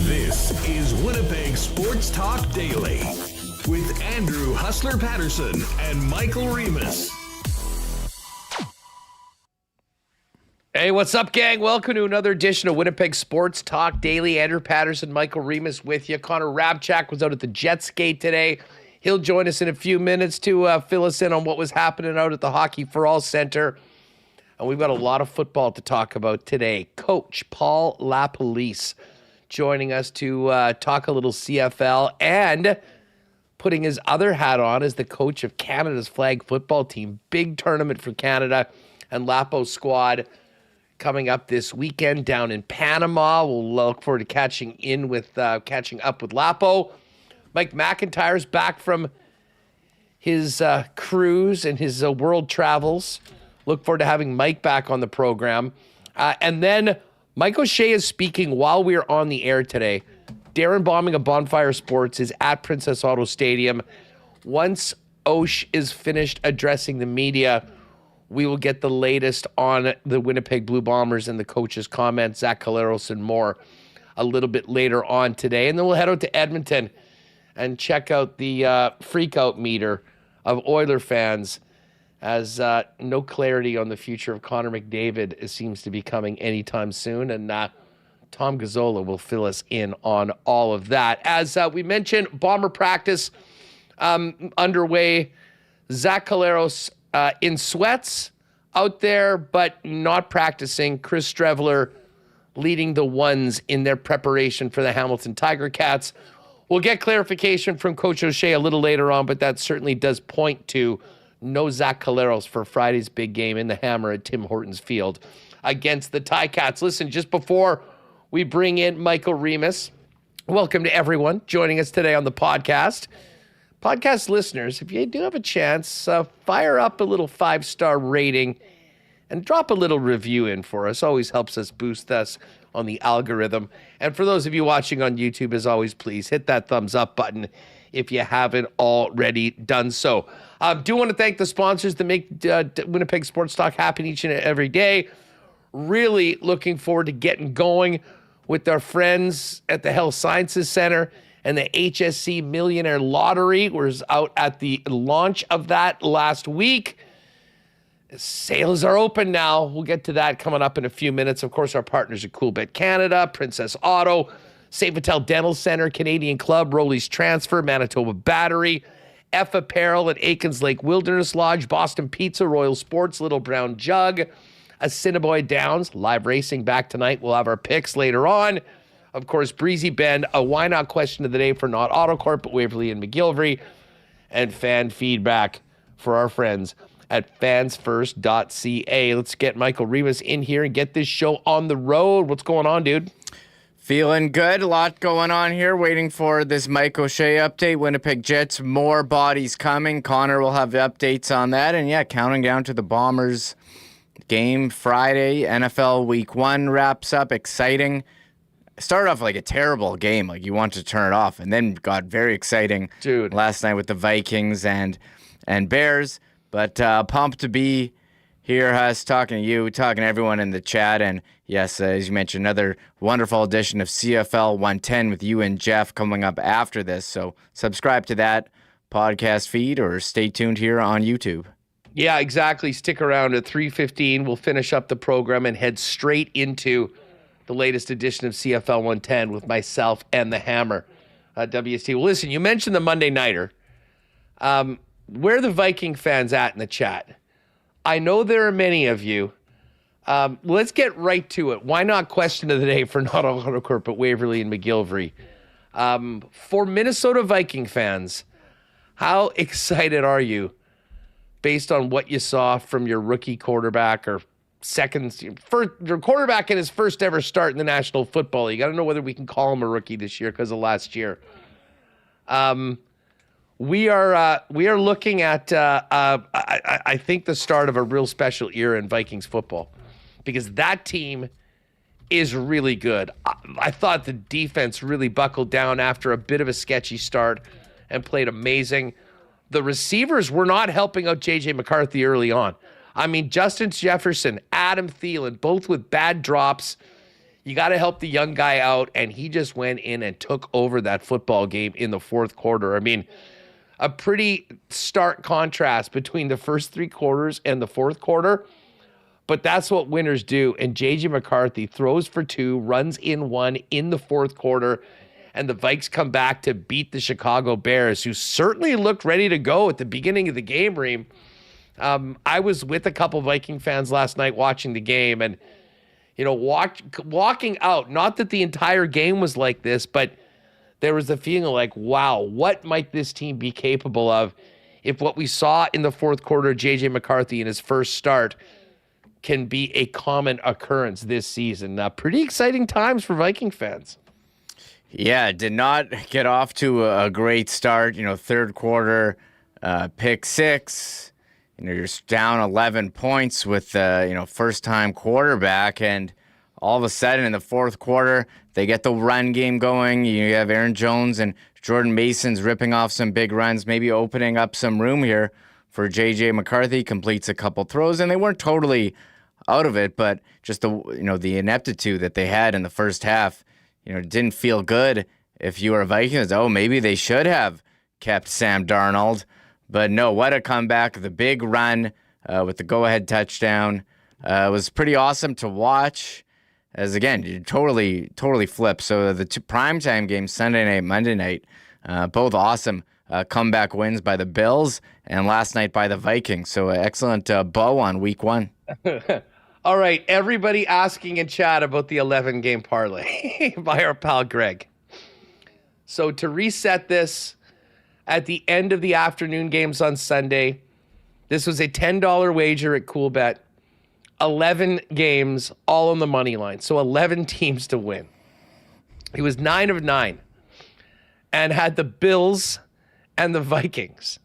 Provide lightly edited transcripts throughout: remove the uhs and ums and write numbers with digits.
This is Winnipeg Sports Talk Daily with Andrew Hustler Paterson and Michael Remis. Hey, what's up, gang? Welcome to another edition of Winnipeg Sports Talk Daily. Andrew Paterson, Michael Remis with you. Connor Rabchak was out at the Jets gate today. He'll join us in a few minutes to fill us in on what was happening out at the Hockey for All Center. And we've got a lot of football to talk about today. Coach Paul LaPolice joining us to talk a little CFL and putting his other hat on as the coach of Canada's flag football team. Big tournament for Canada and Lapo's squad coming up this weekend down in Panama. We'll look forward to catching up with Lapo. Mike McIntyre's back from his cruise and his world travels. Look forward to having Mike back on the program. And then Mike O'Shea is speaking while we're on the air today. Darrin Bauming of Bonfire Sports is at Princess Auto Stadium. Once Osh is finished addressing the media, we will get the latest on the Winnipeg Blue Bombers and the coach's comments, Zach Collaros and more a little bit later on today. And then we'll head out to Edmonton and check out the freak-out meter of Oiler fans as no clarity on the future of Connor McDavid seems to be coming anytime soon. And Tom Gazzola will fill us in on all of that. As we mentioned, Bomber practice underway. Zach Collaros in sweats out there, but not practicing. Chris Streveler leading the ones in their preparation for the Hamilton Tiger Cats. We'll get clarification from Coach O'Shea a little later on, but that certainly does point to no Zach Collaros for Friday's big game in the Hammer at Tim Hortons Field against the Ticats. Listen, just before we bring in Michael Remis, welcome to everyone joining us today on the podcast. Podcast listeners, if you do have a chance, fire up a little 5-star rating and drop a little review in for us. Always helps us boost us on the algorithm. And for those of you watching on YouTube, as always, please hit that thumbs up button if you haven't already done so. Do want to thank the sponsors that make Winnipeg Sports Talk happen each and every day. Really looking forward to getting going with our friends at the Health Sciences Center and the HSC Millionaire Lottery. Was out at the launch of that last week. Sales are open now. We'll get to that coming up in a few minutes. Of course, our partners at Coolbet Canada, Princess Auto, Safe Hotel Dental Center, Canadian Club, Rolly's Transfer, Manitoba Battery, F Apparel at Aikens Lake Wilderness Lodge, Boston Pizza, Royal Sports, Little Brown Jug, Assiniboia Downs, live racing back tonight. We'll have our picks later on. Of course, Breezy Bend, a why not question of the day for not AutoCorp, but Waverly and McGillivray, and fan feedback for our friends at fansfirst.ca. Let's get Michael Remis in here and get this show on the road. What's going on, dude? Feeling good. A lot going on here. Waiting for this Mike O'Shea update. Winnipeg Jets, more bodies coming. Connor will have updates on that. And yeah, counting down to the Bombers game Friday. NFL Week 1 wraps up. Exciting. Started off like a terrible game. Like you want to turn it off. And then got very exciting last night with the Vikings and Bears. But pumped to be here, us talking to you, talking to everyone in the chat. And yes, as you mentioned, another wonderful edition of CFL 110 with you and Jeff coming up after this. So subscribe to that podcast feed or stay tuned here on YouTube. Yeah, exactly. Stick around at 3:15. We'll finish up the program and head straight into the latest edition of CFL 110 with myself and the Hammer, WST. Well, listen, you mentioned the Monday Nighter. Where are the Viking fans at in the chat? I know there are many of you. Let's get right to it. Why not question of the day for not AutoCorp, but Waverly and McGillivray? For Minnesota Viking fans, how excited are you based on what you saw from your rookie quarterback or your quarterback in his first ever start in the National Football League. I don't know whether we can call him a rookie this year because of last year. We are looking at I think the start of a real special era in Vikings football, because that team is really good. I thought the defense really buckled down after a bit of a sketchy start and played amazing. The receivers were not helping out J.J. McCarthy early on. I mean, Justin Jefferson, Adam Thielen, both with bad drops. You got to help the young guy out, and he just went in and took over that football game in the fourth quarter. I mean, a pretty stark contrast between the first three quarters and the fourth quarter, but that's what winners do. And J.J. McCarthy throws for 2, runs in 1 in the fourth quarter, and the Vikes come back to beat the Chicago Bears, who certainly looked ready to go at the beginning of the game, Reem. I was with a couple Viking fans last night watching the game, and walking out, not that the entire game was like this, but there was a feeling like, wow, what might this team be capable of if what we saw in the fourth quarter, J.J. McCarthy in his first start, can be a common occurrence this season. Pretty exciting times for Viking fans. Yeah, did not get off to a great start. Third quarter, pick 6. You're down 11 points with first-time quarterback, and all of a sudden in the fourth quarter, they get the run game going. You have Aaron Jones and Jordan Mason's ripping off some big runs, maybe opening up some room here for J.J. McCarthy. Completes a couple throws, and they weren't totally out of it, but just the ineptitude that they had in the first half, didn't feel good. If you were a Vikings, maybe they should have kept Sam Darnold. But no, what a comeback. The big run with the go-ahead touchdown was pretty awesome to watch. As, again, you totally flipped. So the 2 primetime games, Sunday night, Monday night, both awesome comeback wins by the Bills and last night by the Vikings. So excellent bow on week 1. All right, everybody asking in chat about the 11-game parlay by our pal Greg. So to reset this, at the end of the afternoon games on Sunday, this was a $10 wager at Coolbet. 11 games, all on the money line. So 11 teams to win. He was 9 of 9 and had the Bills and the Vikings.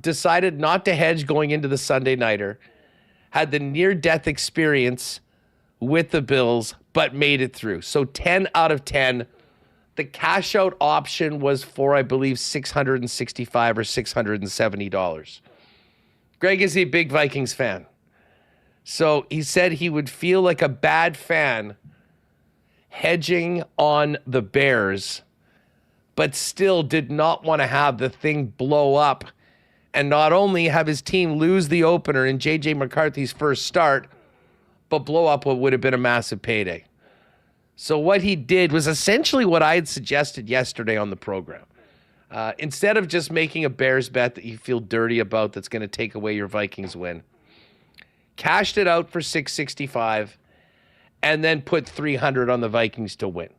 Decided not to hedge going into the Sunday nighter. Had the near-death experience with the Bills, but made it through. So 10 out of 10. The cash-out option was for, I believe, $665 or $670. Greg is a big Vikings fan. So he said he would feel like a bad fan hedging on the Bears, but still did not want to have the thing blow up and not only have his team lose the opener in J.J. McCarthy's first start, but blow up what would have been a massive payday. So what he did was essentially what I had suggested yesterday on the program. Instead of just making a Bears bet that you feel dirty about that's going to take away your Vikings win, cashed it out for $665 and then put $300 on the Vikings to win.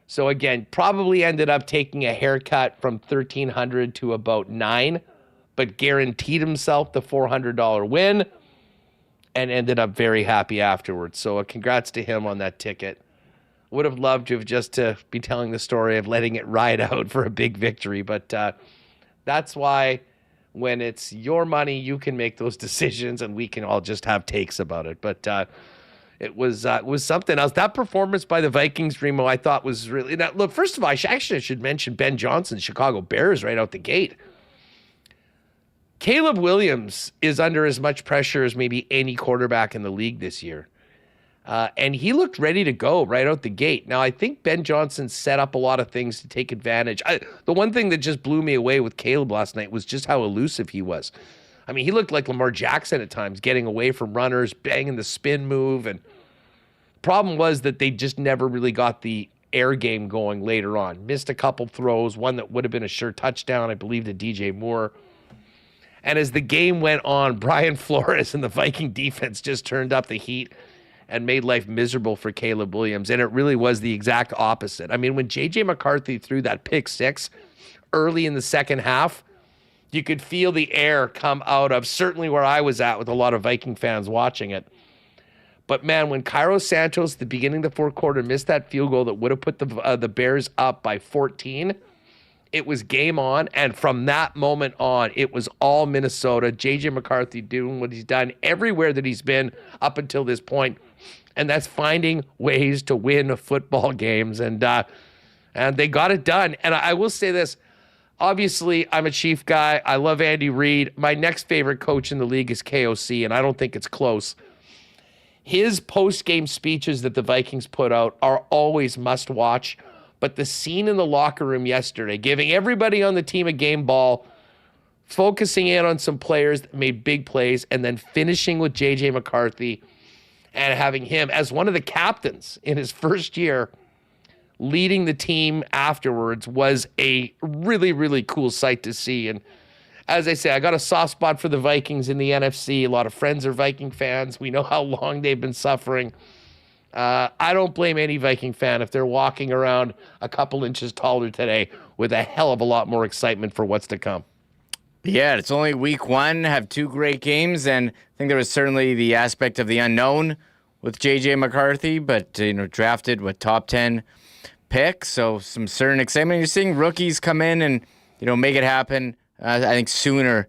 So again, probably ended up taking a haircut from $1,300 to about $900, but guaranteed himself the $400 win and ended up very happy afterwards. So congrats to him on that ticket. Would have loved to have just to be telling the story of letting it ride out for a big victory, but that's why when it's your money, you can make those decisions, and we can all just have takes about it. But it was something else. That performance by the Vikings, Remo, I thought was really. Now, look, first of all, I should mention Ben Johnson's Chicago Bears right out the gate. Caleb Williams is under as much pressure as maybe any quarterback in the league this year. And he looked ready to go right out the gate. Now, I think Ben Johnson set up a lot of things to take advantage. The one thing that just blew me away with Caleb last night was just how elusive he was. I mean, he looked like Lamar Jackson at times, getting away from runners, banging the spin move. And the problem was that they just never really got the air game going later on. Missed a couple throws, one that would have been a sure touchdown, I believe, to DJ Moore. And as the game went on, Brian Flores and the Viking defense just turned up the heat and made life miserable for Caleb Williams. And it really was the exact opposite. I mean, when J.J. McCarthy threw that pick six early in the second half, You could feel the air come out of certainly where I was at with a lot of Viking fans watching it. But man, when Cairo Santos, at the beginning of the fourth quarter, missed that field goal that would have put the Bears up by 14, it was game on. And from that moment on, it was all Minnesota. JJ McCarthy doing what he's done everywhere that he's been up until this point. And that's finding ways to win football games. And they got it done. And I will say this. Obviously, I'm a Chief guy. I love Andy Reid. My next favorite coach in the league is KOC, and I don't think it's close. His post-game speeches that the Vikings put out are always must-watch, but the scene in the locker room yesterday, giving everybody on the team a game ball, focusing in on some players that made big plays, and then finishing with J.J. McCarthy and having him as one of the captains in his first year leading the team afterwards was a really, really cool sight to see. And as I say, I got a soft spot for the Vikings in the NFC. A lot of friends are Viking fans. We know how long they've been suffering. I don't blame any Viking fan if they're walking around a couple inches taller today with a hell of a lot more excitement for what's to come. Yeah, it's only week one, have two great games, and I think there was certainly the aspect of the unknown with J.J. McCarthy, but drafted with top 10 pick, so some certain excitement. You're seeing rookies come in and make it happen. I think sooner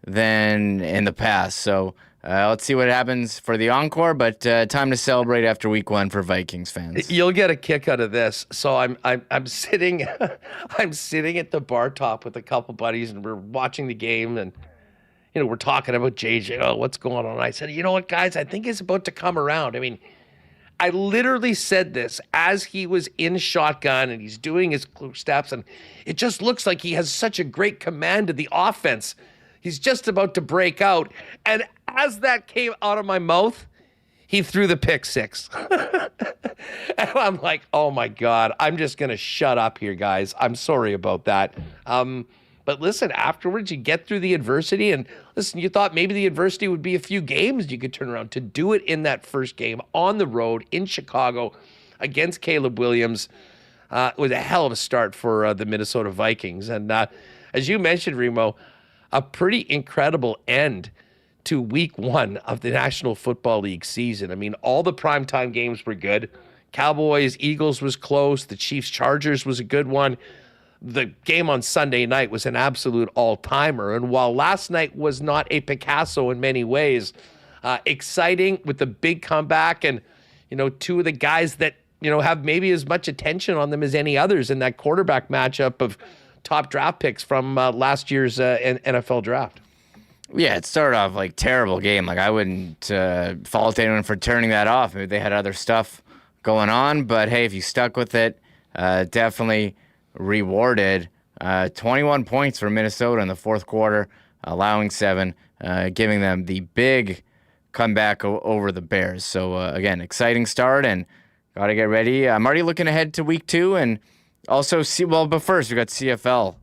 than in the past. So let's see what happens for the encore. But time to celebrate after week one for Vikings fans. You'll get a kick out of this. So I'm sitting I'm sitting at the bar top with a couple buddies, and we're watching the game, and we're talking about JJ. Oh, what's going on? I said, you know what, guys? I think it's about to come around. I mean, I literally said this as he was in shotgun and he's doing his steps, and it just looks like he has such a great command of the offense. He's just about to break out. And as that came out of my mouth, he threw the pick six. And I'm like, oh my God, I'm just going to shut up here, guys. I'm sorry about that. But listen, afterwards, you get through the adversity, and listen, you thought maybe the adversity would be a few games you could turn around. To do it in that first game on the road in Chicago against Caleb Williams was a hell of a start for the Minnesota Vikings. And as you mentioned, Remo, a pretty incredible end to week one of the National Football League season. I mean, all the primetime games were good. Cowboys, Eagles was close. The Chiefs, Chargers was a good one. The game on Sunday night was an absolute all-timer. And while last night was not a Picasso in many ways, exciting with the big comeback and, two of the guys that, have maybe as much attention on them as any others in that quarterback matchup of top draft picks from last year's NFL draft. Yeah, it started off like terrible game. Like I wouldn't fault anyone for turning that off. Maybe they had other stuff going on, but hey, if you stuck with it, definitely rewarded. 21 points for Minnesota in the fourth quarter, allowing 7, giving them the big comeback over the Bears. So again, exciting start, and got to get ready. I'm already looking ahead to week 2, and also but first we got CFL.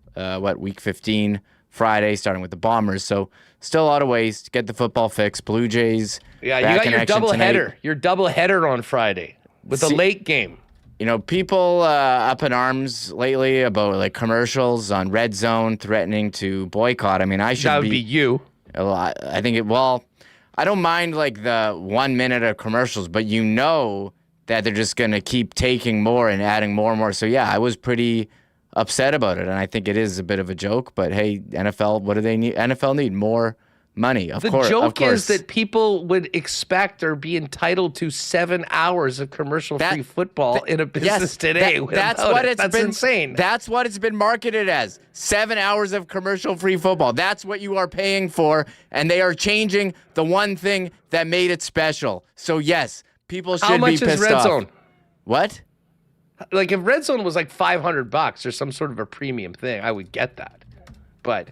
Week 15 Friday, starting with the Bombers. So still a lot of ways to get the football fix. Blue Jays. Yeah, you got your double header. Your double header on Friday with a late game. People up in arms lately about like commercials on Red Zone threatening to boycott. I mean, that would be you. I think I don't mind like the 1 minute of commercials, but that they're just going to keep taking more and adding more and more. So yeah, I was pretty upset about it, and I think it is a bit of a joke. But hey, NFL, what do they need? NFL need more money. Of course. The joke is that people would expect or be entitled to 7 hours of commercial-free football in a business today. That's insane. That's what it's been marketed as. 7 hours of commercial-free football. That's what you are paying for, and they are changing the one thing that made it special. So yes, people should be pissed off. How much is Red Zone? What? Like if Red Zone was like $500 or some sort of a premium thing, I would get that. But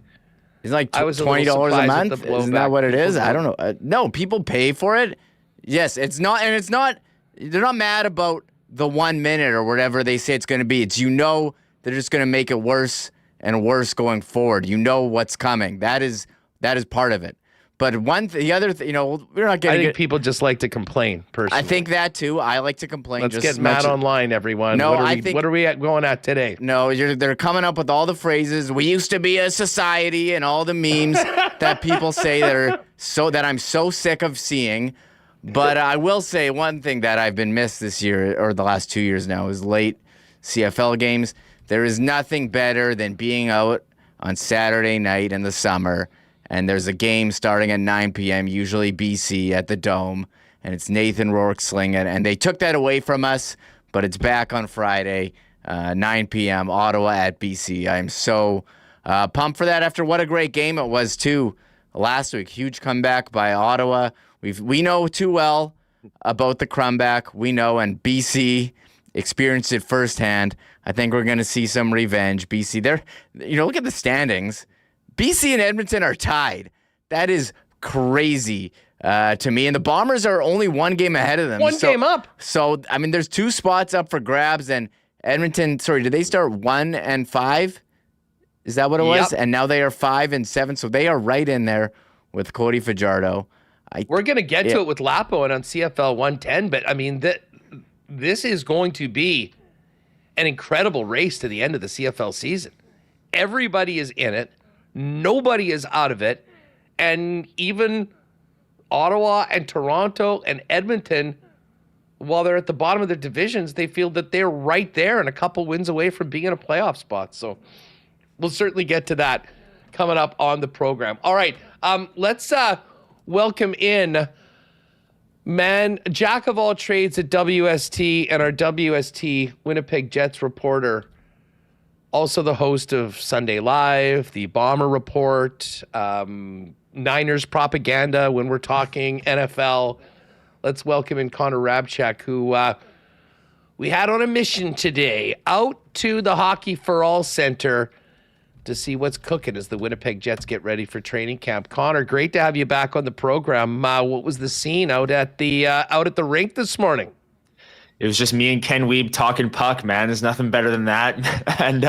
it's like $20 a month. Isn't that what it is? I don't know. No, people pay for it. Yes, it's not, and it's not. They're not mad about the 1 minute or whatever they say it's going to be. It's they're just going to make it worse and worse going forward. What's coming. That is part of it. But the other, we're not I getting. think people just like to complain. Personally, I think that too. I like to complain. Let's just get mad online, everyone. No, what are we going at today? No, they're coming up with all the phrases. We used to be a society, and all the memes that people say that I'm so sick of seeing. But I will say one thing that I've been missed this year, or the last 2 years now, is late CFL games. There is nothing better than being out on Saturday night in the summer, and there's a game starting at 9 p.m., usually BC at the Dome, and it's Nathan Rourke slinging, and they took that away from us, but it's back on Friday, 9 p.m., Ottawa at BC. I'm so pumped for that after what a great game it was, too, last week. Huge comeback by Ottawa. We know too well about the comeback. We know, and BC experienced it firsthand. I think we're going to see some revenge. BC, look at the standings. BC and Edmonton are tied. That is crazy to me. And the Bombers are only one game ahead of them. One game up. So, there's 2 spots up for grabs. And Edmonton, did they start 1-5? Is that what it was? Yep. And now they are 5-7. So they are right in there with Cody Fajardo. We're going to get to it with Lapo and on CFL 110. But, this is going to be an incredible race to the end of the CFL season. Everybody is in it. Nobody is out of it. And even Ottawa and Toronto and Edmonton, while they're at the bottom of their divisions, they feel that they're right there and a couple wins away from being in a playoff spot. So we'll certainly get to that coming up on the program. All right, let's welcome in jack of all trades at WST and our WST Winnipeg Jets reporter, also the host of Sunday Live, the Bomber Report, Niners propaganda when we're talking NFL. Let's welcome in Connor Rabchak, who we had on a mission today out to the Hockey for All Center to see what's cooking as the Winnipeg Jets get ready for training camp. Connor, great to have you back on the program. What was the scene out at the rink this morning? It was just me and Ken Wiebe talking puck, man. There's nothing better than that. And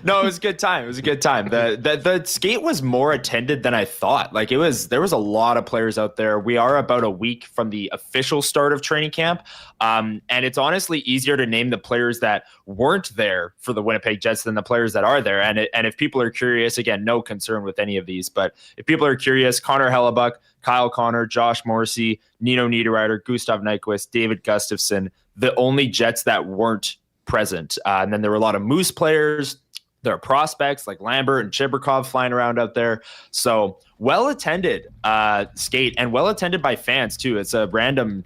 no, it was a good time. It was a good time. The skate was more attended than I thought. There was a lot of players out there. We are about a week from the official start of training camp. And it's honestly easier to name the players that weren't there for the Winnipeg Jets than the players that are there. And if people are curious, again, no concern with any of these, but if people are curious, Connor Hellebuck, Kyle Connor, Josh Morrissey, Nino Niederreiter, Gustav Nyquist, David Gustafson, the only Jets that weren't present. And then there were a lot of Moose players. There are prospects like Lambert and Chibrikov flying around out there. So well-attended skate, and well-attended by fans too. It's a random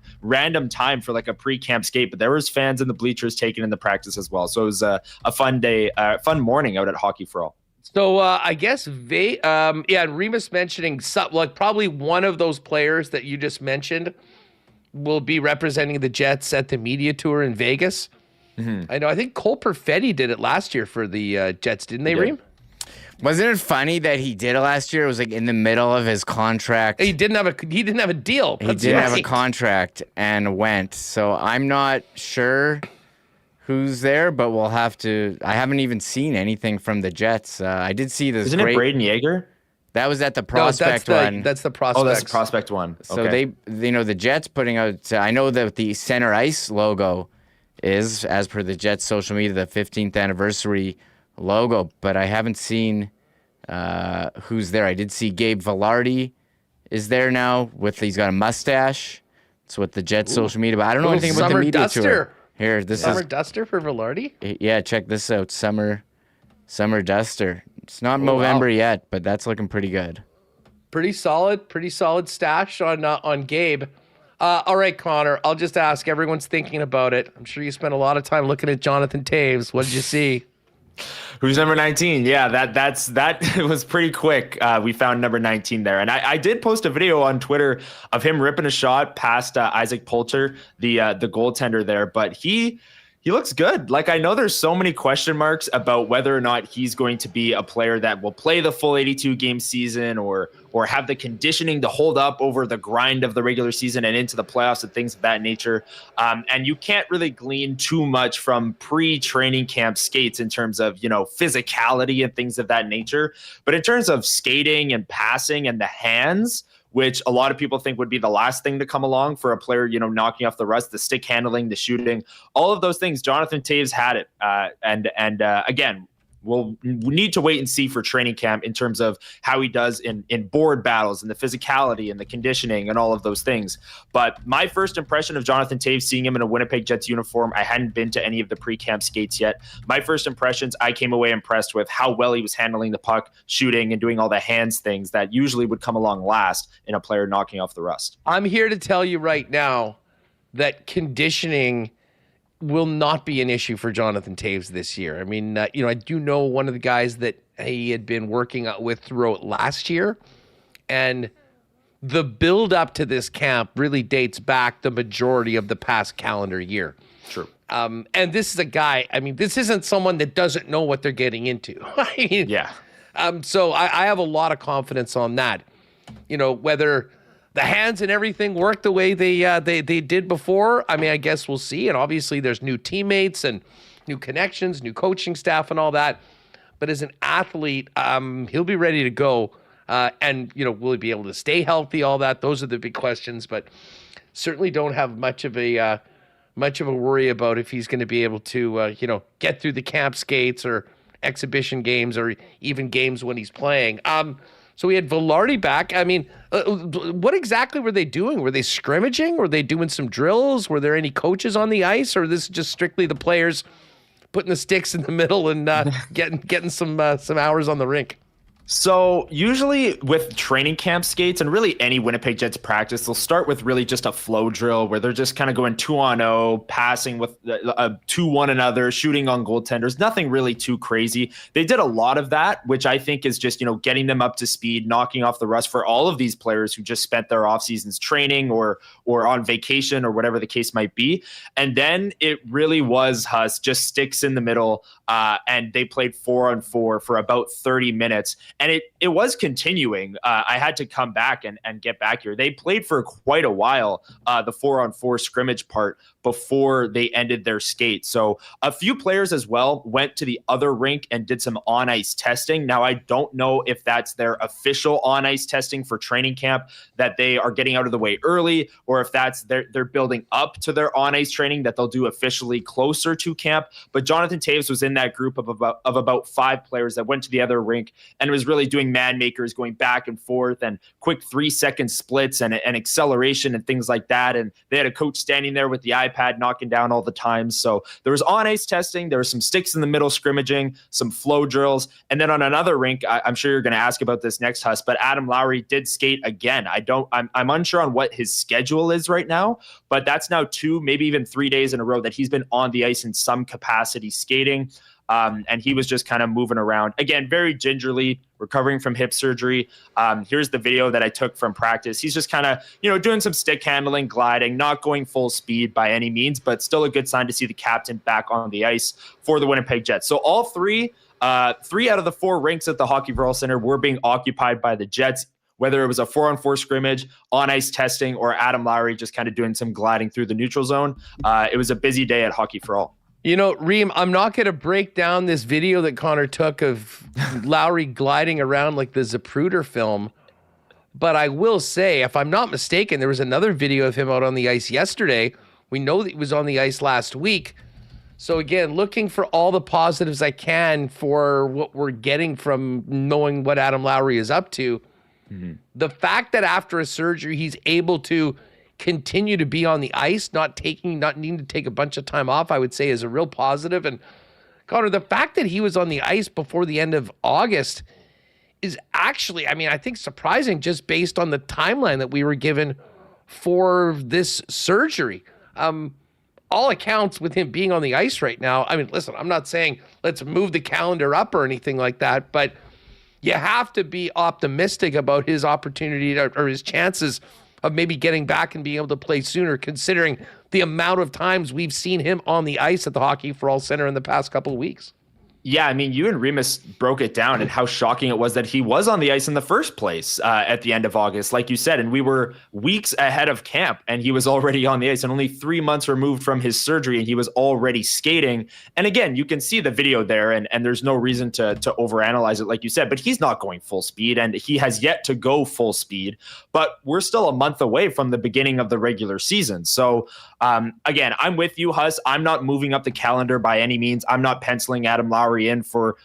time for like a pre-camp skate, but there was fans in the bleachers taking in the practice as well. So it was a fun day, fun morning out at Hockey for All. So I guess and Remis mentioning probably one of those players that you just mentioned will be representing the Jets at the media tour in Vegas. Mm-hmm. I know. I think Cole Perfetti did it last year for the Jets, didn't they, Reem? Wasn't it funny that he did it last year? It was like in the middle of his contract. He didn't have a deal. He didn't have a contract and went. So I'm not sure who's there, but we'll have to. I haven't even seen anything from the Jets. I did see this. Isn't it Braden Yeager? That was at the prospect one. That's the prospect. Oh, that's the prospect one. So they the Jets putting out. I know that the center ice logo is, as per the Jets social media, the 15th anniversary logo, but I haven't seen who's there. I did see Gabe Velarde is there now he's got a mustache. That's what the Jets social media. But I don't know anything about the media duster. Tour. Here, this summer is duster for Velarde. Yeah, check this out. Summer duster. It's not November yet, but that's looking pretty good. Pretty solid stash on Gabe. All right, Connor, I'll just ask. Everyone's thinking about it. I'm sure you spent a lot of time looking at Jonathan Taves. What did you see? Who's number 19? Yeah, that was pretty quick. We found number 19 there. And I did post a video on Twitter of him ripping a shot past Isaac Poulter, the goaltender there. But he looks good. Like, I know there's so many question marks about whether or not he's going to be a player that will play the full 82 game season or have the conditioning to hold up over the grind of the regular season and into the playoffs and things of that nature. And you can't really glean too much from pre-training camp skates in terms of, physicality and things of that nature. But in terms of skating and passing and the hands, which a lot of people think would be the last thing to come along for a player, knocking off the rust, the stick handling, the shooting, all of those things. Jonathan Toews had it. Again, we'll need to wait and see for training camp in terms of how he does in board battles and the physicality and the conditioning and all of those things. But my first impression of Jonathan Toews, seeing him in a Winnipeg Jets uniform, I hadn't been to any of the pre-camp skates yet. My first impressions, I came away impressed with how well he was handling the puck, shooting, and doing all the hands things that usually would come along last in a player knocking off the rust. I'm here to tell you right now that conditioning will not be an issue for Jonathan Toews this year. I mean, I do know one of the guys that he had been working with throughout last year, and the build up to this camp really dates back the majority of the past calendar year. True. And this is a guy, this isn't someone that doesn't know what they're getting into. Yeah. So I have a lot of confidence on that. Whether the hands and everything work the way they did before, I guess we'll see. And obviously there's new teammates and new connections, new coaching staff and all that. But as an athlete, he'll be ready to go. And will he be able to stay healthy, all that? Those are the big questions. But certainly don't have much of a worry about if he's going to be able to, get through the camp skates or exhibition games or even games when he's playing. So we had Velarde back. What exactly were they doing? Were they scrimmaging? Were they doing some drills? Were there any coaches on the ice? Or this is just strictly the players putting the sticks in the middle and getting some hours on the rink? So usually with training camp skates and really any Winnipeg Jets practice, they'll start with really just a flow drill where they're just kind of going 2-on-0, passing with to one another, shooting on goaltenders, nothing really too crazy. They did a lot of that, which I think is just, getting them up to speed, knocking off the rust for all of these players who just spent their off seasons training or on vacation or whatever the case might be. And then it really was just sticks in the middle, and they played 4-on-4 for about 30 minutes. And it was continuing. I had to come back and get back here. They played for quite a while, the 4-on-4 scrimmage part, before they ended their skate. So a few players as well went to the other rink and did some on-ice testing. Now, I don't know if that's their official on-ice testing for training camp, that they are getting out of the way early, or if that's they're building up to their on-ice training that they'll do officially closer to camp. But Jonathan Toews was in that group of about 5 players that went to the other rink and was really doing man makers, going back and forth and quick 3-second splits and acceleration and things like that. And they had a coach standing there with the iPad knocking down all the times. So there was on-ice testing. There was some sticks in the middle scrimmaging, some flow drills. And then on another rink, I'm sure you're going to ask about this next, Huss, but Adam Lowry did skate again. I'm unsure on what his schedule is right now, but that's now 2, maybe even 3 days in a row that he's been on the ice in some capacity skating. And he was just kind of moving around. Again, very gingerly, recovering from hip surgery. Here's the video that I took from practice. He's just kind of, doing some stick handling, gliding, not going full speed by any means, but still a good sign to see the captain back on the ice for the Winnipeg Jets. So all three out of the 4 rinks at the Hockey for All Center were being occupied by the Jets, whether it was a 4-on-4 scrimmage, on-ice testing, or Adam Lowry just kind of doing some gliding through the neutral zone. It was a busy day at Hockey for All. Reem, I'm not going to break down this video that Connor took of Lowry gliding around like the Zapruder film, but I will say, if I'm not mistaken, there was another video of him out on the ice yesterday. We know that he was on the ice last week. So again, looking for all the positives I can for what we're getting from knowing what Adam Lowry is up to. Mm-hmm. The fact that after a surgery, he's able to continue to be on the ice, not needing to take a bunch of time off, I would say is a real positive. And Connor, the fact that he was on the ice before the end of August is actually, I think surprising just based on the timeline that we were given for this surgery. All accounts with him being on the ice right now. Listen, I'm not saying let's move the calendar up or anything like that, but you have to be optimistic about his opportunity or his chances of maybe getting back and being able to play sooner, considering the amount of times we've seen him on the ice at the Hockey for All Center in the past couple of weeks. Yeah, I mean, you and Remis broke it down and how shocking it was that he was on the ice in the first place at the end of August, like you said. And we were weeks ahead of camp and he was already on the ice and only 3 months removed from his surgery and he was already skating. And again, you can see the video there and there's no reason to overanalyze it, like you said, but he's not going full speed and he has yet to go full speed. But we're still a month away from the beginning of the regular season. So again, I'm with you, Huss. I'm not moving up the calendar by any means. I'm not penciling Adam Lowry in for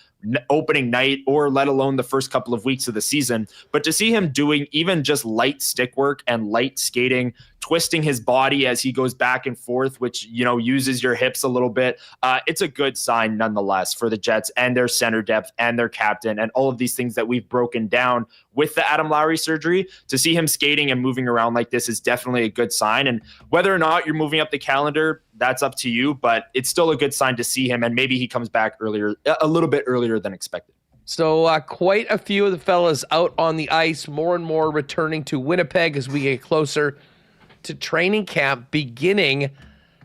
opening night or let alone the first couple of weeks of the season. But to see him doing even just light stick work and light skating, twisting his body as he goes back and forth, which, you know, uses your hips a little bit, it's a good sign nonetheless for the Jets and their center depth and their captain and all of these things that we've broken down with the Adam Lowry surgery. To see him skating and moving around like this is definitely a good sign. And whether or not you're moving up the calendar, that's up to you, but it's still a good sign to see him. And maybe he comes back earlier, a little bit earlier than expected. So quite a few of the fellas out on the ice, more and more returning to Winnipeg as we get closer to training camp beginning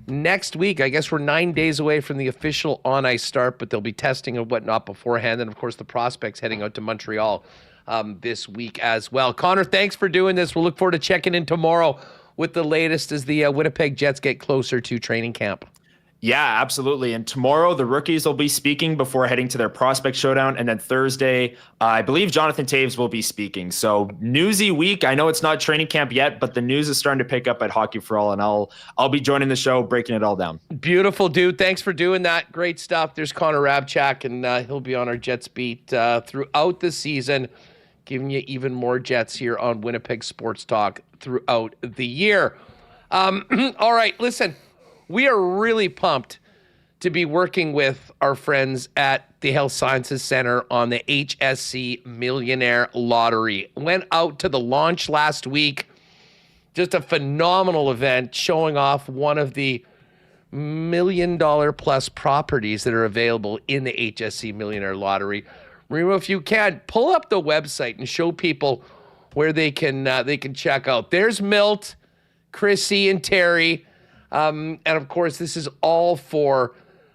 next week. I guess we're 9 days away from the official on-ice start, but they'll be testing and whatnot beforehand. And, of course, the prospects heading out to Montreal this week as well. Connor, thanks for doing this. We'll look forward to checking in tomorrow with the latest as the Winnipeg Jets get closer to training camp. Yeah, absolutely. And tomorrow, the rookies will be speaking before heading to their prospect showdown. And then Thursday, I believe Jonathan Toews will be speaking. So newsy week. I know it's not training camp yet, but the news is starting to pick up at Hockey for All. And I'll be joining the show, breaking it all down. Beautiful, dude. Thanks for doing that. Great stuff. There's Connor Rabchak, and he'll be on our Jets beat throughout the season, giving you even more Jets here on Winnipeg Sports Talk throughout the year. All right, listen. We are really pumped to be working with our friends at the Health Sciences Center on the HSC Millionaire Lottery. Went out to the launch last week. Just a phenomenal event showing off one of the $1 million plus properties that are available in the HSC Millionaire Lottery. Remo, if you can, pull up the website and show people where they can check out. There's Milt, Chrissy, and Terry. And of course, this is all for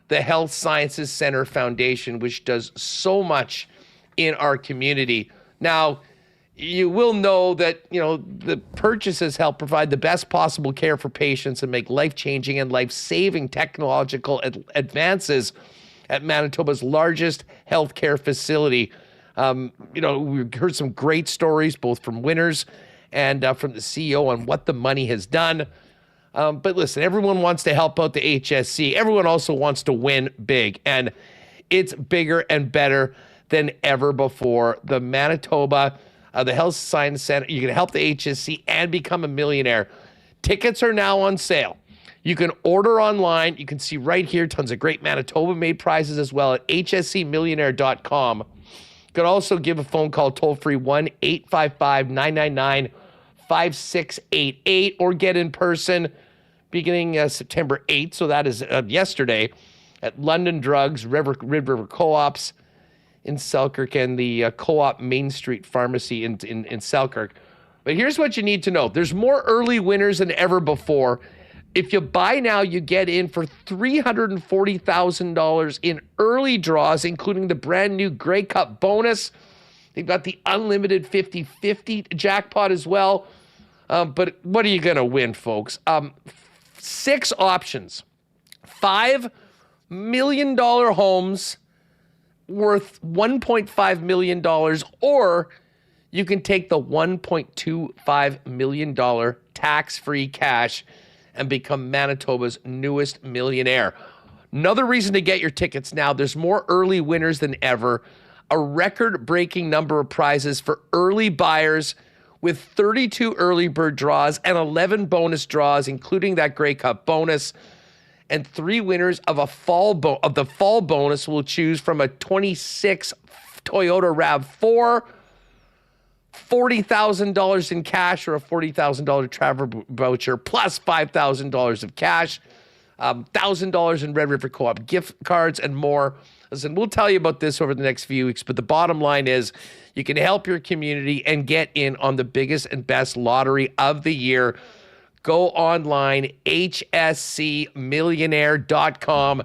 the Health Sciences Center Foundation, which does so much in our community. Now, you will know that, you know, the purchases help provide the best possible care for patients and make life-changing and life-saving technological advances at Manitoba's largest healthcare facility. You know, we heard some great stories, both from winners and from the CEO on what the money has done. But listen, everyone wants to help out the HSC. Everyone also wants to win big, and it's bigger and better than ever before. The Manitoba, the Health Science Center, you can help the HSC and become a millionaire. Tickets are now on sale. You can order online. You can see right here tons of great Manitoba-made prizes as well at hscmillionaire.com. You can also give a phone call toll-free 1-855-999-5688 or get in person beginning September 8th. So that is yesterday at London Drugs, Red River Co-ops in Selkirk and the Co-op Main Street Pharmacy in Selkirk. But here's what you need to know. There's more early winners than ever before. If you buy now, you get in for $340,000 in early draws, including the brand new Grey Cup bonus. They've got the unlimited 50-50 jackpot as well. But what are you going to win, folks? 6 options. $5 million homes worth $1.5 million, or you can take the $1.25 million tax-free cash and become Manitoba's newest millionaire. Another reason to get your tickets now, there's more early winners than ever. A record-breaking number of prizes for early buyers with 32 early bird draws and 11 bonus draws, including that Grey Cup bonus. And 3 winners of the fall bonus will choose from a 26 Toyota RAV4, $40,000 in cash or a $40,000 travel voucher, plus $5,000 of cash, $1,000 in Red River Co-op gift cards, and more. Listen, we'll tell you about this over the next few weeks, but the bottom line is you can help your community and get in on the biggest and best lottery of the year. Go online, hscmillionaire.com.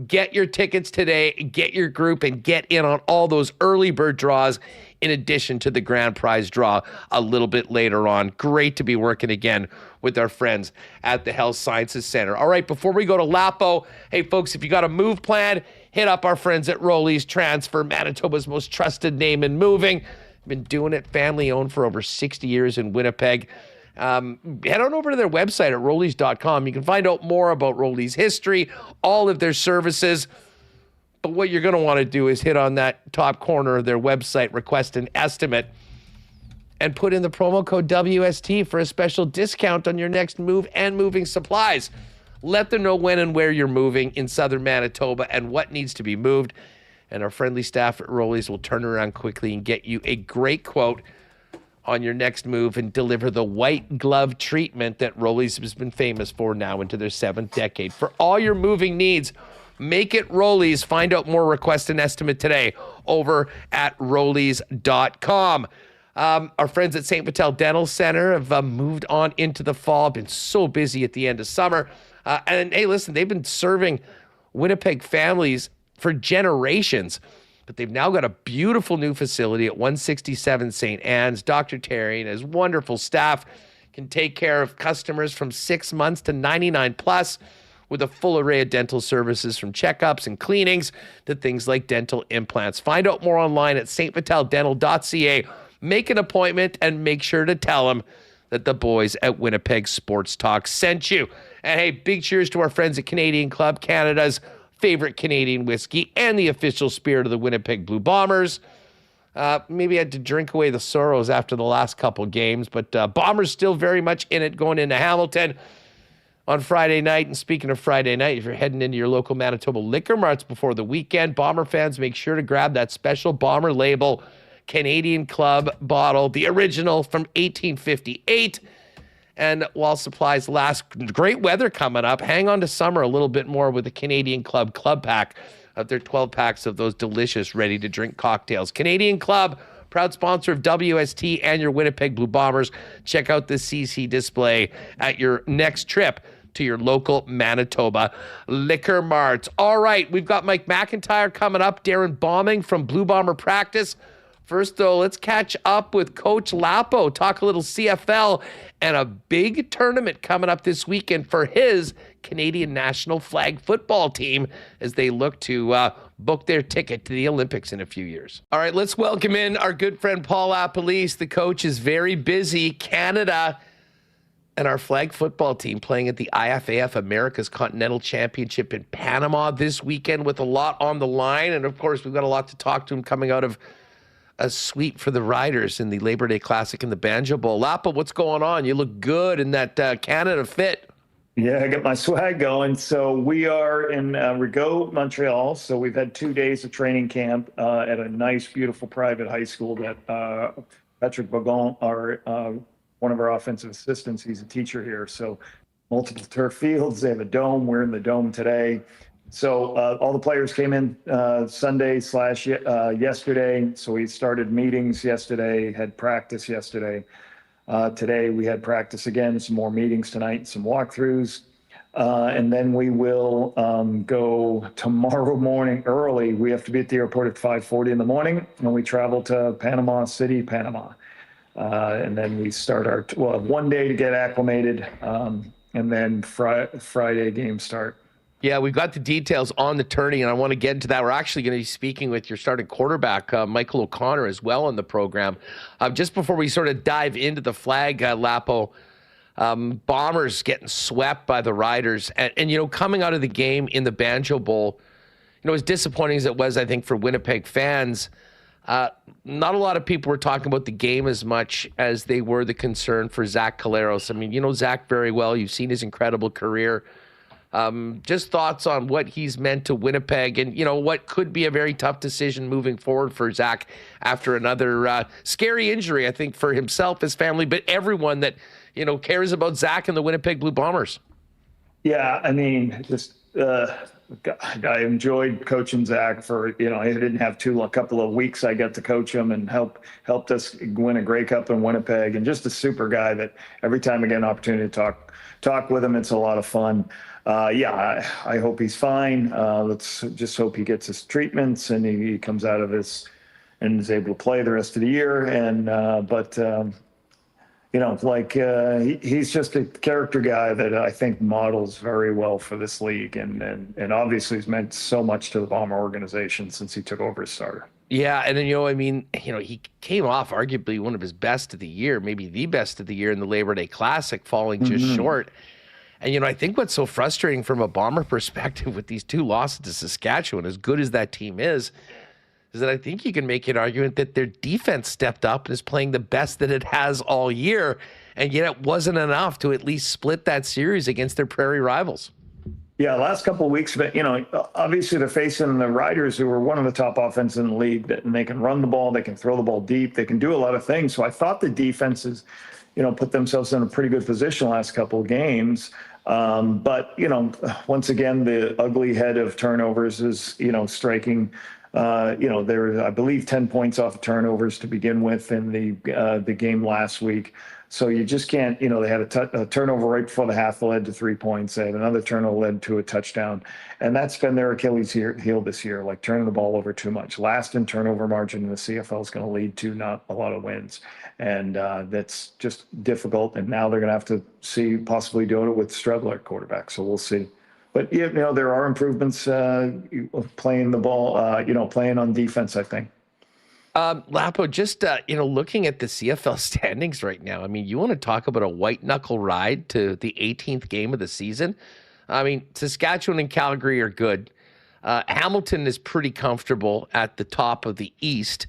Get your tickets today, get your group, and get in on all those early bird draws in addition to the grand prize draw a little bit later on. Great to be working again with our friends at the Health Sciences Center. All right, before we go to Lapo, hey, folks, if you got a move plan, hit up our friends at Rolly's Transfer, Manitoba's most trusted name in moving. Been doing it family-owned for over 60 years in Winnipeg. Head on over to their website at rollies.com. You can find out more about Rolly's history, all of their services. But what you're going to want to do is hit on that top corner of their website, request an estimate, and put in the promo code WST for a special discount on your next move and moving supplies. Let them know when and where you're moving in southern Manitoba and what needs to be moved. And our friendly staff at Rolly's will turn around quickly and get you a great quote on your next move and deliver the white glove treatment that Rolly's has been famous for now into their 7th decade. For all your moving needs, make it Rolly's. Find out more, request an estimate today over at Rollies.com. Our friends at St. Vital Dental Center have moved on into the fall, been so busy at the end of summer. And hey, listen, they've been serving Winnipeg families for generations. But they've now got a beautiful new facility at 167 St. Anne's. Dr. Terry and his wonderful staff can take care of customers from 6 months to 99 plus with a full array of dental services from checkups and cleanings to things like dental implants. Find out more online at stvitaldental.ca. Make an appointment and make sure to tell them that the boys at Winnipeg Sports Talk sent you. And hey, big cheers to our friends at Canadian Club, Canada's favorite Canadian whiskey and the official spirit of the Winnipeg Blue Bombers. Maybe had to drink away the sorrows after the last couple games, but Bombers still very much in it going into Hamilton on Friday night. And speaking of Friday night, if you're heading into your local Manitoba liquor marts before the weekend, Bomber fans, make sure to grab that special Bomber label Canadian Club bottle, the original from 1858. And while supplies last, great weather coming up. Hang on to summer a little bit more with the Canadian Club Club Pack of their 12 packs of those delicious ready-to-drink cocktails. Canadian Club, proud sponsor of WST and your Winnipeg Blue Bombers. Check out the CC display at your next trip to your local Manitoba liquor marts. All right, we've got Mike McIntyre coming up, Darrin Bauming from Blue Bomber practice. First, though, let's catch up with Coach Lapo, talk a little CFL, and a big tournament coming up this weekend for his Canadian national flag football team as they look to book their ticket to the Olympics in a few years. All right, let's welcome in our good friend Paul LaPolice. The coach is very busy. Canada and our flag football team playing at the IFAF America's Continental Championship in Panama this weekend with a lot on the line. And, of course, we've got a lot to talk to him coming out of a sweep for the Riders in the Labor Day Classic and the Banjo Bowl. Lapa, what's going on? You look good in that Canada fit. Yeah, I got my swag going. So we are in Rigaud, Montreal. So we've had 2 days of training camp at a nice, beautiful private high school that Patrick Bogon, one of our offensive assistants, he's a teacher here. So multiple turf fields. They have a dome. We're in the dome today. So all the players came in Sunday/yesterday. So we started meetings yesterday, had practice yesterday. Today we had practice again, some more meetings tonight, some walkthroughs. And then we will go tomorrow morning early. We have to be at the airport at 5:40 in the morning, and we travel to Panama City, Panama. And then we start our, 1 day to get acclimated, and then Friday game start. Yeah, we've got the details on the tourney, and I want to get into that. We're actually going to be speaking with your starting quarterback, Michael O'Connor, as well on the program. Just before we sort of dive into the flag, Lapo, Bombers getting swept by the Riders. And, you know, coming out of the game in the Banjo Bowl, you know, as disappointing as it was, I think, for Winnipeg fans, not a lot of people were talking about the game as much as they were the concern for Zach Collaros. I mean, you know Zach very well. You've seen his incredible career. Just thoughts on what he's meant to Winnipeg and, you know, what could be a very tough decision moving forward for Zach after another scary injury, I think, for himself, his family, but everyone that, you know, cares about Zach and the Winnipeg Blue Bombers. Yeah, I mean, just God, I enjoyed coaching Zach for, I didn't have a couple of weeks I got to coach him and helped us win a Grey Cup in Winnipeg, and just a super guy that every time I get an opportunity to talk with him, it's a lot of fun. I hope he's fine. Let's just hope he gets his treatments and he comes out of this and is able to play the rest of the year. And, he's just a character guy that I think models very well for this league, and obviously has meant so much to the Bomber organization since he took over as starter. Yeah, and then, he came off arguably one of his best of the year, maybe the best of the year in the Labor Day Classic, falling just short. And, I think what's so frustrating from a Bomber perspective with these two losses to Saskatchewan, as good as that team is that I think you can make an argument that their defense stepped up and is playing the best that it has all year, and yet it wasn't enough to at least split that series against their Prairie rivals. Yeah, last couple of weeks, but obviously they're facing the Riders, who are one of the top offenses in the league, and they can run the ball, they can throw the ball deep, they can do a lot of things. So I thought the defenses, put themselves in a pretty good position the last couple of games. But once again, the ugly head of turnovers is, striking. There was, I believe, 10 points off of turnovers to begin with in the game last week. So you just can't, they had a turnover right before the half that led to 3 points. They had another turnover led to a touchdown. And that's been their Achilles heel this year, like turning the ball over too much. Last in turnover margin in the CFL is going to lead to not a lot of wins. And that's just difficult. And now they're going to have to possibly do it with Strebler at quarterback. So we'll see. But, there are improvements playing the ball, playing on defense, I think. Lapo, just, looking at the CFL standings right now, I mean, you want to talk about a white knuckle ride to the 18th game of the season? I mean, Saskatchewan and Calgary are good. Hamilton is pretty comfortable at the top of the East.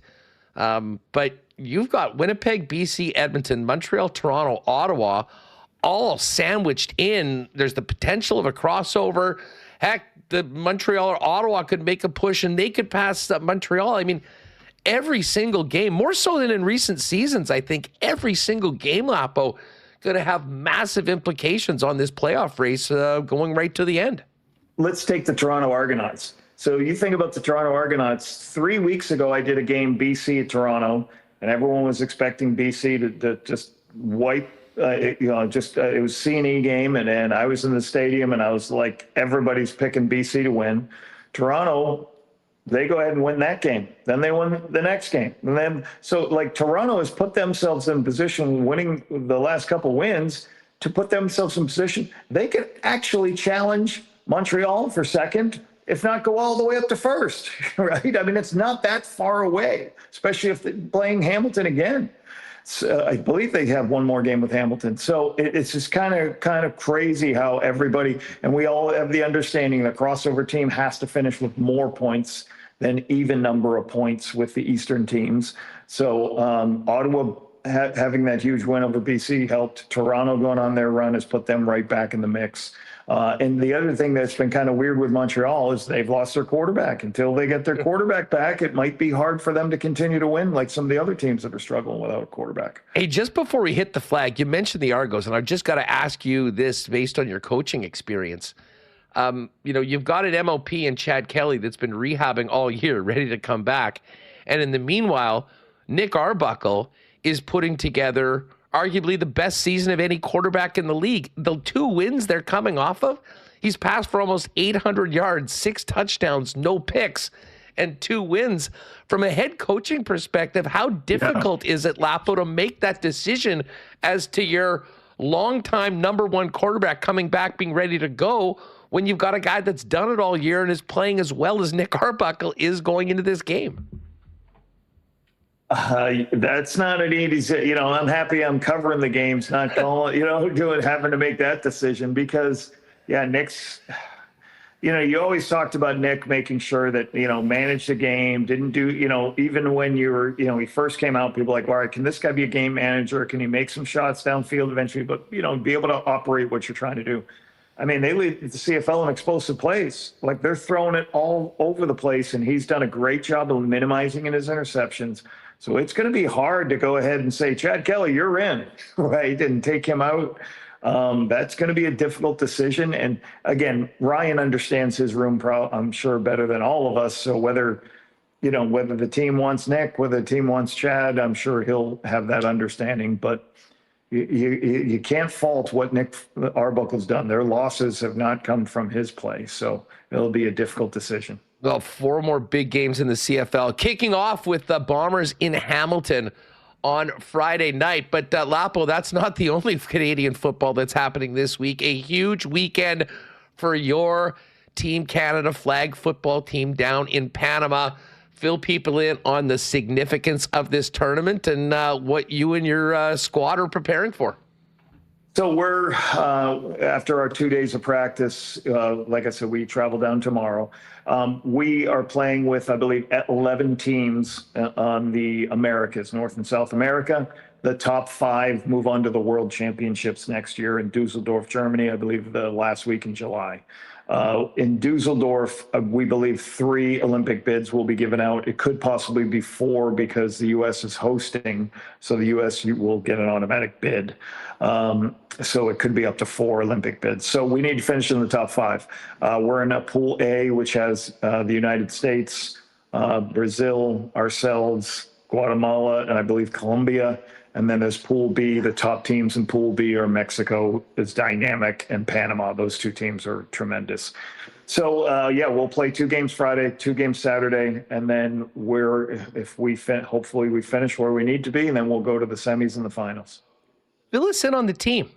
But you've got Winnipeg, BC, Edmonton, Montreal, Toronto, Ottawa, all sandwiched in. There's the potential of a crossover. Heck, the Montreal or Ottawa could make a push and they could pass Montreal. I mean, every single game, more so than in recent seasons, I think every single game, Lapo, going to have massive implications on this playoff race going right to the end. Let's take the Toronto Argonauts. So you think about the Toronto Argonauts. 3 weeks ago, I did a game BC at Toronto, and everyone was expecting BC to just wipe. It was C&E game, and I was in the stadium, and I was like, everybody's picking BC to win. Toronto, they go ahead and win that game. Then they win the next game. And then, Toronto has put themselves in position, winning the last couple wins, to put themselves in position. They could actually challenge Montreal for second, if not go all the way up to first, right? I mean, it's not that far away, especially if they're playing Hamilton again. So I believe they have one more game with Hamilton. So it's just kind of crazy how everybody, and we all have the understanding the crossover team has to finish with more points than even number of points with the Eastern teams. So Ottawa having that huge win over BC helped. Toronto going on their run has put them right back in the mix. And the other thing that's been kind of weird with Montreal is they've lost their quarterback. Until they get their quarterback back, it might be hard for them to continue to win like some of the other teams that are struggling without a quarterback. Hey, just before we hit the flag, you mentioned the Argos, and I've just got to ask you this based on your coaching experience. You've got an MOP in Chad Kelly that's been rehabbing all year, ready to come back. And in the meanwhile, Nick Arbuckle is putting together arguably the best season of any quarterback in the league. The 2 wins they're coming off of, he's passed for almost 800 yards, 6 touchdowns, no picks, and 2 wins. From a head coaching perspective, how difficult is it, Lapo, to make that decision as to your longtime number 1 quarterback coming back, being ready to go, when you've got a guy that's done it all year and is playing as well as Nick Arbuckle is going into this game? That's not an easy, I'm happy I'm covering the games, not calling, having to make that decision because, Nick's, you always talked about Nick making sure that, manage the game, didn't do, even when you were, he first came out, people were like, all right, can this guy be a game manager? Can he make some shots downfield eventually? But, be able to operate what you're trying to do. I mean, they lead the CFL in explosive plays. Like, they're throwing it all over the place, and he's done a great job of minimizing in his interceptions. So it's going to be hard to go ahead and say, Chad Kelly, you're in, right, and take him out. That's going to be a difficult decision. And again, Ryan understands his room, I'm sure, better than all of us. So whether the team wants Nick, whether the team wants Chad, I'm sure he'll have that understanding. But you can't fault what Nick Arbuckle's done. Their losses have not come from his play. So it'll be a difficult decision. Well, 4 more big games in the CFL, kicking off with the Bombers in Hamilton on Friday night. But Lapo, that's not the only Canadian football that's happening this week. A huge weekend for your Team Canada flag football team down in Panama. Fill people in on the significance of this tournament and what you and your squad are preparing for. So we're, after our 2 days of practice, like I said, we travel down tomorrow. We are playing with, I believe, 11 teams on the Americas, North and South America. The top 5 move on to the World Championships next year in Dusseldorf, Germany, I believe the last week in July. In Dusseldorf, we believe 3 Olympic bids will be given out. It could possibly be 4 because the U.S. is hosting, so the U.S. will get an automatic bid. So it could be up to 4 Olympic bids. So we need to finish in the top 5. We're in a Pool A, which has the United States, Brazil, ourselves, Guatemala, and I believe Colombia. And then there's Pool B. The top teams in Pool B are Mexico is dynamic and Panama. Those 2 teams are tremendous. So, we'll play 2 games Friday, 2 games Saturday, and then hopefully we finish where we need to be, and then we'll go to the semis and the finals. Fill us in on the team.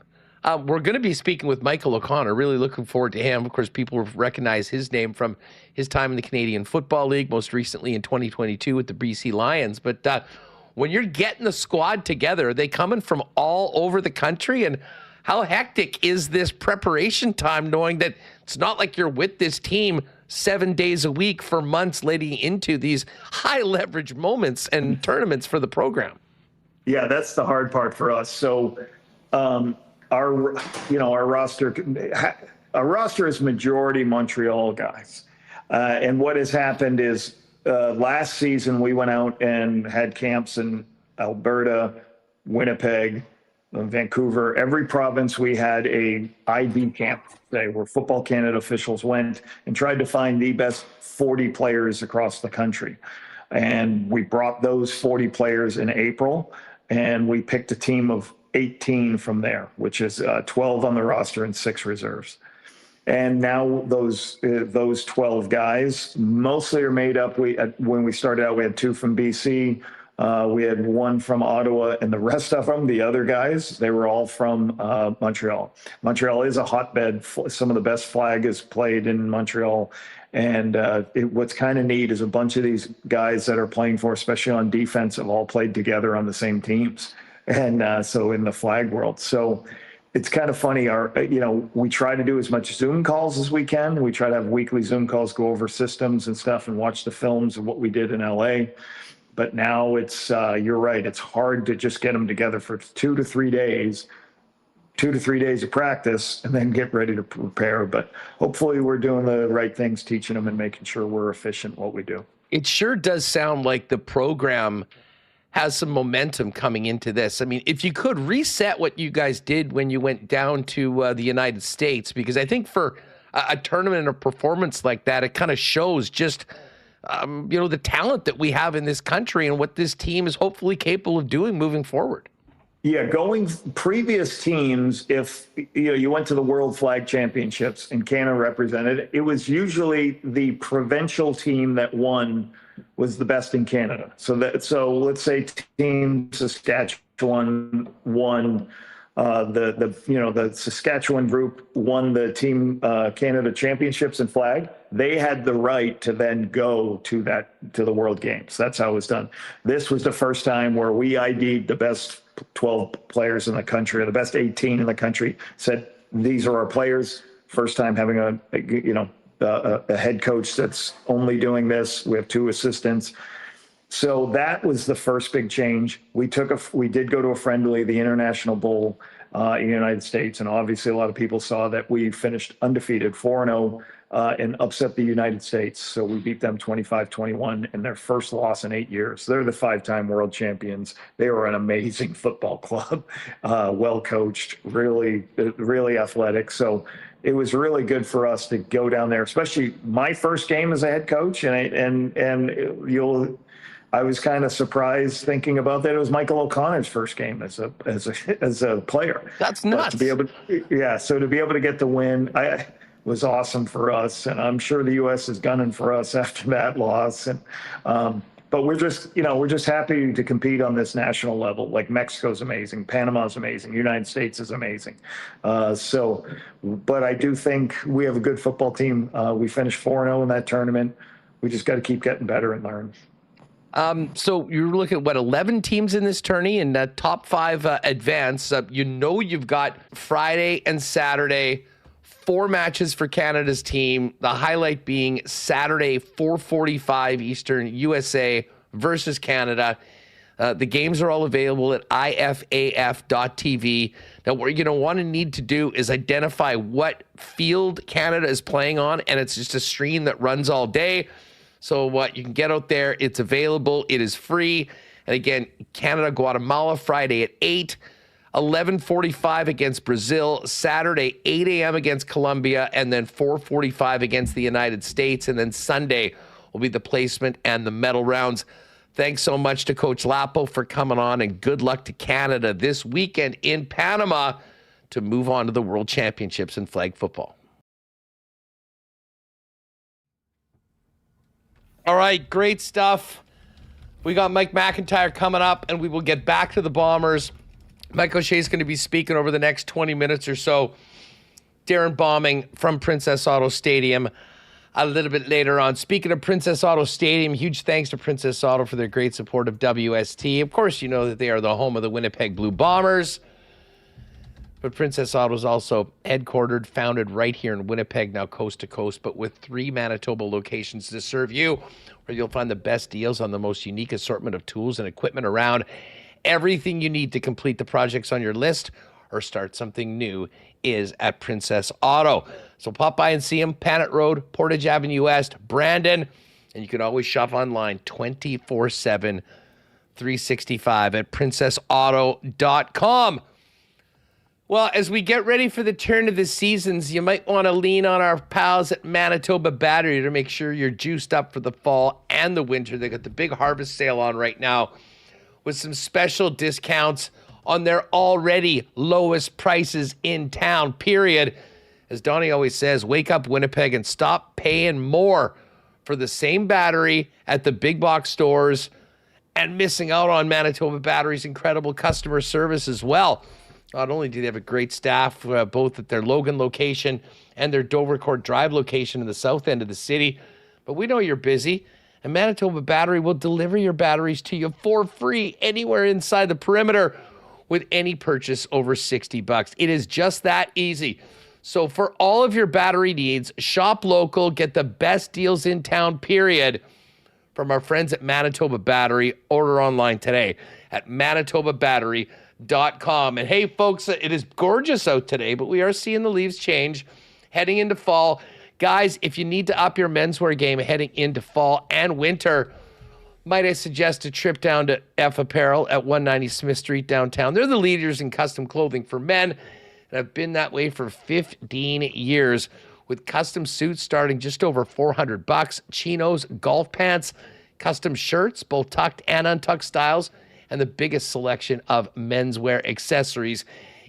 We're going to be speaking with Michael O'Connor. Really looking forward to him. Of course, people recognize his name from his time in the Canadian Football League, most recently in 2022 with the BC Lions. But when you're getting the squad together, are they coming from all over the country? And how hectic is this preparation time, knowing that it's not like you're with this team 7 days a week for months leading into these high leverage moments and tournaments for the program? Yeah, that's the hard part for us. So our roster is majority Montreal guys. And what has happened is last season we went out and had camps in Alberta, Winnipeg, Vancouver. Every province we had a ID camp today where Football Canada officials went and tried to find the best 40 players across the country. And we brought those 40 players in April, and we picked a team of 18 from there, which is 12 on the roster and 6 reserves. And now those 12 guys mostly are made up. When we started out, we had 2 from BC. We had 1 from Ottawa, and the rest of them, the other guys, they were all from Montreal. Montreal is a hotbed. Some of the best flag is played in Montreal. And what's kind of neat is a bunch of these guys that are playing for, especially on defense, have all played together on the same teams. And so in the flag world. So it's kind of funny. We try to do as much Zoom calls as we can. We try to have weekly Zoom calls, go over systems and stuff, and watch the films of what we did in LA. But now it's, you're right, it's hard to just get them together for 2 to 3 days, 2 to 3 days of practice, and then get ready to prepare. But hopefully we're doing the right things, teaching them and making sure we're efficient in what we do. It sure does sound like the program has some momentum coming into this. I mean, if you could reset what you guys did when you went down to the United States, because I think for a tournament or performance like that, it kind of shows just the talent that we have in this country and what this team is hopefully capable of doing moving forward. Yeah, going previous teams, if you went to the World Flag Championships and Canada represented, it was usually the provincial team that won was the best in Canada. So let's say Team Saskatchewan won. The Saskatchewan group won the Team Canada Championships in flag. They had the right to then go to the World Games. That's how it was done. This was the first time where we ID'd the best 12 players in the country, or the best 18 in the country. Said these are our players. First time having a head coach that's only doing this. We have 2 assistants. So that was the first big change. We did go to a friendly, the International Bowl. in the United States. And obviously a lot of people saw that we finished undefeated 4-0 and upset the United States. So we beat them 25-21 in their first loss in 8 years. They're the 5-time world champions. They were an amazing football club, well coached, really, really athletic. So it was really good for us to go down there, especially my first game as a head coach. I was kind of surprised thinking about that. It was Michael O'Connor's first game as a player. That's nuts. To be able to get the win, was awesome for us, and I'm sure the U.S. is gunning for us after that loss. And but we're just happy to compete on this national level. Like Mexico's amazing, Panama's amazing, United States is amazing. But I do think we have a good football team. We finished 4-0 in that tournament. We just got to keep getting better and learn. So you're looking at 11 teams in this tourney, and top 5 advance. You've got Friday and Saturday, 4 matches for Canada's team. The highlight being Saturday, 4:45 Eastern, USA versus Canada. The games are all available at ifaf.tv. Now, what you're going to want to need to do is identify what field Canada is playing on, and it's just a stream that runs all day. So you can get out there. It's available. It is free. And again, Canada, Guatemala, Friday at 8, 11:45 against Brazil, Saturday, 8 a.m. against Colombia, and then 4:45 against the United States. And then Sunday will be the placement and the medal rounds. Thanks so much to Coach Lapo for coming on, and good luck to Canada this weekend in Panama to move on to the World Championships in flag football. All right, great stuff. We got Mike McIntyre coming up, and we will get back to the Bombers. Mike O'Shea is going to be speaking over the next 20 minutes or so. Darrin Bauming from Princess Auto Stadium a little bit later on. Speaking of Princess Auto Stadium, huge thanks to Princess Auto for their great support of WST. Of course, you know that they are the home of the Winnipeg Blue Bombers. But Princess Auto is also headquartered, founded right here in Winnipeg, now coast to coast, but with 3 Manitoba locations to serve you, where you'll find the best deals on the most unique assortment of tools and equipment around. Everything you need to complete the projects on your list or start something new is at Princess Auto. So pop by and see them, Panet Road, Portage Avenue West, Brandon, and you can always shop online 24/7, 365 at princessauto.com. Well, as we get ready for the turn of the seasons, you might want to lean on our pals at Manitoba Battery to make sure you're juiced up for the fall and the winter. They got the big harvest sale on right now with some special discounts on their already lowest prices in town, period. As Donnie always says, wake up Winnipeg and stop paying more for the same battery at the big box stores and missing out on Manitoba Battery's incredible customer service as well. Not only do they have a great staff, both at their Logan location and their Dovercourt Drive location in the south end of the city, but we know you're busy, and Manitoba Battery will deliver your batteries to you for free anywhere inside the perimeter with any purchase over $60. It is just that easy. So for all of your battery needs, shop local, get the best deals in town, period, from our friends at Manitoba Battery. Order online today at manitobabattery.com. And hey, folks, it is gorgeous out today, but we are seeing the leaves change heading into fall. Guys, if you need to up your menswear game heading into fall and winter, might I suggest a trip down to F Apparel at 190 Smith Street downtown. They're the leaders in custom clothing for men, and have been that way for 15 years, with custom suits starting just over $400, chinos, golf pants, custom shirts, both tucked and untucked styles, and the biggest selection of menswear accessories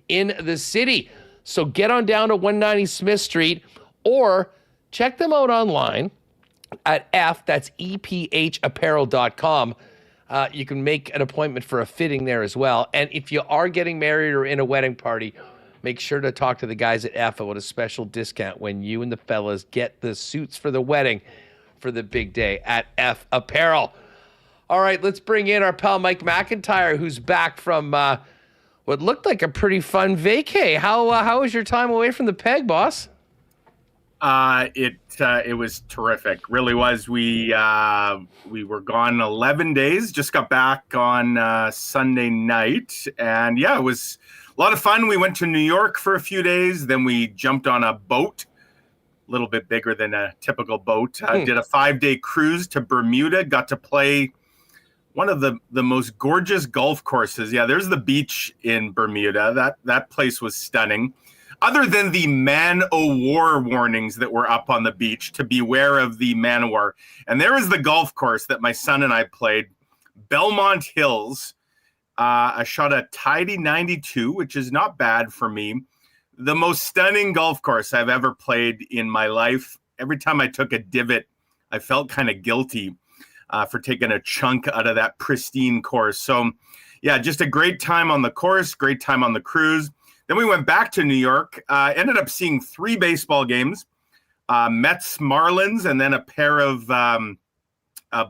in the city. So get on down to 190 Smith Street or check them out online at that's EPHapparel.com. You can make an appointment for a fitting there as well. And if you are getting married or in a wedding party, make sure to talk to the guys at F about a special discount when you and the fellas get the suits for the wedding for the big day at F Apparel. All right, let's bring in our pal Mike McIntyre, who's back from what looked like a pretty fun vacay. How was your time away from the peg, boss? It was terrific. Really was. We were gone 11 days. Just got back on Sunday night, and yeah, it was a lot of fun. We went to New York for a few days. Then we jumped on a boat, a little bit bigger than a typical boat. Did a 5-day cruise to Bermuda. Got to play one of the most gorgeous golf courses. Yeah, there's the beach in Bermuda. That place was stunning. Other than the man-o-war warnings that were up on the beach, to beware of the man-o-war. And there is the golf course that my son and I played, Belmont Hills. I shot a tidy 92, which is not bad for me. The most stunning golf course I've ever played in my life. Every time I took a divot, I felt kind of guilty for taking a chunk out of that pristine course. So, yeah, just a great time on the course, great time on the cruise. Then we went back to New York, ended up seeing 3 baseball games, Mets, Marlins, and then a pair of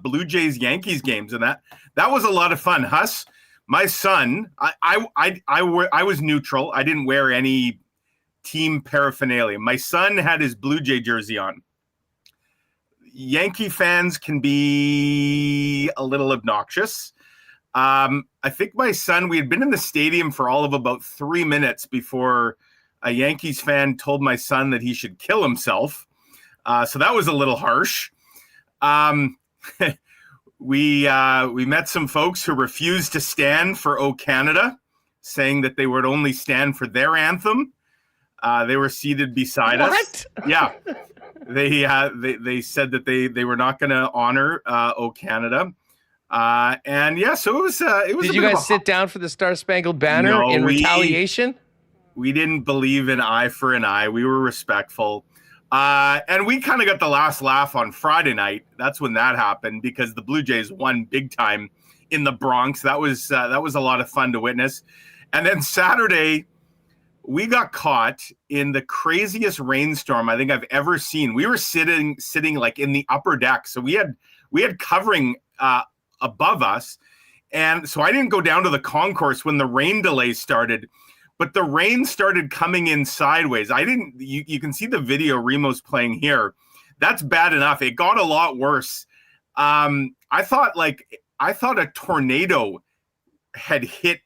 Blue Jays, Yankees games. And that was a lot of fun. Huss, my son, I was neutral. I didn't wear any team paraphernalia. My son had his Blue Jay jersey on. Yankee fans can be a little obnoxious. I think my son, we had been in the stadium for all of about 3 minutes before a Yankees fan told my son that he should kill himself. So that was a little harsh. We met some folks who refused to stand for O Canada, saying that they would only stand for their anthem. They were seated beside us. Yeah. They said that they were not going to honor O Canada. And yeah, so it was. Did you guys sit down for the Star Spangled Banner in retaliation? We didn't believe in eye for an eye. We were respectful. And we kind of got the last laugh on Friday night. That's when that happened, because the Blue Jays won big time in the Bronx. That was a lot of fun to witness. And then Saturday, we got caught in the craziest rainstorm I think I've ever seen. We were sitting like in the upper deck, so we had covering above us, and so I didn't go down to the concourse when the rain delay started. But the rain started coming in sideways. You can see the video Remo's playing here. That's bad enough. It got a lot worse. I thought a tornado had hit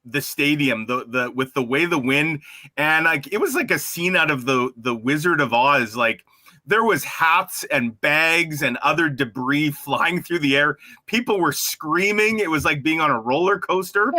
the stadium, with the way the wind, and it was like a scene out of the Wizard of Oz. Like, there was hats and bags and other debris flying through the air. People were screaming. It was like being on a roller coaster.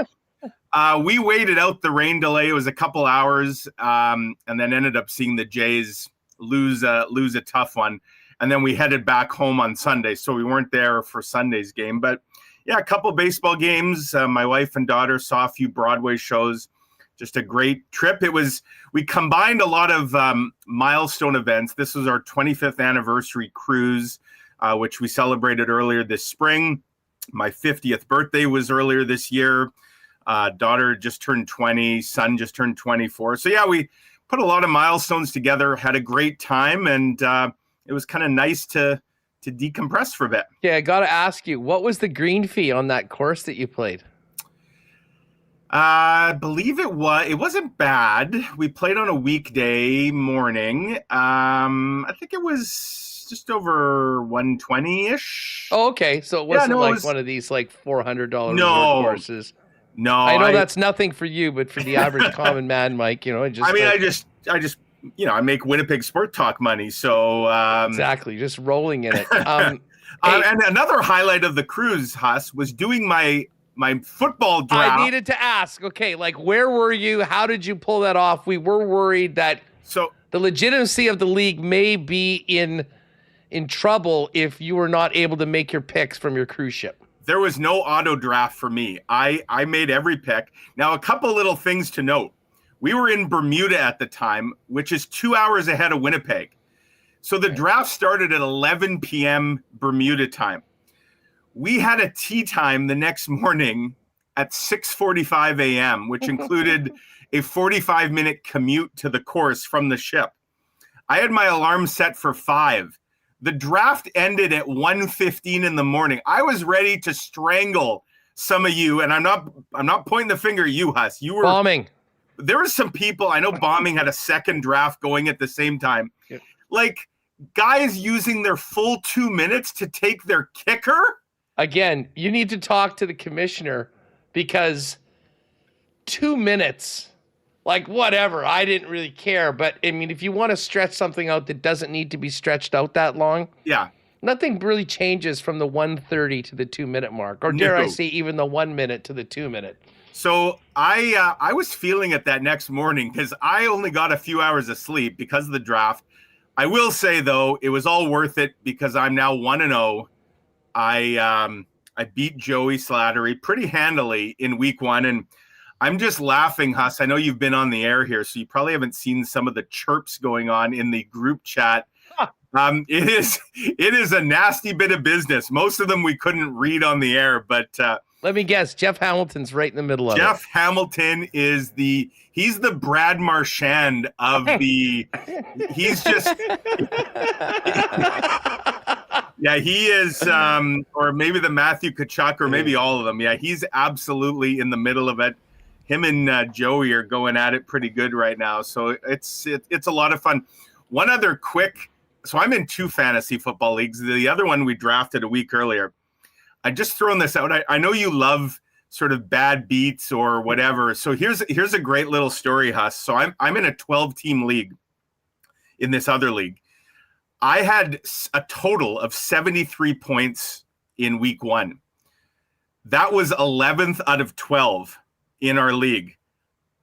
We waited out the rain delay. It was a couple hours, and then ended up seeing the Jays lose a tough one. And then we headed back home on Sunday, so we weren't there for Sunday's game. But yeah, a couple baseball games. My wife and daughter saw a few Broadway shows. Just a great trip. We combined a lot of milestone events. This was our 25th anniversary cruise, which we celebrated earlier this spring. My 50th birthday was earlier this year. Daughter just turned 20, son just turned 24. So yeah, we put a lot of milestones together, had a great time, and it was kind of nice to decompress for a bit. Yeah, I got to ask you, what was the green fee on that course that you played? I believe it wasn't bad. We played on a weekday morning. I think it was just over 120-ish. Oh, okay. So it wasn't one of these like $400 courses. No, I know that's nothing for you, but for the average common man, Mike, I just I make Winnipeg Sport Talk money, so exactly, just rolling in it. And another highlight of the cruise, Huss, was doing my football draft. I needed to ask. Okay, like, where were you? How did you pull that off? We were worried that the legitimacy of the league may be in trouble if you were not able to make your picks from your cruise ship. There was no auto draft for me. I made every pick. Now, a couple little things to note. We were in Bermuda at the time, which is 2 hours ahead of Winnipeg. So the draft started at 11 p.m. Bermuda time. We had a tee time the next morning at 6:45 a.m., which included a 45-minute commute to the course from the ship. I had my alarm set for 5. The draft ended at 1:15 in the morning. I was ready to strangle some of you, and I'm not pointing the finger at you, Huss. You were Bauming. There were some people. I know Bauming had a second draft going at the same time. Yep. Like, guys using their full 2 minutes to take their kicker. Again, you need to talk to the commissioner, because 2 minutes like, whatever. I didn't really care. But, I mean, if you want to stretch something out that doesn't need to be stretched out that long, Yeah. nothing really changes from the 1:30 to the 2-minute mark. Or dare I say even the 1 minute to the 2 minute. So I was feeling it that next morning because I only got a few hours of sleep because of the draft. I will say, though, it was all worth it because I'm now 1-0. I beat Joey Slattery pretty handily in week 1. And I'm just laughing, Huss. I know you've been on the air here, so you probably haven't seen some of the chirps going on in the group chat. It is a nasty bit of business. Most of them we couldn't read on the air, but let me guess. Jeff Hamilton's right in the middle of it. Jeff Hamilton he's the Brad Marchand of the. He's just. Yeah, he is, or maybe the Matthew Tkachuk, or maybe all of them. Yeah, he's absolutely in the middle of it. Him and Joey are going at it pretty good right now, so it's a lot of fun. One other quick. So I'm in 2 fantasy football leagues. The other one we drafted a week earlier. I just thrown this out. I know you love sort of bad beats or whatever. So here's a great little story, Huss. So I'm in a 12-team league in this other league. I had a total of 73 points in week 1. That was 11th out of 12 in our league.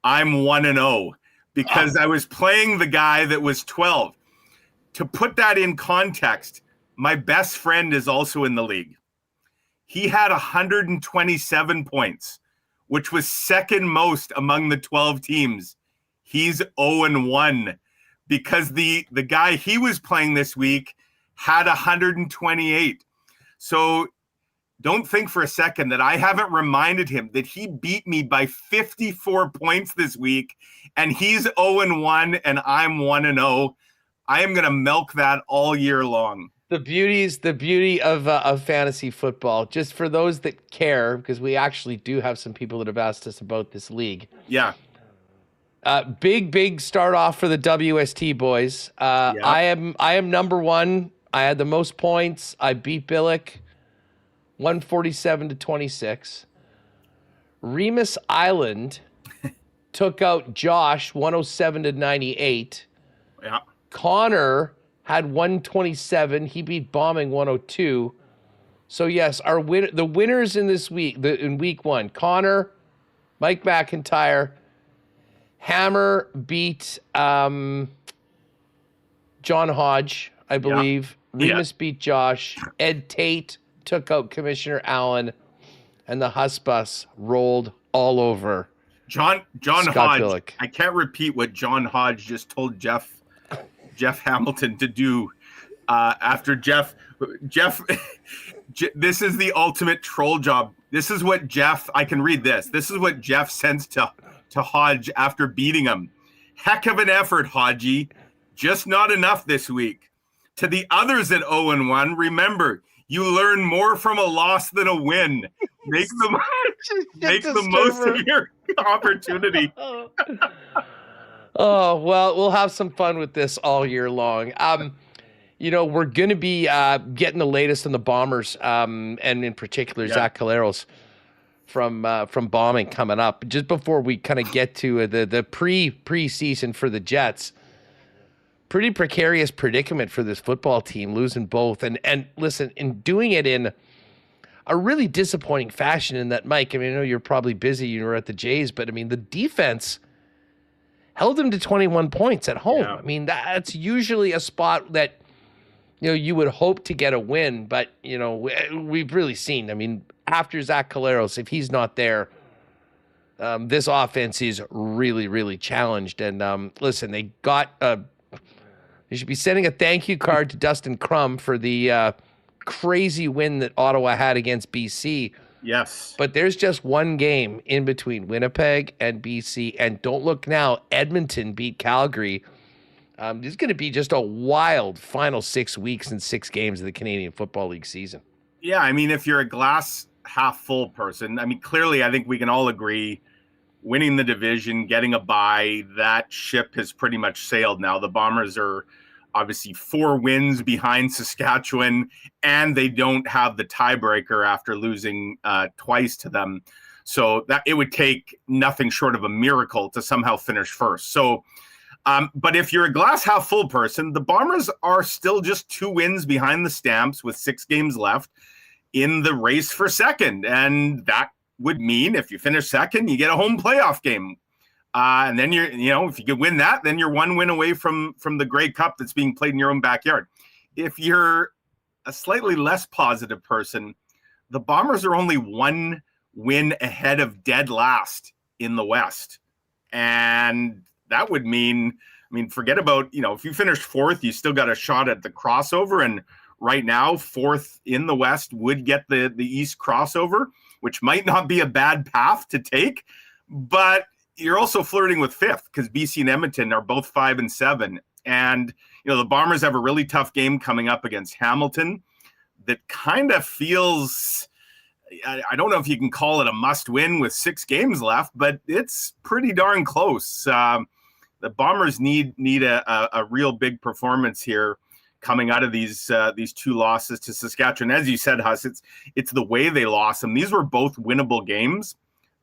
I'm 1-0 because I was playing the guy that was 12. To put that in context, my best friend is also in the league. He had 127 points, which was second most among the 12 teams. He's 0-1 because the guy he was playing this week had 128. So don't think for a second that I haven't reminded him that he beat me by 54 points this week, and he's 0-1 and I'm 1-0. I am going to milk that all year long. The beauty of fantasy football, just for those that care, because we actually do have some people that have asked us about this league. Yeah. Big start off for the WST boys. Yeah. I am number 1. I had the most points. I beat Billick 147-26. Remis Island took out Josh 107-98. Yeah. Connor had 127. He beat Bauming 102. So yes, the winners in this week, in week 1, Connor, Mike McIntyre, Hammer beat John Hodge, I believe. Yeah. Remis beat Josh. Ed Tate took out Commissioner Allen, and the Huss Bus rolled all over John Scott Hodge. Billick. I can't repeat what John Hodge just told Jeff Hamilton to do after Jeff, this is the ultimate troll job. This is what I can read this. This is what Jeff sends to Hodge after beating him. Heck of an effort, Hodgie. Just not enough this week. To the others at 0-1, remember, you learn more from a loss than a win. Make the most of your opportunity. Oh, well, we'll have some fun with this all year long. We're going to be getting the latest on the Bombers, and in particular, Zach Caleros from Bauming coming up. Just before we kind of get to the preseason for the Jets, pretty precarious predicament for this football team, losing both. And listen, in doing it in a really disappointing fashion in that, Mike, I mean, I know you're probably busy, you were at the Jays, but I mean, the defense held him to 21 points at home. Yeah. I mean, that's usually a spot that, you would hope to get a win, but, we've really seen, I mean, after Zach Caleros, if he's not there, this offense is really, really challenged. And listen, they should be sending a thank you card to Dustin Crum for the crazy win that Ottawa had against BC. Yes. But there's just one game in between Winnipeg and BC. And don't look now, Edmonton beat Calgary. This is going to be just a wild final 6 weeks and 6 games of the Canadian Football League season. Yeah, I mean, if you're a glass half full person, I mean, clearly I think we can all agree winning the division, getting a bye, that ship has pretty much sailed now. The Bombers are obviously 4 wins behind Saskatchewan, and they don't have the tiebreaker after losing twice to them. So that it would take nothing short of a miracle to somehow finish first. So, but if you're a glass half full person, the Bombers are still just 2 wins behind the Stamps with 6 games left in the race for second. And that would mean if you finish second, you get a home playoff game. And then if you could win that, then you're 1 win away from the Grey Cup that's being played in your own backyard. If you're a slightly less positive person, the Bombers are only 1 win ahead of dead last in the West. And that would mean, forget about, if you finish 4th, you still got a shot at the crossover. And right now, 4th in the West would get the East crossover, which might not be a bad path to take. But you're also flirting with 5th because BC and Edmonton are both 5 and 7. And, the Bombers have a really tough game coming up against Hamilton that kind of feels, I don't know if you can call it a must win with 6 games left, but it's pretty darn close. The Bombers need a real big performance here coming out of these 2 losses to Saskatchewan. As you said, Huss, it's the way they lost them. These were both winnable games.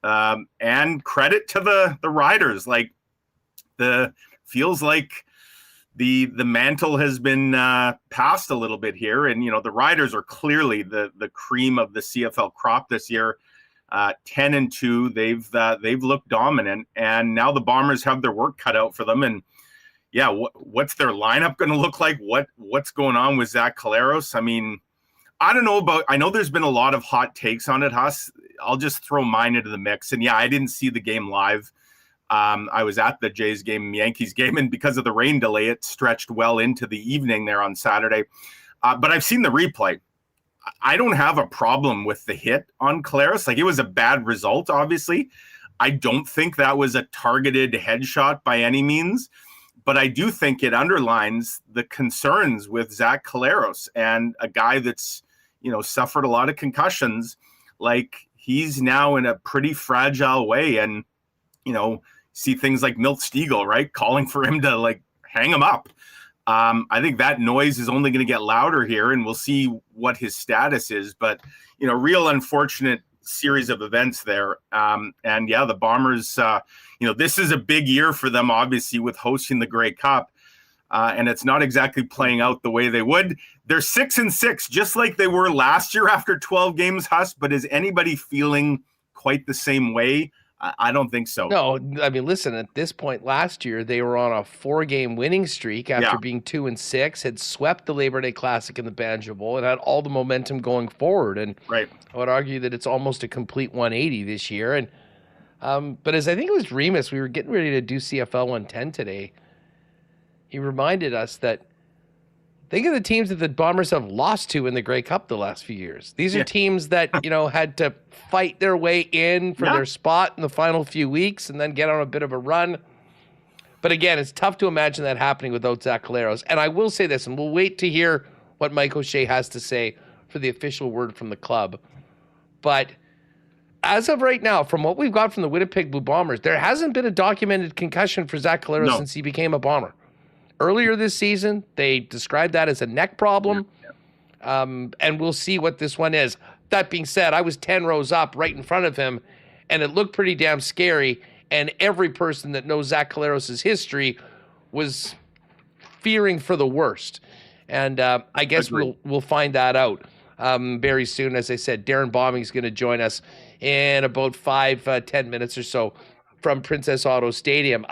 And credit to the Riders. Feels like the mantle has been passed a little bit here. And, the Riders are clearly the cream of the CFL crop this year. 10-2, they've looked dominant, and now the Bombers have their work cut out for them. And yeah, what's their lineup going to look like? What's going on with Zach Collaros? I don't know I know there's been a lot of hot takes on it, Huss. I'll just throw mine into the mix. And yeah, I didn't see the game live. I was at the Jays game, Yankees game, and because of the rain delay, it stretched well into the evening there on Saturday. But I've seen the replay. I don't have a problem with the hit on Collaros. It was a bad result, obviously. I don't think that was a targeted headshot by any means, but I do think it underlines the concerns with Zach Collaros, and a guy that's, suffered a lot of concussions. He's now in a pretty fragile way, and, see things like Milt Stiegel, right? Calling for him to hang him up. I think that noise is only going to get louder here, and we'll see what his status is. But, real unfortunate series of events there. And yeah, the Bombers, this is a big year for them, obviously, with hosting the Grey Cup. And it's not exactly playing out the way they would. They're 6-6, just like they were last year after 12 games, Huss. But is anybody feeling quite the same way? I don't think so. No, listen, at this point last year, they were on a 4-game winning streak after being 2-6, had swept the Labor Day Classic in the Banjo Bowl, and had all the momentum going forward. And right. I would argue that it's almost a complete 180 this year. And but as I think it was Remis, we were getting ready to do CFL 110 today. He reminded us that think of the teams that the Bombers have lost to in the Grey Cup the last few years. These are teams that, had to fight their way in for their spot in the final few weeks and then get on a bit of a run. But again, it's tough to imagine that happening without Zach Collaros. And I will say this, and we'll wait to hear what Mike O'Shea has to say for the official word from the club. But as of right now, from what we've got from the Winnipeg Blue Bombers, there hasn't been a documented concussion for Zach Collaros since he became a Bomber. Earlier this season, they described that as a neck problem, and we'll see what this one is. That being said, I was 10 rows up right in front of him, and it looked pretty damn scary, and every person that knows Zach Collaros' history was fearing for the worst. And I guess we'll find that out very soon. As I said, Darrin Bauming is going to join us in about 5-10 minutes or so from Princess Auto Stadium.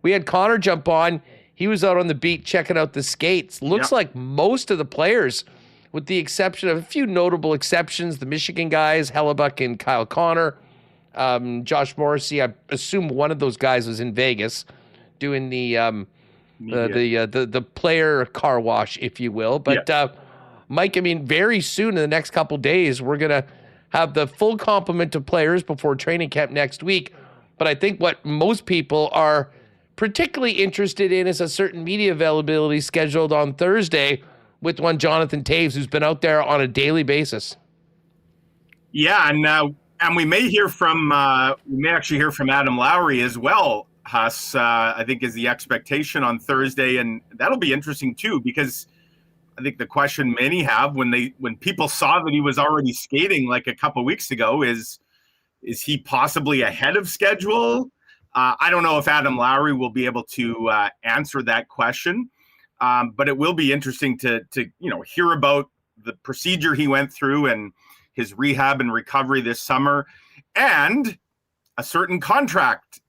We had Connor jump on. He was out on the beat checking out the skates. Looks like most of the players, with the exception of a few notable exceptions, the Michigan guys, Hellebuck and Kyle Connor, Josh Morrissey. I assume one of those guys was in Vegas doing the player car wash, if you will. But Mike, very soon in the next couple days, we're gonna have the full complement of players before training camp next week. But I think what most people are particularly interested in is a certain media availability scheduled on Thursday with one Jonathan Taves, who's been out there on a daily basis. Yeah, and we may actually hear from Adam Lowry as well, Huss. I think is the expectation on Thursday, and that'll be interesting too, because I think the question many have when people saw that he was already skating like a couple weeks ago is, Is he possibly ahead of schedule? I don't know if Adam Lowry will be able to answer that question, but it will be interesting to hear about the procedure he went through and his rehab and recovery this summer, and a certain contract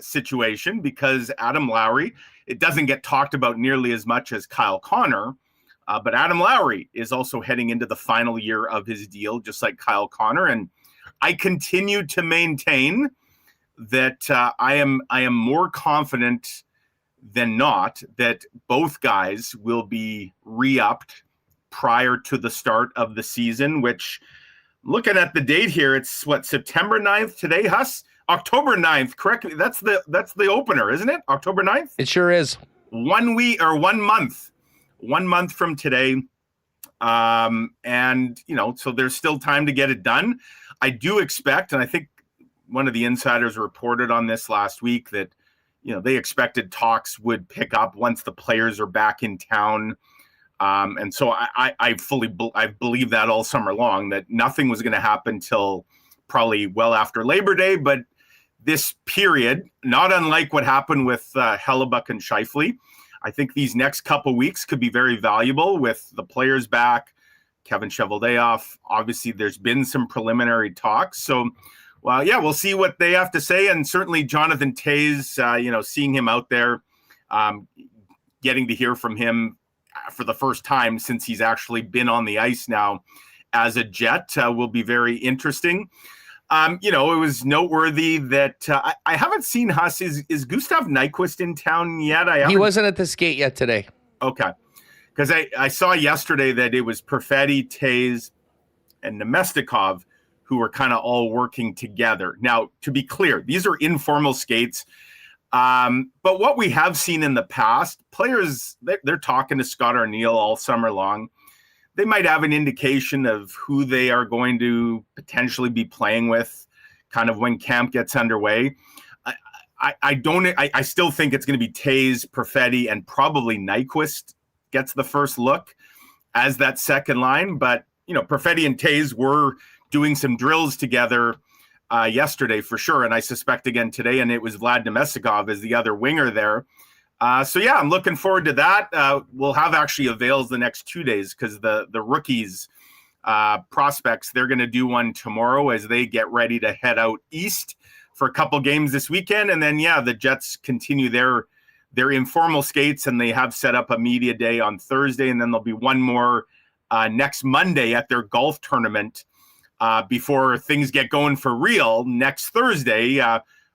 situation, because Adam Lowry, it doesn't get talked about nearly as much as Kyle Connor, but Adam Lowry is also heading into the final year of his deal, just like Kyle Connor. And I continue to maintain that I am more confident than not that both guys will be re-upped prior to the start of the season, which, looking at the date here, it's what, September 9th today, Huss? October 9th, correct? That's the opener, isn't it? October 9th? It sure is. 1 week or 1 month. 1 month from today. And, so there's still time to get it done. I do expect, and I think one of the insiders reported on this last week, that, they expected talks would pick up once the players are back in town. And so I believe that all summer long, that nothing was going to happen till probably well after Labor Day. But this period, not unlike what happened with Hellebuck and Scheifele, I think these next couple weeks could be very valuable with the players back. Kevin Cheveldayoff, obviously there's been some preliminary talks. So, well, yeah, we'll see what they have to say. And certainly Jonathan Toews, seeing him out there, getting to hear from him for the first time since he's actually been on the ice now as a Jet will be very interesting. It was noteworthy that I haven't seen Huss. Is Gustav Nyquist in town yet? He wasn't at the skate yet today. Okay. Because I saw yesterday that it was Perfetti, Toews, and Nemestikov who were kind of all working together. Now, to be clear, these are informal skates. But what we have seen in the past, players, they're talking to Scott Arniel all summer long. They might have an indication of who they are going to potentially be playing with kind of when camp gets underway. I still think it's going to be Toews, Perfetti, and probably Nyquist gets the first look as that second line. But, Perfetti and Toews were doing some drills together yesterday for sure. And I suspect again today, and it was Vlad Nemestikov as the other winger there. So yeah, I'm looking forward to that. We'll have actually avails the next 2 days because the rookies prospects, they're going to do one tomorrow as they get ready to head out east for a couple games this weekend. And then, yeah, the Jets continue their informal skates, and they have set up a media day on Thursday. And then there'll be one more next Monday at their golf tournament before things get going for real next Thursday.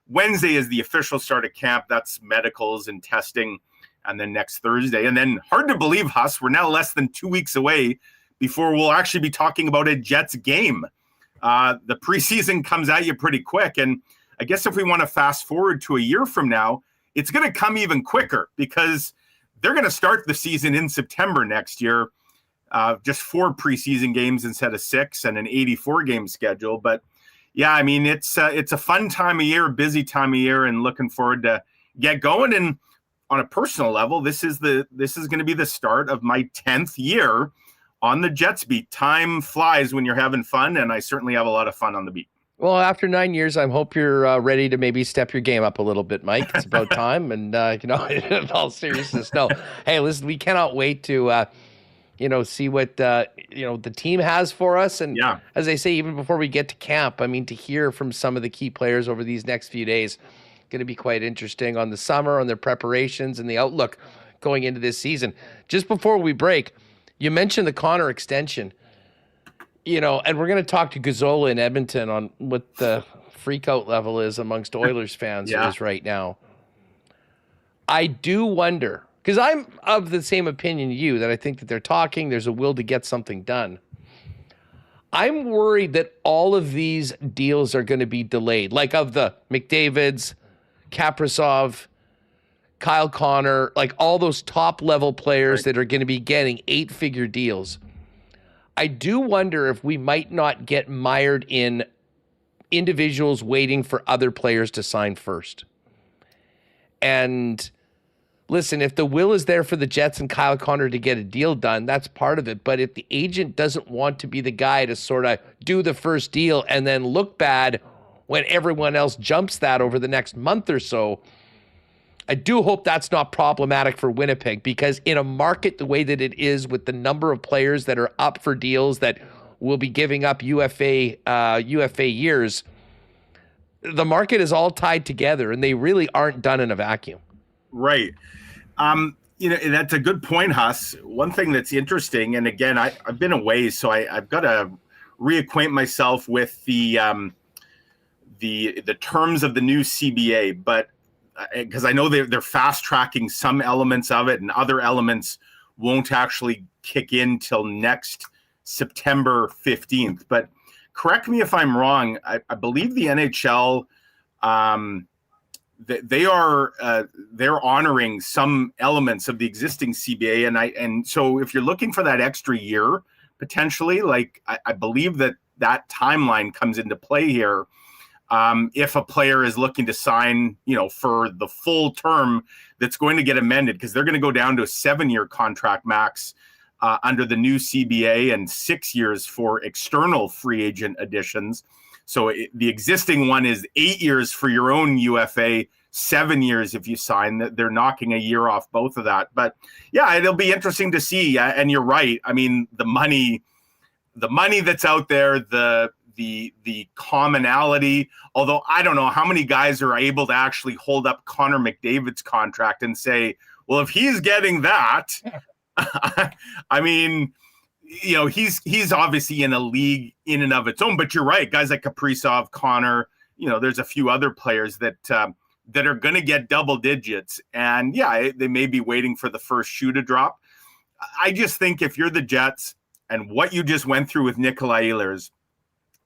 Wednesday is the official start of camp. That's medicals and testing. And then next Thursday. And then hard to believe, Huss, we're now less than 2 weeks away before we'll actually be talking about a Jets game. The preseason comes at you pretty quick. And I guess if we want to fast forward to a year from now, it's going to come even quicker because they're going to start the season in September next year. Just 4 preseason games instead of 6 and an 84-game schedule. But yeah, I mean, it's a fun time of year, busy time of year, and looking forward to get going. And on a personal level, this is going to be the start of my 10th year on the Jets beat. Time flies when you're having fun, and I certainly have a lot of fun on the beat. Well, after 9 years, I hope you're ready to maybe step your game up a little bit, Mike. It's about time. And, in all seriousness, no. Hey, listen, we cannot wait to see what, the team has for us. And yeah, as I say, even before we get to camp, I mean, to hear from some of the key players over these next few days, going to be quite interesting on the summer, on their preparations and the outlook going into this season. Just before we break, you mentioned the Connor extension, and we're going to talk to Gazzola in Edmonton on what the freakout level is amongst Oilers fans is right now. I do wonder, because I'm of the same opinion you, that I think that they're talking, there's a will to get something done. I'm worried that all of these deals are going to be delayed, like of the McDavids, Kaprizov, Kyle Connor, like all those top-level players that are going to be getting 8-figure deals. I do wonder if we might not get mired in individuals waiting for other players to sign first. And listen, if the will is there for the Jets and Kyle Connor to get a deal done, that's part of it. But if the agent doesn't want to be the guy to sort of do the first deal and then look bad when everyone else jumps that over the next month or so. I do hope that's not problematic for Winnipeg, because in a market the way that it is, with the number of players that are up for deals that will be giving up UFA years, the market is all tied together, and they really aren't done in a vacuum. Right. That's a good point, Huss. One thing that's interesting, and again, I've been away, so I've got to reacquaint myself with the terms of the new CBA, but because I know they're fast tracking some elements of it, and other elements won't actually kick in till next September 15th. But correct me if I'm wrong. I believe the NHL, they're honoring some elements of the existing CBA, and so if you're looking for that extra year potentially, like I believe that timeline comes into play here. If a player is looking to sign, for the full term, that's going to get amended, because they're going to go down to a 7-year contract max under the new CBA, and 6 years for external free agent additions. So the existing one is 8 years for your own UFA, 7 years if you sign. That they're knocking a year off both of that. But yeah, it'll be interesting to see. And you're right. I mean, the money that's out there, the commonality, although I don't know how many guys are able to actually hold up Connor McDavid's contract and say, well, if he's getting that, I mean, he's obviously in a league in and of its own, but you're right. Guys like Kaprizov, Connor, there's a few other players that are going to get double digits, and yeah, they may be waiting for the first shoe to drop. I just think if you're the Jets and what you just went through with Nikolai Ehlers,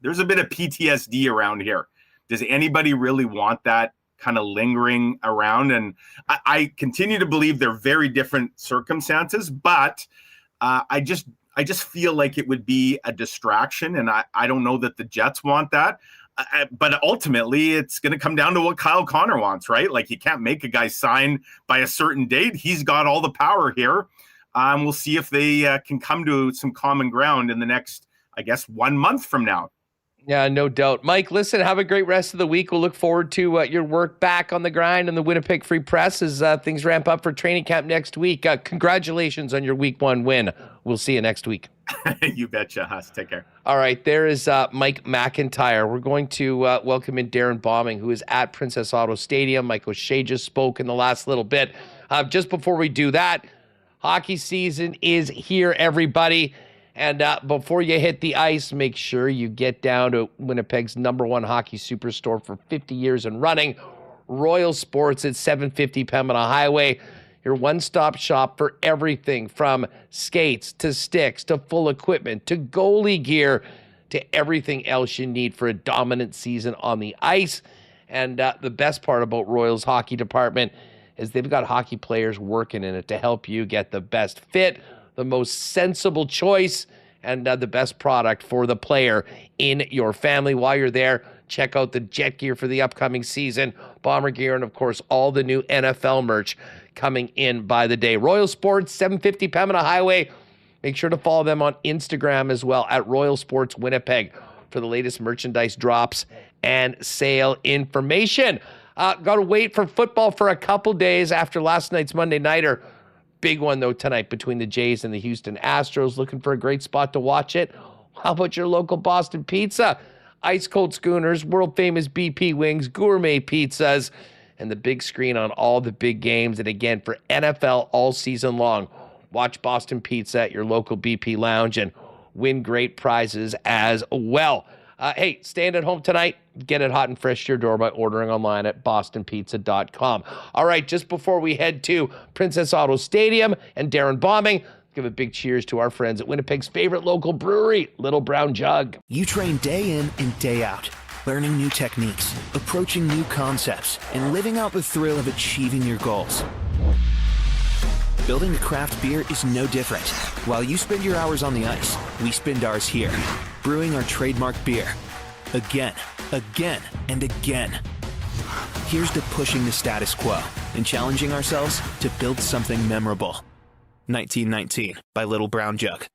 there's a bit of PTSD around here. Does anybody really want that kind of lingering around? And I continue to believe they're very different circumstances, but I just feel like it would be a distraction, and I don't know that the Jets want that. But ultimately, it's going to come down to what Kyle Connor wants, right? Like, you can't make a guy sign by a certain date. He's got all the power here. We'll see if they can come to some common ground in the next, 1 month from now. Yeah, no doubt. Mike, listen, have a great rest of the week. We'll look forward to your work back on the grind in the Winnipeg Free Press as things ramp up for training camp next week. Congratulations on your week 1 win. We'll see you next week. You betcha, Huss. Take care. All right, there is Mike McIntyre. We're going to welcome in Darrin Bauming, who is at Princess Auto Stadium. Mike O'Shea just spoke in the last little bit. Just before we do that, hockey season is here, everybody. And before you hit the ice, make sure you get down to Winnipeg's #1 hockey superstore for 50 years and running, Royal Sports at 750 Pembina Highway. Your one-stop shop for everything from skates to sticks to full equipment to goalie gear to everything else you need for a dominant season on the ice. And the best part about Royals hockey department is they've got hockey players working in it to help you get the best fit, the most sensible choice, and the best product for the player in your family. While you're there, check out the Jet gear for the upcoming season, Bomber gear, and of course, all the new NFL merch coming in by the day. Royal Sports, 750 Pembina Highway. Make sure to follow them on Instagram as well at Royal Sports Winnipeg for the latest merchandise drops and sale information. Got to wait for football for a couple days after last night's Monday Nighter. Big one, though, tonight between the Jays and the Houston Astros. Looking for a great spot to watch it? How about your local Boston Pizza? Ice cold schooners, world-famous BP wings, gourmet pizzas, and the big screen on all the big games. And again, for NFL all season long, watch Boston Pizza at your local BP Lounge and win great prizes as well. Hey, staying at home tonight, get it hot and fresh to your door by ordering online at bostonpizza.com. All right, just before we head to Princess Auto Stadium and Darrin Bauming, give a big cheers to our friends at Winnipeg's favorite local brewery, Little Brown Jug. You train day in and day out, learning new techniques, approaching new concepts, and living out the thrill of achieving your goals. Building a craft beer is no different. While you spend your hours on the ice, we spend ours here, brewing our trademark beer. Again, and again. Here's to pushing the status quo and challenging ourselves to build something memorable. 1919 by Little Brown Jug.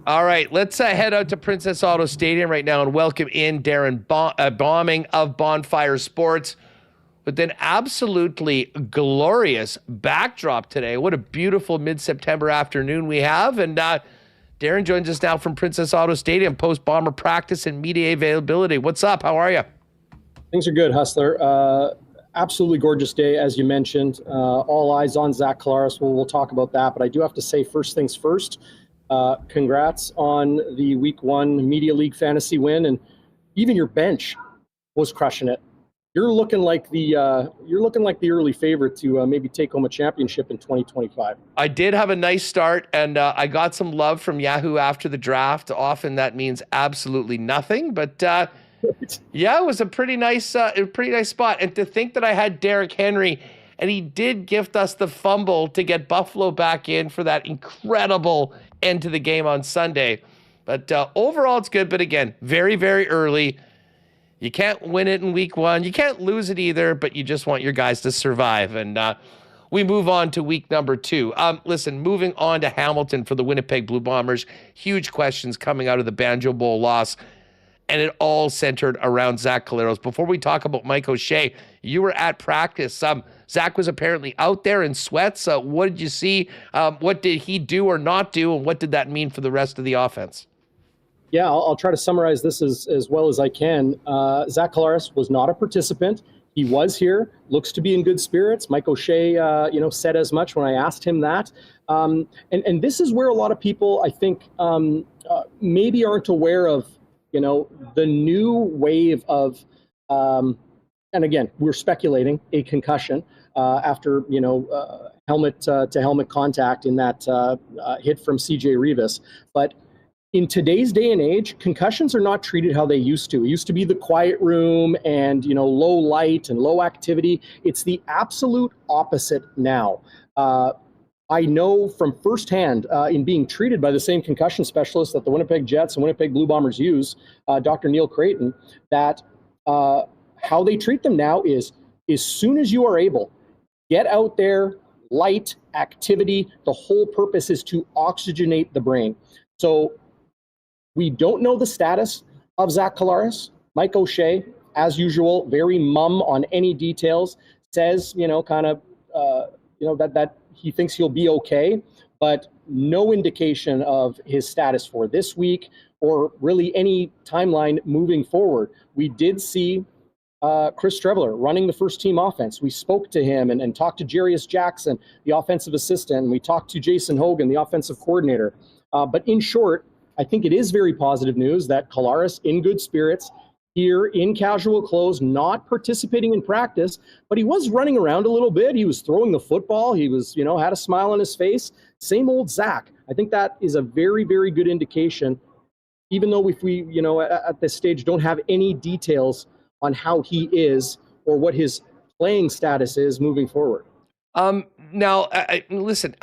All right, let's head out to Princess Auto Stadium right now and welcome in Darrin Bauming of Bonfire Sports with an absolutely glorious backdrop today. What a beautiful mid-September afternoon we have. And Darrin joins us now from Princess Auto Stadium, post-Bomber practice and media availability. What's up? How are you? Things are good, Hustler. Absolutely gorgeous day, as you mentioned. All eyes on Zach Collaros. We'll talk about that. But I do have to say, first things first, congrats on the Week 1 Media League fantasy win. And even your bench was crushing it. You're looking like the early favorite to maybe take home a championship in 2025. I did have a nice start, and I got some love from Yahoo after the draft. Often that means absolutely nothing, but yeah, it was a pretty nice spot. And to think that I had Derrick Henry, and he did gift us the fumble to get Buffalo back in for that incredible end to the game on Sunday. But overall, it's good. But again, very, very early. You can't win it in Week 1. You can't lose it either, but you just want your guys to survive. And we move on to week number 2. Listen, moving on to Hamilton for the Winnipeg Blue Bombers. Huge questions coming out of the Banjo Bowl loss, and it all centered around Zach Collaros. Before we talk about Mike O'Shea, you were at practice. Zach was apparently out there in sweats. What did you see? What did he do or not do, and what did that mean for the rest of the offense? Yeah, I'll try to summarize this as well as I can. Zach Collaros was not a participant. He was here, looks to be in good spirits. Mike O'Shea, said as much when I asked him that. And this is where a lot of people, I think, maybe aren't aware of, the new wave of, and again, we're speculating a concussion after, helmet-to-helmet contact in that hit from CJ Remis. But in today's day and age, concussions are not treated how they used to. It used to be the quiet room and, low light and low activity. It's the absolute opposite now. I know from firsthand in being treated by the same concussion specialist that the Winnipeg Jets and Winnipeg Blue Bombers use, Dr. Neil Creighton, that how they treat them now is as soon as you are able, get out there, light, activity. The whole purpose is to oxygenate the brain. So we don't know the status of Zach Collaros. Mike O'Shea, as usual, very mum on any details, says, that he thinks he'll be okay, but no indication of his status for this week or really any timeline moving forward. We did see Chris Streveler running the first team offense. We spoke to him and talked to Jarius Jackson, the offensive assistant, and we talked to Jason Hogan, the offensive coordinator. But in short, I think it is very positive news that Collaros, in good spirits, here in casual clothes, not participating in practice, but he was running around a little bit. He was throwing the football. He was, had a smile on his face. Same old Zach. I think that is a very, very good indication, even though if we, at this stage don't have any details on how he is or what his playing status is moving forward. Now, listen,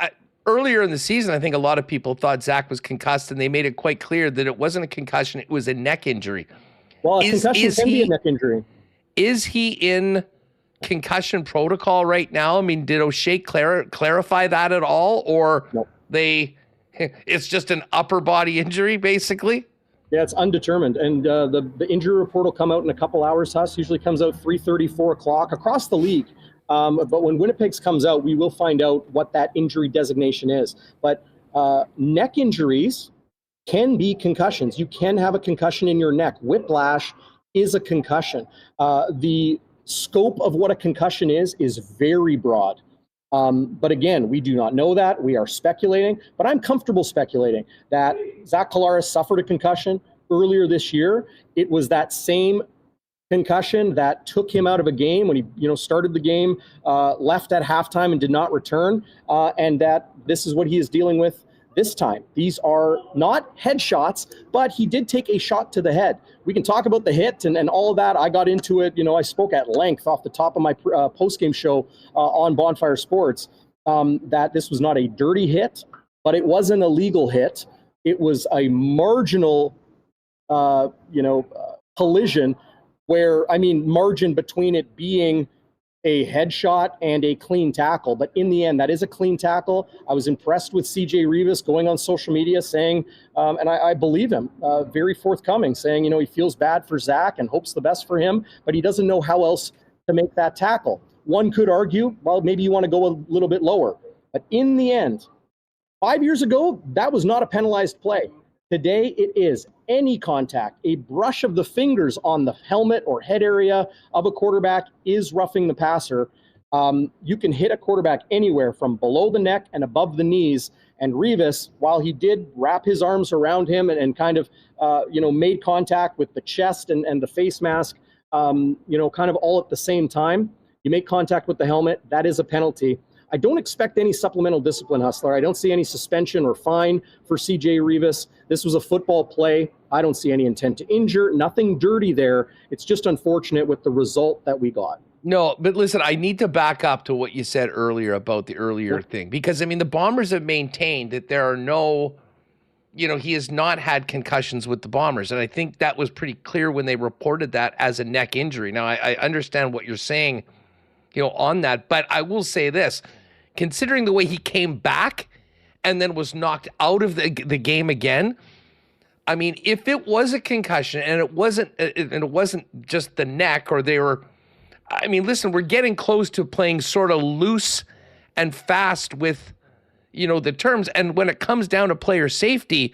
earlier in the season, I think a lot of people thought Zach was concussed, and they made it quite clear that it wasn't a concussion, it was a neck injury. Well, a concussion can be a neck injury. Is he in concussion protocol right now? I mean, did O'Shea clarify that at all? Or nope. It's just an upper body injury, basically? Yeah, it's undetermined. And the injury report will come out in a couple hours, Huss. Usually comes out 3:30, 4 o'clock across the league. But when Winnipeg's comes out, we will find out what that injury designation is. But neck injuries can be concussions. You can have a concussion in your neck. Whiplash is a concussion. The scope of what a concussion is very broad. But again, we do not know that. We are speculating. But I'm comfortable speculating that Zach Collaros suffered a concussion earlier this year. It was that same concussion that took him out of a game when he started the game, left at halftime and did not return, and that this is what he is dealing with this time. These are not headshots, but he did take a shot to the head. We can talk about the hit and all of that. I got into it. I spoke at length off the top of my post-game show on Bonfire Sports that this was not a dirty hit, but it was an illegal hit. It was a marginal, collision where, margin between it being a headshot and a clean tackle. But in the end, that is a clean tackle. I was impressed with CJ Remis going on social media saying, and I believe him, very forthcoming, saying, he feels bad for Zach and hopes the best for him, but he doesn't know how else to make that tackle. One could argue, well, maybe you want to go a little bit lower. But in the end, 5 years ago, that was not a penalized play. Today, it is. Any contact, a brush of the fingers on the helmet or head area of a quarterback is roughing the passer. You can hit a quarterback anywhere from below the neck and above the knees. And Remis, while he did wrap his arms around him and kind of, made contact with the chest and the face mask, kind of all at the same time, you make contact with the helmet, that is a penalty. I don't expect any supplemental discipline, Hustler. I don't see any suspension or fine for CJ Remis. This was a football play. I don't see any intent to injure, nothing dirty there. It's just unfortunate with the result that we got. No, but listen, I need to back up to what you said earlier about the earlier thing, because, the Bombers have maintained that there are no, he has not had concussions with the Bombers. And I think that was pretty clear when they reported that as a neck injury. Now, I understand what you're saying, on that, but I will say this, considering the way he came back and then was knocked out of the game again, if it was a concussion and it wasn't just the neck, or they were, listen, we're getting close to playing sort of loose and fast with, the terms. And when it comes down to player safety,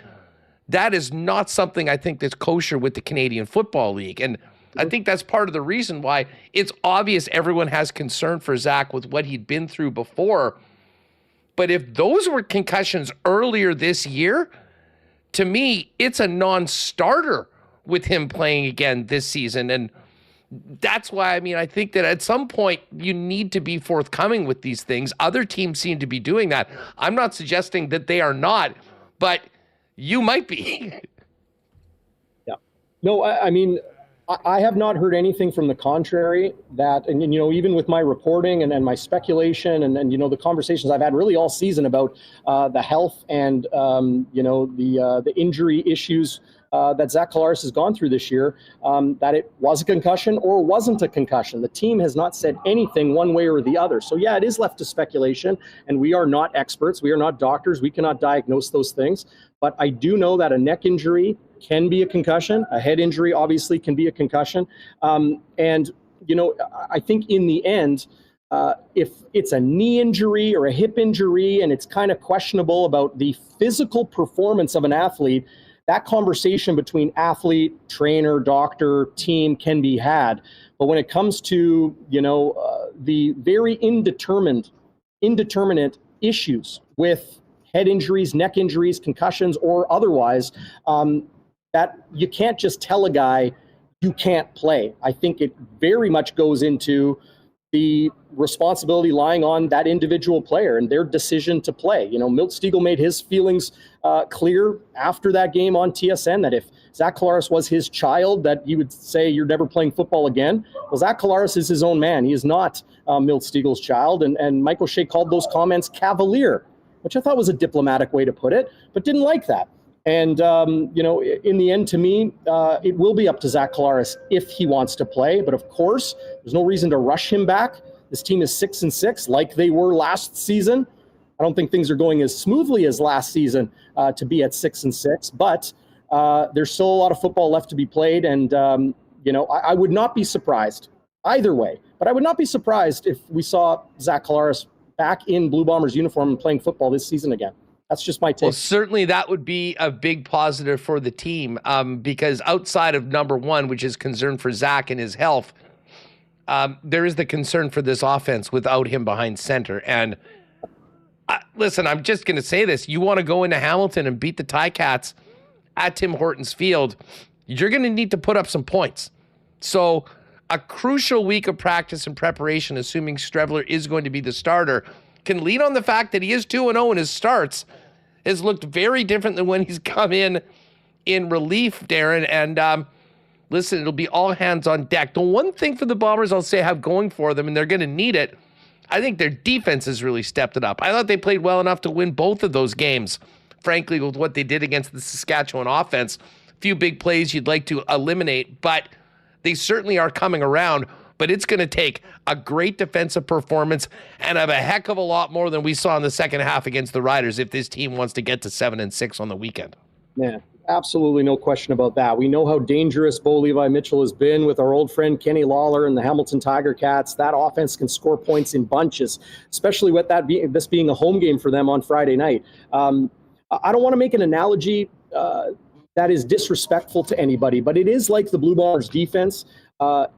that is not something I think that's kosher with the Canadian Football League. And I think that's part of the reason why it's obvious everyone has concern for Zach with what he'd been through before. But if those were concussions earlier this year, to me, it's a non-starter with him playing again this season. And that's why, I think that at some point you need to be forthcoming with these things. Other teams seem to be doing that. I'm not suggesting that they are not, but you might be. Yeah. No, I have not heard anything from the contrary that, and even with my reporting and my speculation and the conversations I've had really all season about the health and, the injury issues that Zach Collaros has gone through this year, that it was a concussion or wasn't a concussion. The team has not said anything one way or the other. So yeah, it is left to speculation, and we are not experts. We are not doctors. We cannot diagnose those things. But I do know that a neck injury can be a concussion. A head injury obviously can be a concussion. And I think in the end, if it's a knee injury or a hip injury and it's kind of questionable about the physical performance of an athlete, that conversation between athlete, trainer, doctor, team can be had. But when it comes to, the very indeterminate issues with head injuries, neck injuries, concussions, or otherwise, that you can't just tell a guy you can't play. I think it very much goes into the responsibility lying on that individual player and their decision to play. Milt Stegall made his feelings clear after that game on TSN that if Zach Collaros was his child, that he would say, you're never playing football again. Well, Zach Collaros is his own man. He is not Milt Stegall's child. And Mike O'Shea called those comments cavalier, which I thought was a diplomatic way to put it, but didn't like that. And, in the end, to me, it will be up to Zach Collaros if he wants to play. But of course, there's no reason to rush him back. This team is 6-6 like they were last season. I don't think things are going as smoothly as last season to be at 6-6, but there's still a lot of football left to be played. And, I would not be surprised either way, but I would not be surprised if we saw Zach Collaros back in Blue Bombers uniform and playing football this season again. That's just my take. Well, certainly that would be a big positive for the team because outside of number one, which is concern for Zach and his health, there is the concern for this offense without him behind center. And listen, I'm just going to say this. You want to go into Hamilton and beat the Ticats at Tim Hortons Field, you're going to need to put up some points. So a crucial week of practice and preparation, assuming Strevler is going to be the starter, can lean on the fact that he is 2-0 in his starts, has looked very different than when he's come in relief, Darrin. And listen, it'll be all hands on deck. The one thing for the Bombers I'll say have going for them, and they're going to need it, I think their defense has really stepped it up. I thought they played well enough to win both of those games, frankly, with what they did against the Saskatchewan offense. A few big plays you'd like to eliminate, but they certainly are coming around. but it's going to take a great defensive performance and have a heck of a lot more than we saw in the second half against the Riders if this team wants to get to 7-6 on the weekend. Yeah, absolutely no question about that. We know how dangerous Bo Levi Mitchell has been with our old friend Kenny Lawler and the Hamilton Tiger Cats. That offense can score points in bunches, especially with this being a home game for them on Friday night. I don't want to make an analogy that is disrespectful to anybody, but it is like the Blue Bombers defense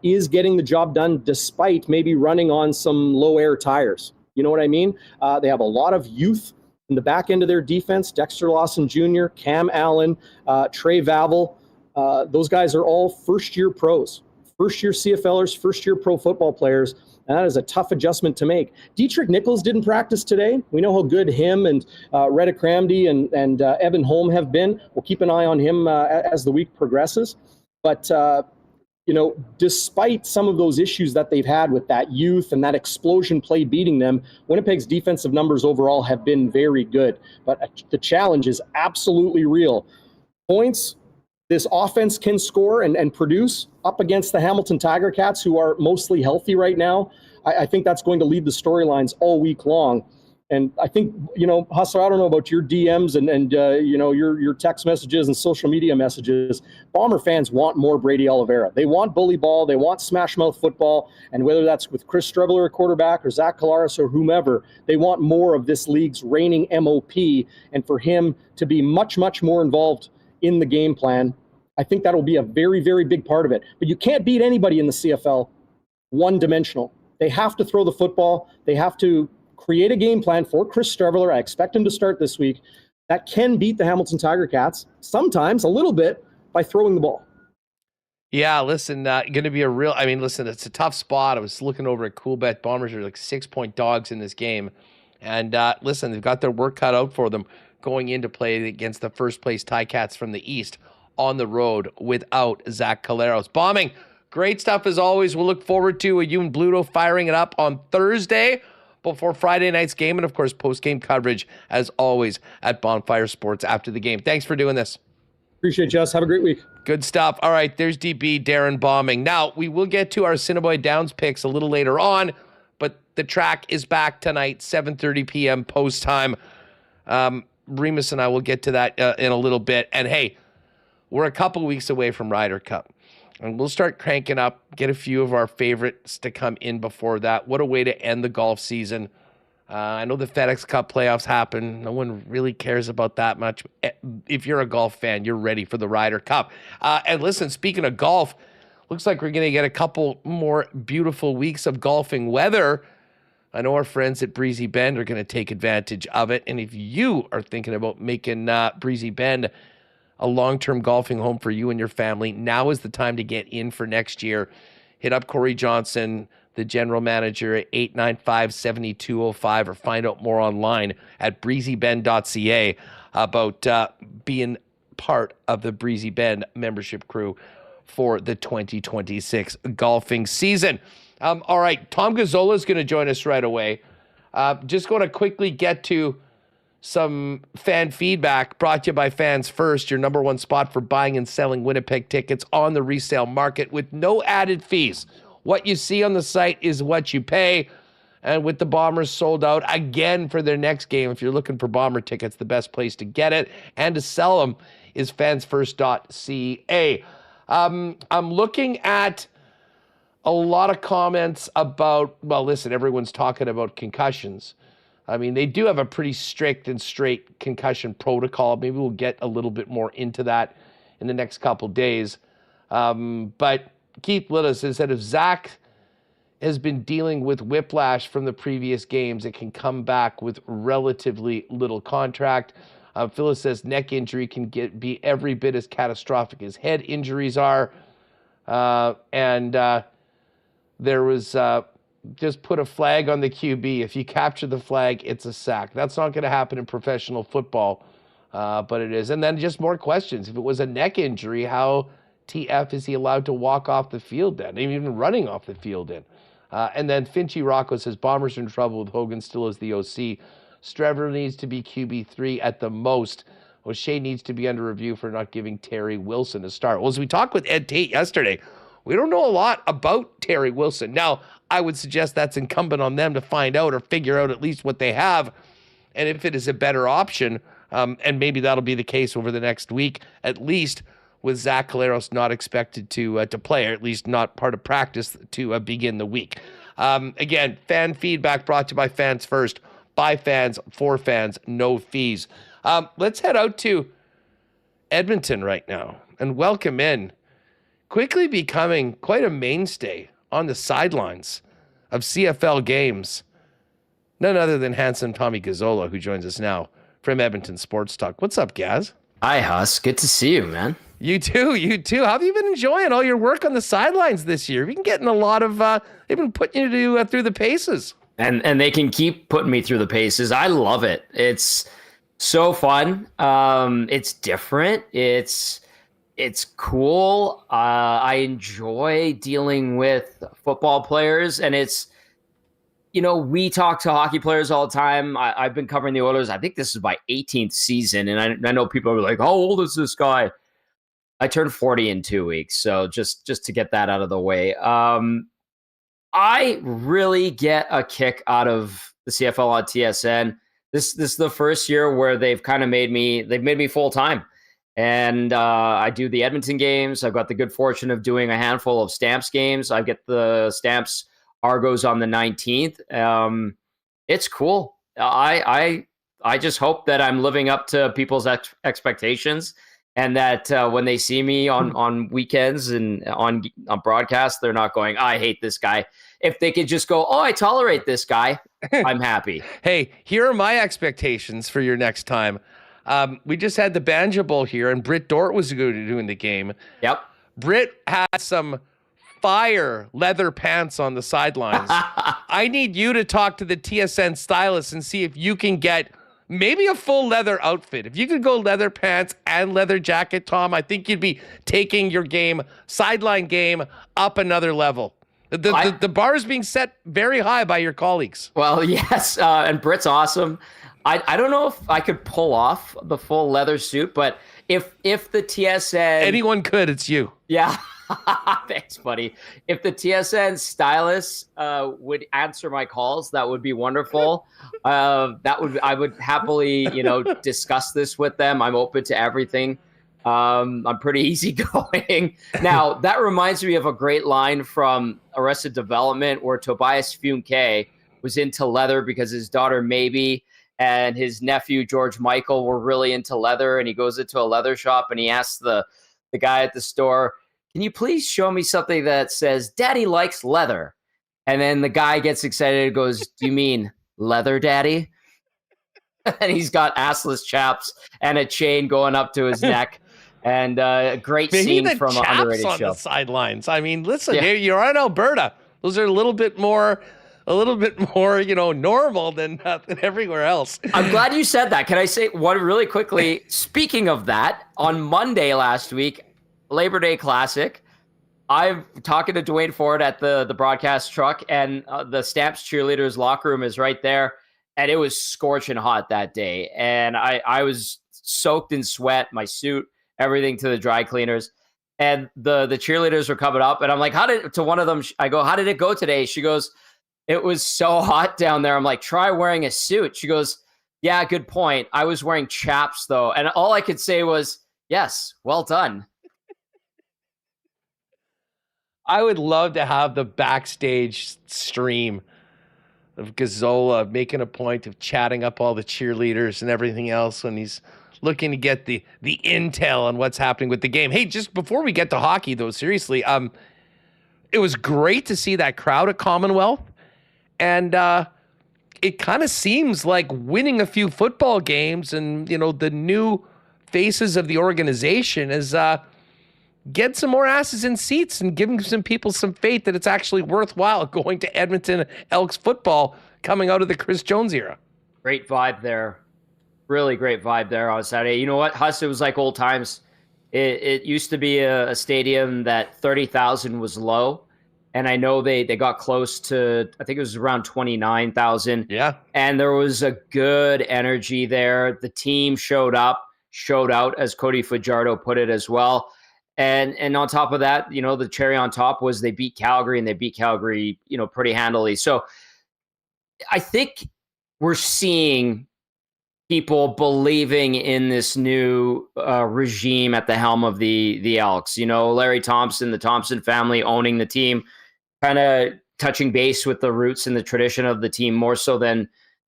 is getting the job done despite maybe running on some low air tires. You know what I mean? They have a lot of youth in the back end of their defense. Dexter Lawson Jr., Cam Allen, Trey Vavel. Those guys are all first-year pros, first-year CFLers, first-year pro football players. And that is a tough adjustment to make. Dietrich Nichols didn't practice today. We know how good him and Reddick Ramsey and Evan Holm have been. We'll keep an eye on him as the week progresses. But, despite some of those issues that they've had with that youth and that explosion play beating them, Winnipeg's defensive numbers overall have been very good. But the challenge is absolutely real. Points this offense can score and produce up against the Hamilton Tiger Cats, who are mostly healthy right now. I think that's going to lead the storylines all week long. And I think, Hustler, I don't know about your DMs and your text messages and social media messages. Bomber fans want more Brady Oliveira. They want bully ball. They want smash mouth football. And whether that's with Chris Streveler, a quarterback, or Zach Collaros or whomever, they want more of this league's reigning MOP and for him to be much, much more involved in the game plan. I think that'll be a very, very big part of it. But you can't beat anybody in the CFL one-dimensional. They have to throw the football. They have to create a game plan for Chris Streveler. I expect him to start this week. That can beat the Hamilton Tiger Cats, sometimes a little bit, by throwing the ball. Yeah, listen, going to be it's a tough spot. I was looking over at Coolbet. Bombers are like 6-point dogs in this game. And listen, they've got their work cut out for them going into play against the first-place Ticats from the East on the road without Zach Collaros. Bauming, great stuff as always. We'll look forward to you and Bluto firing it up on Thursday before Friday night's game, and of course post-game coverage as always at Bonfire Sports after the game. Thanks for doing this. Appreciate it, Jess. Have a great week. Good stuff. All right, there's DB Darrin Bauming. Now, we will get to our Assiniboia Downs picks a little later on, but the track is back tonight, 7:30 p.m. post time. Remis and I will get to that in a little bit. And hey, we're a couple weeks away from Ryder Cup, and we'll start cranking up, get a few of our favorites to come in before that. What a way to end the golf season. I know the FedEx Cup playoffs happen. No one really cares about that much. If you're a golf fan, you're ready for the Ryder Cup. And listen, speaking of golf, looks like we're going to get a couple more beautiful weeks of golfing weather. I know our friends at Breezy Bend are going to take advantage of it. And if you are thinking about making Breezy Bend a long-term golfing home for you and your family, now is the time to get in for next year. Hit up Corey Johnson, the general manager, at 895-7205, or find out more online at breezybend.ca about being part of the Breezy Bend membership crew for the 2026 golfing season. All right, Tom Gazzola is going to join us right away. Just going to quickly get to some fan feedback brought to you by Fans First, your number one spot for buying and selling Winnipeg tickets on the resale market with no added fees. What you see on the site is what you pay. And with the Bombers sold out again for their next game, if you're looking for Bomber tickets, the best place to get it and to sell them is fansfirst.ca. I'm looking at a lot of comments about, well, listen, everyone's talking about concussions. I mean, they do have a pretty strict and straight concussion protocol. Maybe we'll get a little bit more into that in the next couple days. But Keith Littis has said if Zach has been dealing with whiplash from the previous games, it can come back with relatively little contract. Phyllis says neck injury can be every bit as catastrophic as head injuries are. There was just put a flag on the QB. If you capture the flag, it's a sack. That's not going to happen in professional football, but it is. And then just more questions. If it was a neck injury, how TF is he allowed to walk off the field then, even running off the field then? And then Finchy Rocco says, Bombers are in trouble with Hogan still as the OC. Streveler needs to be QB3 at the most. O'Shea needs to be under review for not giving Terry Wilson a start. Well, as we talked with Ed Tate yesterday, We don't know a lot about Terry Wilson. Now, I would suggest that's incumbent on them to find out or figure out at least what they have and if it is a better option. And maybe that'll be the case over the next week, at least with Zach Collaros not expected to play, or at least not part of practice to begin the week. Again, fan feedback brought to you by Fans First, by fans, for fans, no fees. Let's head out to Edmonton right now and welcome in, quickly becoming quite a mainstay on the sidelines of CFL games, none other than handsome Tommy Gazzola, who joins us now from Edmonton Sports Talk. What's up, Gaz? Hi, Huss. Good to see you, man. You too. How have you been enjoying all your work on the sidelines this year? You've been getting a lot of, they've been putting you through the paces. And they can keep putting me through the paces. I love it. It's so fun. It's different. It's cool. I enjoy dealing with football players, and it's, we talk to hockey players all the time. I've been covering the Oilers. I think this is my 18th season, and I know people are like, how old is this guy? I turned 40 in 2 weeks, so just to get that out of the way. I really get a kick out of the CFL on TSN. This is the first year where they've kind of made me full-time. And I do the Edmonton games. I've got the good fortune of doing a handful of Stamps games. I get the Stamps Argos on the 19th. It's cool. I just hope that I'm living up to people's expectations, and that when they see me on weekends and on broadcast, they're not going, I hate this guy. If they could just go, oh, I tolerate this guy, I'm happy. Hey, here are my expectations for your next time. We just had the Banjo Bowl here, and Britt Dort was doing the game. Yep. Britt had some fire leather pants on the sidelines. I need you to talk to the TSN stylist and see if you can get maybe a full leather outfit. If you could go leather pants and leather jacket, Tom, I think you'd be taking your sideline game up another level. The bar is being set very high by your colleagues. Well, yes, and Britt's awesome. I don't know if I could pull off the full leather suit, but if the TSN... Anyone could, it's you. Yeah. Thanks, buddy. If the TSN stylist would answer my calls, that would be wonderful. I would happily, discuss this with them. I'm open to everything. I'm pretty easygoing. Now, that reminds me of a great line from Arrested Development where Tobias Funke was into leather because his daughter Maybe and his nephew George Michael were really into leather, and he goes into a leather shop and he asks the guy at the store, can you please show me something that says Daddy likes leather? And then the guy gets excited and goes, do you mean leather, Daddy? And he's got assless chaps and a chain going up to his neck. And a great scene from an underrated on show. The sidelines. I mean, listen, Yeah. You're in Alberta. Those are a little bit more, normal than everywhere else. I'm glad you said that. Can I say one really quickly? Speaking of that, on Monday last week, Labor Day Classic, I'm talking to Dwayne Ford at the broadcast truck, and the Stamps cheerleaders locker room is right there. And it was scorching hot that day. And I was soaked in sweat, my suit, everything to the dry cleaners. And the cheerleaders were coming up, and I'm like, to one of them, I go, how did it go today? She goes, it was so hot down there. I'm like, try wearing a suit. She goes, yeah, good point. I was wearing chaps though. And all I could say was, yes, well done. I would love to have the backstage stream of Gazzola making a point of chatting up all the cheerleaders and everything else when he's looking to get the intel on what's happening with the game. Hey, just before we get to hockey, though, seriously, it was great to see that crowd at Commonwealth. And it kind of seems like winning a few football games and, the new faces of the organization is get some more asses in seats and giving some people some faith that it's actually worthwhile going to Edmonton Elks football coming out of the Chris Jones era. Great vibe there. Really great vibe there on Saturday. You know what, Huss? It was like old times. It used to be a stadium that 30,000 was low. And I know they got close to, I think it was around 29,000. Yeah. And there was a good energy there. The team showed out, as Cody Fajardo put it as well. And on top of that, the cherry on top was they beat Calgary, and they beat Calgary, pretty handily. So I think we're seeing people believing in this new regime at the helm of the Elks. Larry Thompson, the Thompson family owning the team, kind of touching base with the roots and the tradition of the team more so than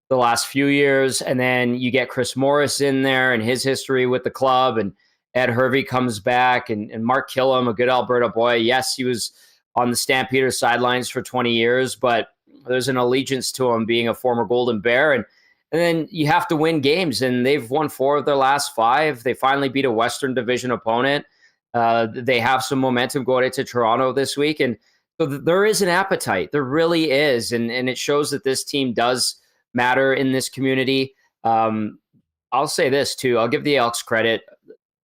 the last few years. And then you get Chris Morris in there and his history with the club, and Ed Hervey comes back, and Mark Killam, a good Alberta boy. Yes, he was on the Stampeders sidelines for 20 years, but there's an allegiance to him being a former Golden Bear. And then you have to win games, and they've won 4 of their last 5. They finally beat a Western Division opponent. They have some momentum going into Toronto this week. And so there is an appetite. There really is. And it shows that this team does matter in this community. I'll say this too. I'll give the Elks credit.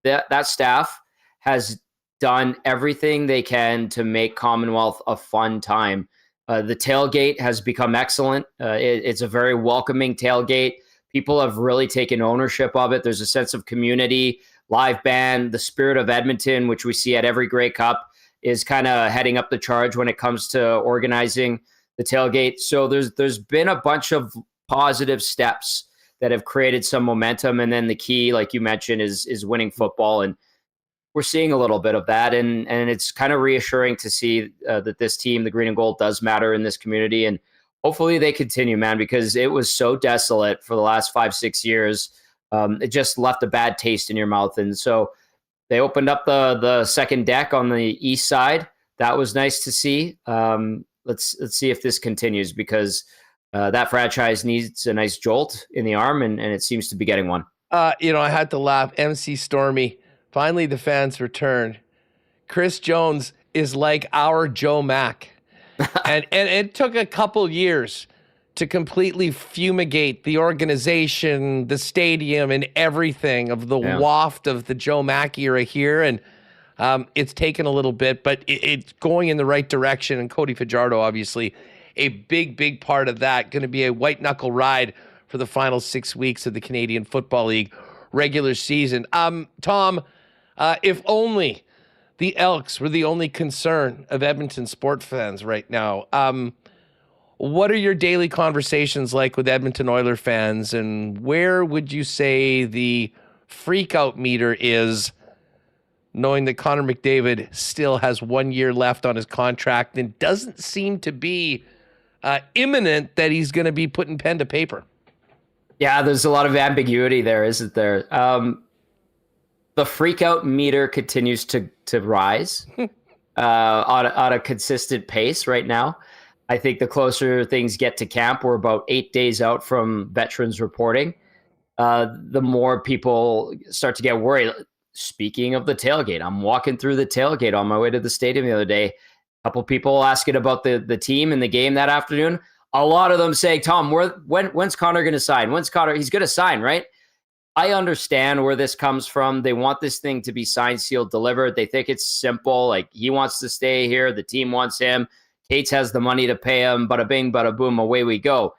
That staff has done everything they can to make Commonwealth a fun time. The tailgate has become excellent. It's a very welcoming tailgate. People have really taken ownership of it. There's a sense of community, live band, the spirit of Edmonton, which we see at every Grey Cup, is kind of heading up the charge when it comes to organizing the tailgate. So there's been a bunch of positive steps that have created some momentum. And then the key, like you mentioned, is winning football. And we're seeing a little bit of that. And it's kind of reassuring to see that this team, the Green and Gold, does matter in this community. And hopefully they continue, man, because it was so desolate for the last 5-6 years. It just left a bad taste in your mouth. And so they opened up the second deck on the east side. That was nice to see. Let's see if this continues, because that franchise needs a nice jolt in the arm, and it seems to be getting one. I had to laugh. MC Stormy, finally the fans return. Chris Jones is like our Joe Mack. and it took a couple years to completely fumigate the organization, the stadium, and everything of the waft of the Joe Mack era here. And it's taken a little bit, but it's going in the right direction. And Cody Fajardo, obviously, a big part of that. Going to be a white knuckle ride for the final 6 weeks of the Canadian Football League regular season. Tom, if only the Elks were the only concern of Edmonton sport fans right now. What are your daily conversations like with Edmonton Oiler fans, and where would you say the freak out meter is, knowing that Connor McDavid still has 1 year left on his contract and doesn't seem to be imminent that he's going to be putting pen to paper? Yeah, there's a lot of ambiguity there, isn't there? The freak out meter continues to rise on a consistent pace right now. I think the closer things get to camp, we're about 8 days out from veterans reporting, the more people start to get worried. Speaking of the tailgate, I'm walking through the tailgate on my way to the stadium the other day. A couple people asking about the team and the game that afternoon. A lot of them saying, Tom, when's Connor going to sign? When's Connor? He's going to sign, right? I understand where this comes from. They want this thing to be signed, sealed, delivered. They think it's simple. Like, he wants to stay here. The team wants him. Cates has the money to pay him. Bada bing, bada boom, away we go.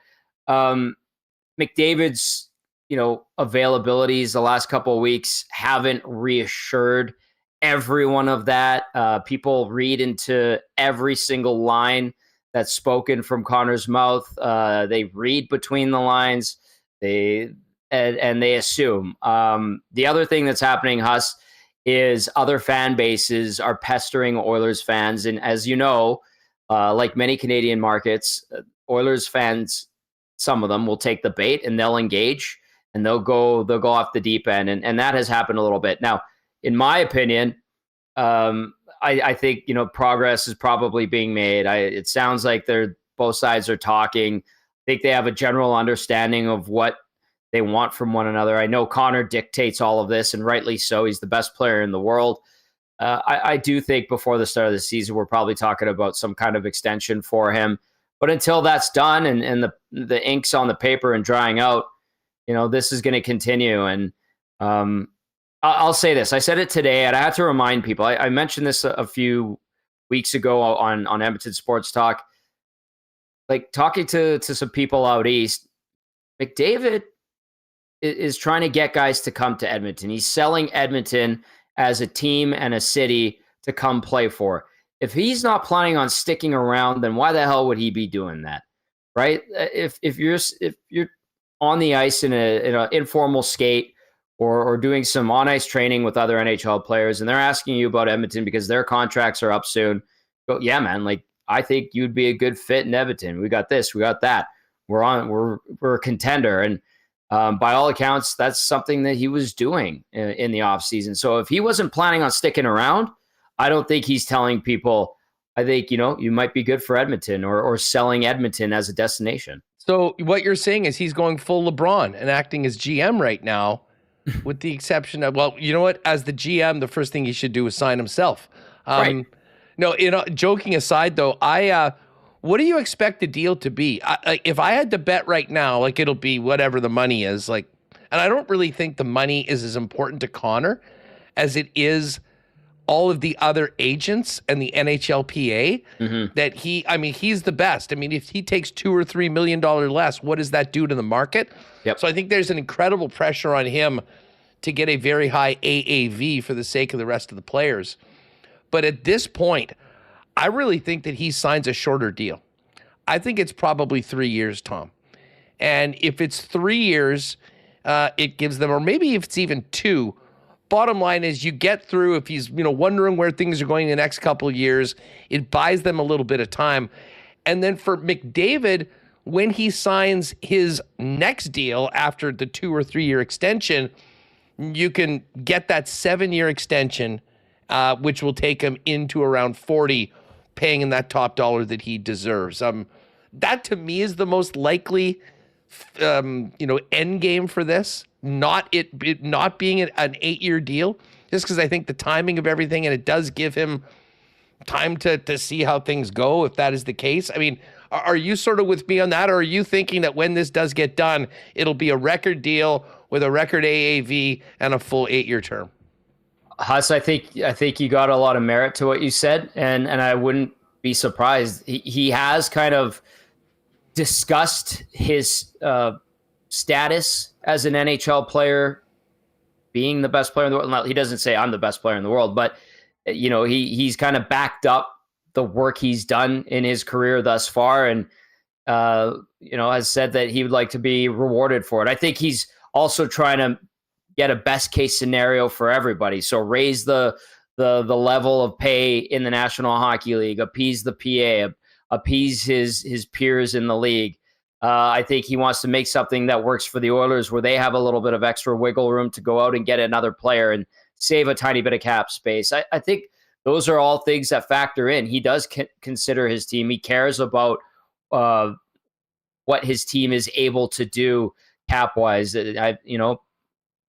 McDavid's, availabilities the last couple of weeks haven't reassured everyone of that. People read into every single line that's spoken from Connor's mouth. They read between the lines. They assume. The other thing that's happening, Huss, is other fan bases are pestering Oilers fans. And as you know, like many Canadian markets, Oilers fans, some of them will take the bait and they'll engage and they'll go off the deep end. And that has happened a little bit. Now, in my opinion, I think, progress is probably being made. It sounds like both sides are talking. I think they have a general understanding of what they want from one another. I know Connor dictates all of this, and rightly so. He's the best player in the world. I do think before the start of the season, we're probably talking about some kind of extension for him. But until that's done and the ink's on the paper and drying out, this is going to continue. And I'll say this. I said it today, and I had to remind people. I mentioned this a few weeks ago on Edmonton Sports Talk. Like, talking to some people out east, McDavid is trying to get guys to come to Edmonton. He's selling Edmonton as a team and a city to come play for. If he's not planning on sticking around, then why the hell would he be doing that, right? If you're on the ice in an informal skate or doing some on ice training with other NHL players, and they're asking you about Edmonton because their contracts are up soon, go, yeah, man, like I think you'd be a good fit in Edmonton. We got this, we got that. We're a contender, and by all accounts, that's something that he was doing in the offseason. So if he wasn't planning on sticking around, I don't think he's telling people, I think, you might be good for Edmonton or selling Edmonton as a destination. So what you're saying is he's going full LeBron and acting as GM right now, with the exception of, well, you know what? As the GM, the first thing he should do is sign himself. Right. No, joking aside, though, what do you expect the deal to be? If I had to bet right now, like it'll be whatever the money is, like, and I don't really think the money is as important to Connor as it is all of the other agents and the NHLPA that he's the best. I mean, if he takes $2 or $3 million less, what does that do to the market? Yep. So I think there's an incredible pressure on him to get a very high AAV for the sake of the rest of the players. But at this point, I really think that he signs a shorter deal. I think it's probably 3 years, Tom. And if it's 3 years, it gives them, or maybe if it's even 2, bottom line is you get through, if he's wondering where things are going in the next couple of years, it buys them a little bit of time. And then for McDavid, when he signs his next deal after the 2 or 3 year extension, you can get that 7-year extension, which will take him into around 40, paying him that top dollar that he deserves. That to me is the most likely, end game for this. Not being an 8-year deal, just because I think the timing of everything, and it does give him time to see how things go, if that is the case. I mean, are you sort of with me on that, or are you thinking that when this does get done, it'll be a record deal with a record AAV and a full 8-year term? Huss, I think you got a lot of merit to what you said, and I wouldn't be surprised. He has kind of discussed his status as an NHL player, being the best player in the world. He doesn't say I'm the best player in the world, but he's kind of backed up the work he's done in his career thus far, and has said that he would like to be rewarded for it. I think he's also trying to get a best case scenario for everybody. So raise the level of pay in the National Hockey League, appease the PA, appease his peers in the league. I think he wants to make something that works for the Oilers, where they have a little bit of extra wiggle room to go out and get another player and save a tiny bit of cap space. I think those are all things that factor in. He does consider his team. He cares about what his team is able to do cap-wise.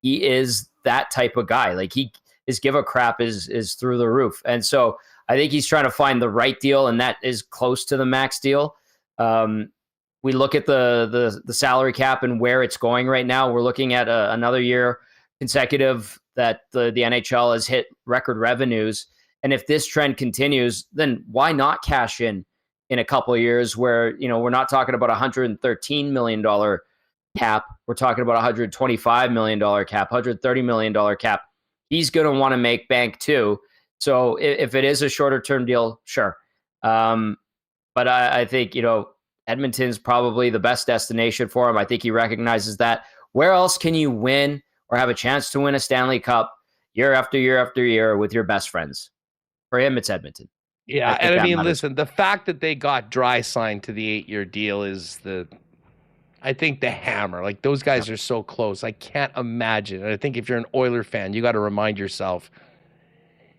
He is that type of guy. Like, his give a crap is through the roof. And so I think he's trying to find the right deal, and that is close to the max deal. We look at the salary cap and where it's going right now. We're looking at another year consecutive that the NHL has hit record revenues. And if this trend continues, then why not cash in a couple of years where, we're not talking about $113 million cap. We're talking about $125 million cap, $130 million cap. He's going to want to make bank too. So if it is a shorter term deal, sure. But I think, Edmonton's probably the best destination for him. I think he recognizes that. Where else can you win or have a chance to win a Stanley Cup year after year after year with your best friends? For him, it's Edmonton. Yeah, and I mean, listen, the fact that they got Dry signed to the 8-year deal is I think the hammer. Like, those guys are so close. I can't imagine. And I think if you're an Oiler fan, you got to remind yourself,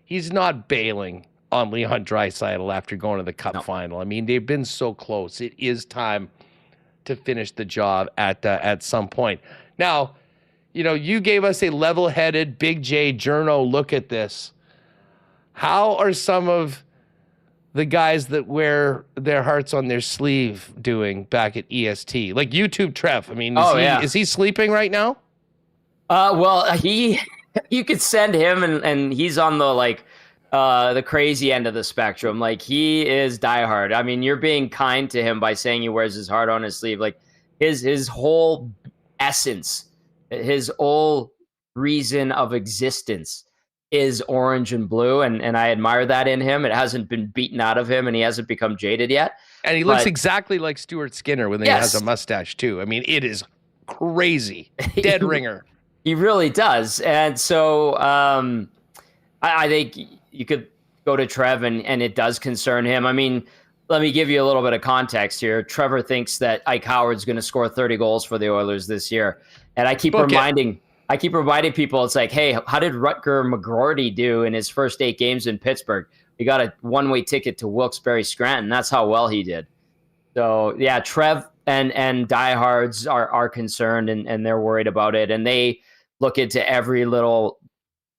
he's not bailing on Leon Draisaitl after going to the Cup final. I mean, they've been so close. It is time to finish the job at some point. Now, you gave us a level-headed, Big J journo look at this. How are some of the guys that wear their hearts on their sleeve doing back at EST? Like YouTube Trev. I mean, is he sleeping right now? Well, you could send him and he's on the crazy end of the spectrum. Like, he is diehard. I mean, you're being kind to him by saying he wears his heart on his sleeve. Like, his whole essence, his whole reason of existence is orange and blue, and I admire that in him. It hasn't been beaten out of him, and he hasn't become jaded yet. And he looks exactly like Stuart Skinner when he has a mustache too. I mean, it is crazy. Dead ringer. He really does. And so I think you could go to Trev, and it does concern him. I mean, let me give you a little bit of context here. Trevor thinks that Ike Howard's going to score 30 goals for the Oilers this year. And I keep reminding people, it's like, hey, how did Rutger McGroarty do in his first 8 games in Pittsburgh? He got a one-way ticket to Wilkes-Barre Scranton. That's how well he did. So, yeah, Trev and diehards are concerned, and they're worried about it. And they look into every little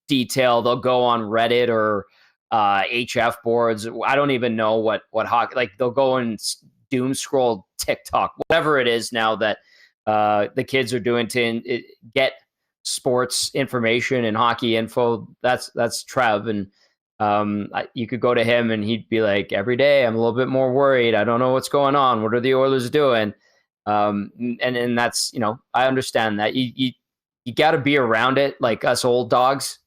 detail. They'll go on Reddit or HF boards. I don't even know what hockey, like they'll go and doom scroll TikTok, whatever it is now that the kids are doing to get sports information and hockey info. That's Trev. And you could go to him and he'd be like, every day I'm a little bit more worried. I don't know what's going on. What are the Oilers doing? And that's, I understand that you got to be around it, like us old dogs,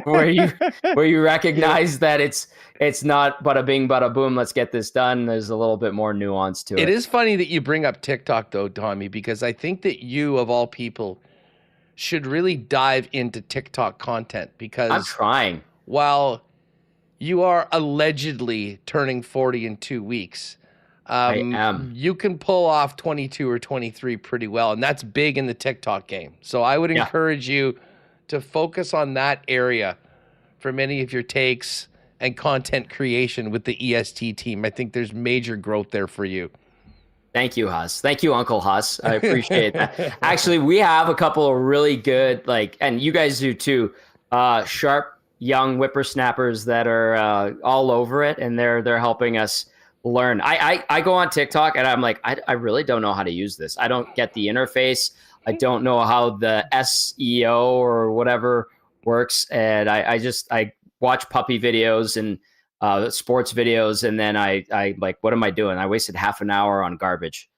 where you recognize that it's not bada bing, bada boom, let's get this done. There's a little bit more nuance to it. It is funny that you bring up TikTok though, Tommy, because I think that you, of all people, should really dive into TikTok content, because I'm trying. While you are allegedly turning 40 in 2 weeks, I am. You can pull off 22 or 23 pretty well, and that's big in the TikTok game. So I would encourage you to focus on that area for many of your takes and content creation with the EST team. I think there's major growth there for you. Thank you, Huss. Thank you, Uncle Huss. I appreciate that. Actually, we have a couple of really good, and you guys do too, sharp young whippersnappers that are all over it, and they're helping us learn. I go on TikTok and I'm like, I really don't know how to use this. I don't get the interface. I don't know how the SEO or whatever works. And I watch puppy videos and sports videos, and then I like, what am I doing? I wasted half an hour on garbage.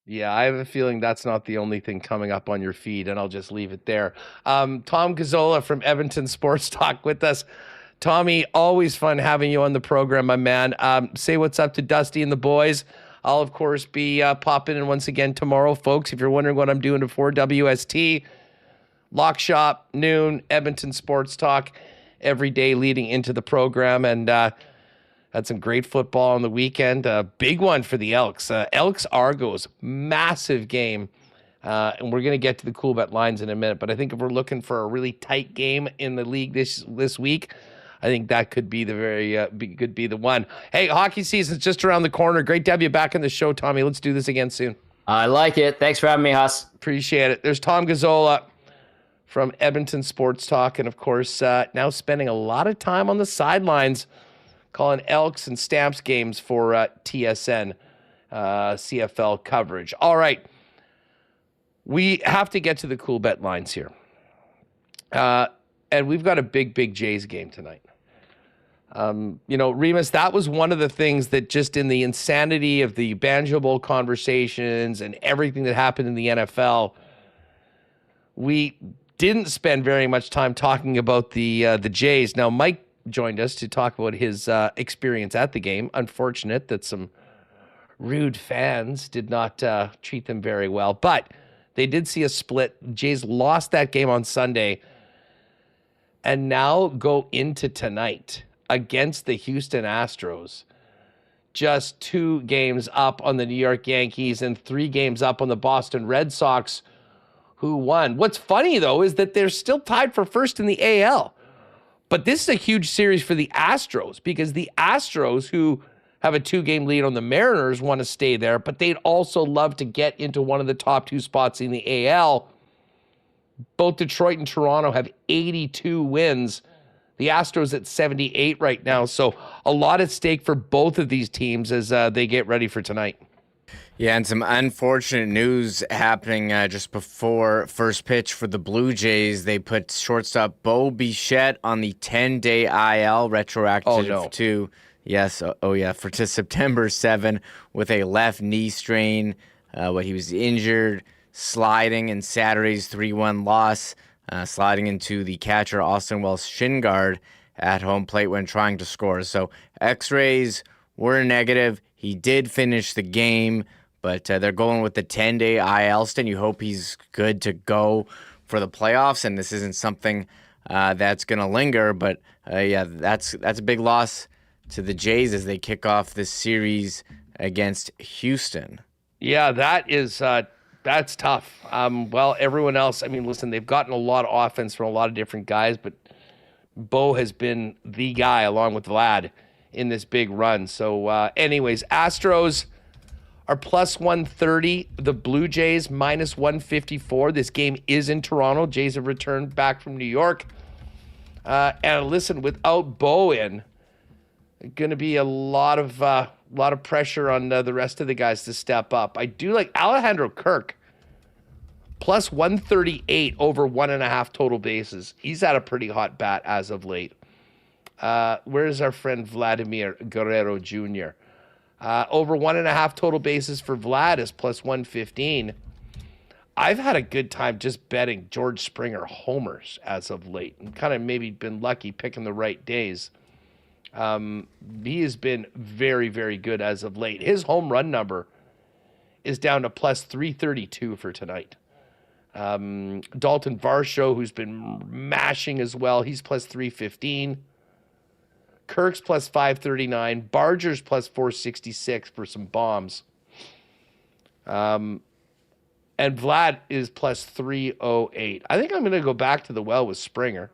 Yeah, I have a feeling that's not the only thing coming up on your feed, and I'll just leave it there. Tom Gazzola from Edmonton Sports Talk with us. Tommy, always fun having you on the program, my man. Say what's up to Dusty and the boys. I'll, of course, be popping in once again tomorrow, folks. If you're wondering what I'm doing before WST, Lock Shop, noon, Edmonton Sports Talk, every day leading into the program. And had some great football on the weekend. Big one for the Elks. Elks-Argos, massive game. And we're going to get to the Coolbet Lines in a minute. But I think if we're looking for a really tight game in the league this week, I think that could be could be the one. Hey, hockey season's just around the corner. Great to have you back on the show, Tommy. Let's do this again soon. I like it. Thanks for having me, Huss. Appreciate it. There's Tom Gazzola from Edmonton Sports Talk, and of course, now spending a lot of time on the sidelines calling Elks and Stamps games for TSN CFL coverage. All right. We have to get to the Coolbet Lines here. And we've got a big Jays game tonight. Remis, that was one of the things that just in the insanity of the Banjo Bowl conversations and everything that happened in the NFL, we didn't spend very much time talking about the Jays. Now, Mike joined us to talk about his experience at the game. Unfortunate that some rude fans did not treat them very well, but they did see a split. Jays lost that game on Sunday and now go into tonight against the Houston Astros, just 2 games up on the New York Yankees and 3 games up on the Boston Red Sox, who won. What's funny, though, is that they're still tied for first in the AL. But this is a huge series for the Astros, because the Astros, who have a 2-game lead on the Mariners, want to stay there, but they'd also love to get into one of the top 2 spots in the AL. Both Detroit and Toronto have 82 wins. The Astros at 78 right now. So a lot at stake for both of these teams as they get ready for tonight. Yeah, and some unfortunate news happening just before first pitch for the Blue Jays. They put shortstop Bo Bichette on the 10-day IL, retroactive to, to September 7 with a left knee strain. He was injured sliding in Saturday's 3-1 loss sliding into the catcher Austin Wells shin guard at home plate when trying to score. So x-rays were negative. He did finish the game, but they're going with the 10-day IL stint. You hope he's good to go for the playoffs, and this isn't something that's going to linger. But that's a big loss to the Jays as they kick off this series against Houston. Yeah, that's tough. Well, everyone else, I mean, listen, they've gotten a lot of offense from a lot of different guys, but Bo has been the guy along with Vlad in this big run. So anyways, Astros are plus 130. The Blue Jays minus 154. This game is in Toronto. Jays have returned back from New York. And listen, without Bo in, going to be a lot of pressure on the rest of the guys to step up. I do like Alejandro Kirk, plus 138 over 1.5 total bases. He's had a pretty hot bat as of late. Where's our friend Vladimir Guerrero Jr.? Over 1.5 total bases for Vlad is plus 115. I've had a good time just betting George Springer homers as of late, and kind of maybe been lucky picking the right days. He has been very, very good as of late. His home run number is down to plus 332 for tonight. Dalton Varsho, who's been mashing as well, he's plus 315. Kirk's plus 539. Barger's plus 466 for some bombs. And Vlad is plus 308. I think I'm going to go back to the well with Springer.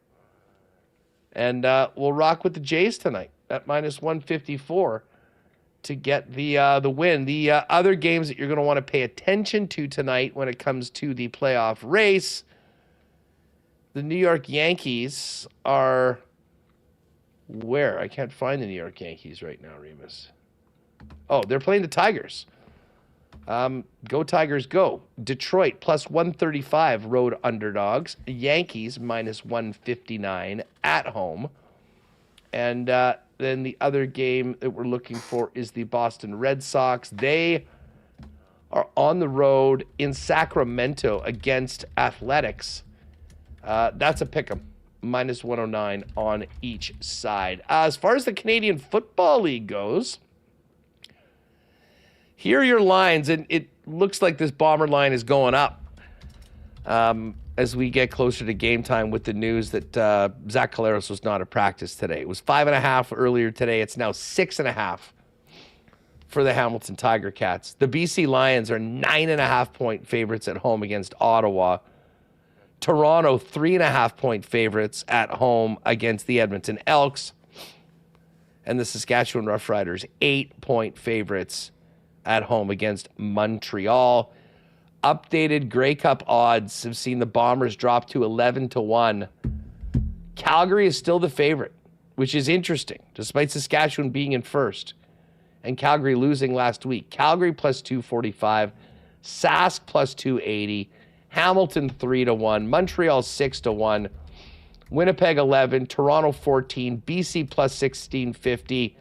And we'll rock with the Jays tonight at minus 154 to get the win. The other games that you're going to want to pay attention to tonight when it comes to the playoff race, the New York Yankees are where? I can't find the New York Yankees right now, Remis. Oh, they're playing the Tigers. Go Tigers, go. Detroit plus 135 road underdogs. Yankees minus 159 at home. And then the other game that we're looking for is the Boston Red Sox. They are on the road in Sacramento against Athletics. That's a pick 'em. Minus 109 on each side. As far as the Canadian Football League goes, here are your lines, and it looks like this Bomber line is going up as we get closer to game time with the news that Zach Collaros was not at practice today. It was 5.5 earlier today. It's now 6.5 for the Hamilton Tiger Cats. The BC Lions are 9.5-point favorites at home against Ottawa. Toronto, 3.5-point favorites at home against the Edmonton Elks. And the Saskatchewan Roughriders, 8-point favorites at home against Montreal. Updated Grey Cup odds have seen the Bombers drop to 11-1. Calgary is still the favorite, which is interesting, despite Saskatchewan being in first and Calgary losing last week. Calgary plus 245, Sask plus 280, Hamilton 3-1, Montreal 6-1, Winnipeg 11, Toronto 14, BC plus 1650,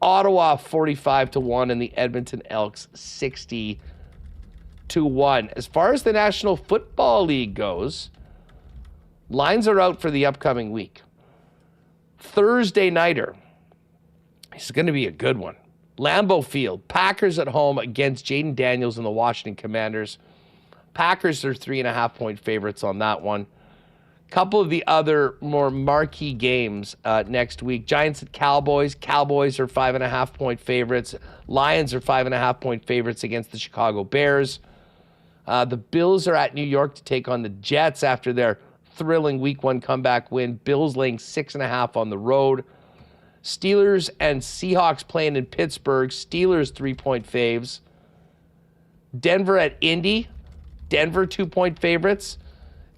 Ottawa 45-1, and the Edmonton Elks 60-1. As far as the National Football League goes, lines are out for the upcoming week. Thursday nighter. This is going to be a good one. Lambeau Field, Packers at home against Jaden Daniels and the Washington Commanders. Packers are 3.5-point favorites on that one. Couple of the other more marquee games next week. Giants at Cowboys. Cowboys are 5.5-point favorites. Lions are 5.5-point favorites against the Chicago Bears. The Bills are at New York to take on the Jets after their thrilling Week 1 comeback win. Bills laying 6.5 on the road. Steelers and Seahawks playing in Pittsburgh. Steelers 3-point faves. Denver at Indy. Denver 2-point favorites.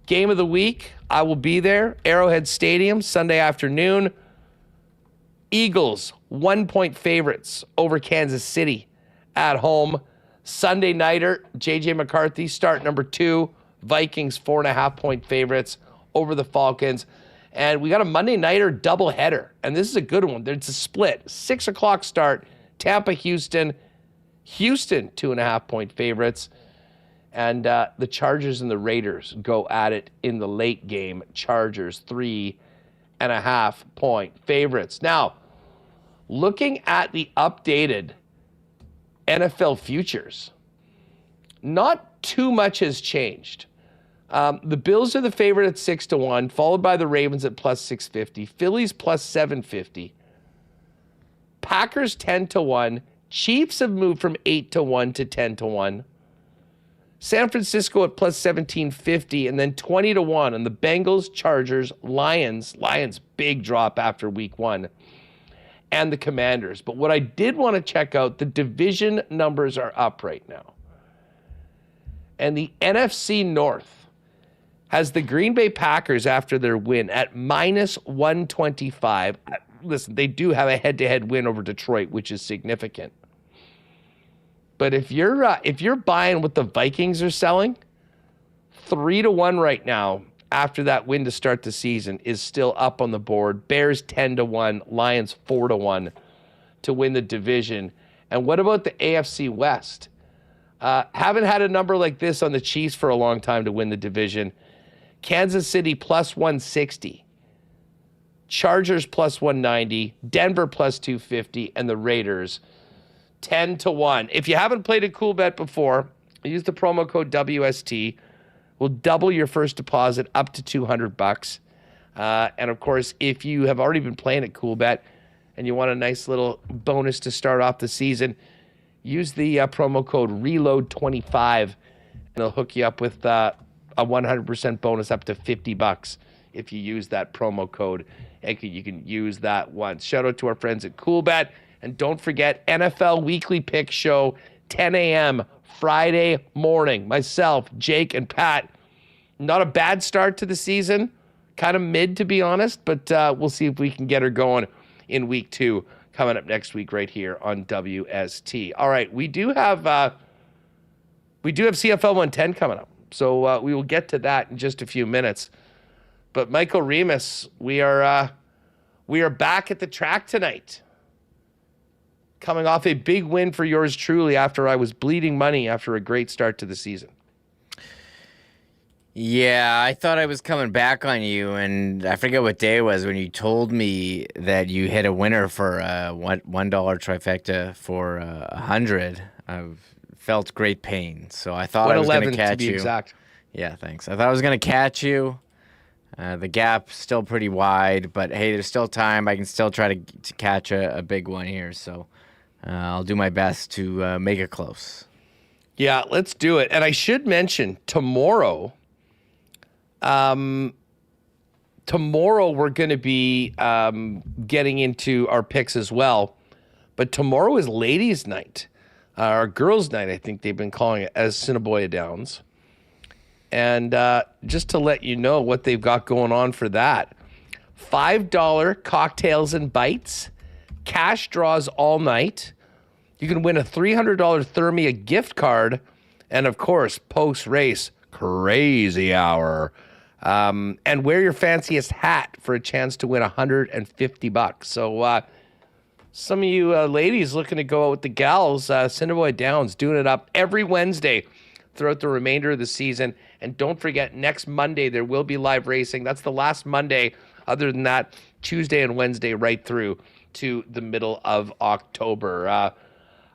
Game of the week, I will be there. Arrowhead Stadium, Sunday afternoon. Eagles, 1-point favorites over Kansas City at home. Sunday nighter, J.J. McCarthy, start number 2. Vikings, 4.5-point favorites over the Falcons. And we got a Monday nighter doubleheader. And this is a good one. It's a split. 6 o'clock start, Tampa, Houston. Houston, 2.5-point favorites. And the Chargers and the Raiders go at it in the late game. Chargers 3.5-point favorites. Now, looking at the updated NFL futures, not too much has changed. The Bills are the favorite at 6-1, followed by the Ravens at plus 650, Phillies plus 750, Packers 10-1, Chiefs have moved from 8-1 to 10-1, San Francisco at plus 1750, and then 20-1 on the Bengals, Chargers, Lions, big drop after week 1, and the Commanders. But what I did want to check out, the division numbers are up right now. And the NFC North has the Green Bay Packers after their win at minus 125. Listen, they do have a head-to-head win over Detroit, which is significant. But if you're buying what the Vikings are selling, 3-1 right now after that win to start the season is still up on the board. Bears 10-1, Lions 4-1 to win the division. And what about the AFC West? Haven't had a number like this on the Chiefs for a long time to win the division. Kansas City plus 160, Chargers plus 190, Denver plus 250, and the Raiders 10-1. If you haven't played a Coolbet before, use the promo code WST. We'll double your first deposit up to $200. And of course, if you have already been playing at Coolbet and you want a nice little bonus to start off the season, use the promo code RELOAD25, and it'll hook you up with a 100% bonus up to $50 if you use that promo code. And you can use that once. Shout out to our friends at Coolbet. And don't forget, NFL Weekly Pick Show, 10 a.m. Friday morning. Myself, Jake, and Pat. Not a bad start to the season. Kind of mid, to be honest. But we'll see if we can get her going in week 2. Coming up next week right here on WST. All right, we do have CFL 110 coming up. So we will get to that in just a few minutes. But Michael Remis, we are back at the track tonight. Coming off a big win for yours truly after I was bleeding money after a great start to the season. Yeah, I thought I was coming back on you, and I forget what day it was when you told me that you hit a winner for $1 trifecta for 100. I've felt great pain, so I thought I was going to catch you. Exact. Yeah, thanks. I thought I was going to catch you. The gap's still pretty wide, but hey, there's still time. I can still try to catch a big one here, so I'll do my best to make it close. Yeah, let's do it. And I should mention tomorrow. Tomorrow we're going to be getting into our picks as well, but tomorrow is ladies' night, or girls' night. I think they've been calling it, as Assiniboia Downs. And just to let you know what they've got going on for that, $5 cocktails and bites, cash draws all night. You can win a $300 Thermia gift card, and of course, post-race crazy hour. And wear your fanciest hat for a chance to win $150. So some of you ladies looking to go out with the gals, Assiniboia Downs doing it up every Wednesday throughout the remainder of the season. And don't forget, next Monday there will be live racing. That's the last Monday. Other than that, Tuesday and Wednesday right through to the middle of October.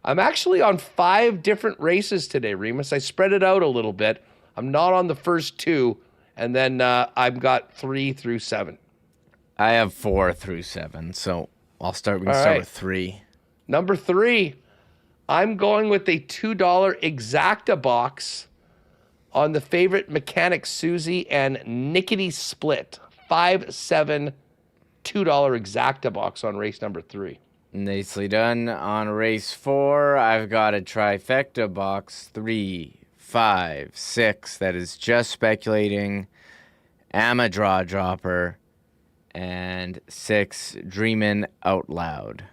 I'm actually on 5 different races today, Remis. I spread it out a little bit. I'm not on the first 2, and then I've got 3 through 7. I have 4 through 7, so we can start with 3. Number 3, I'm going with a $2 Exacta box on the favorite Mechanic Susie and Nickety Split. 5-7, $2 Exacta box on race number 3. Nicely done. On race 4, I've got a trifecta box, 3, 5, 6. That is just speculating. Am a draw dropper. And 6, dreaming out loud.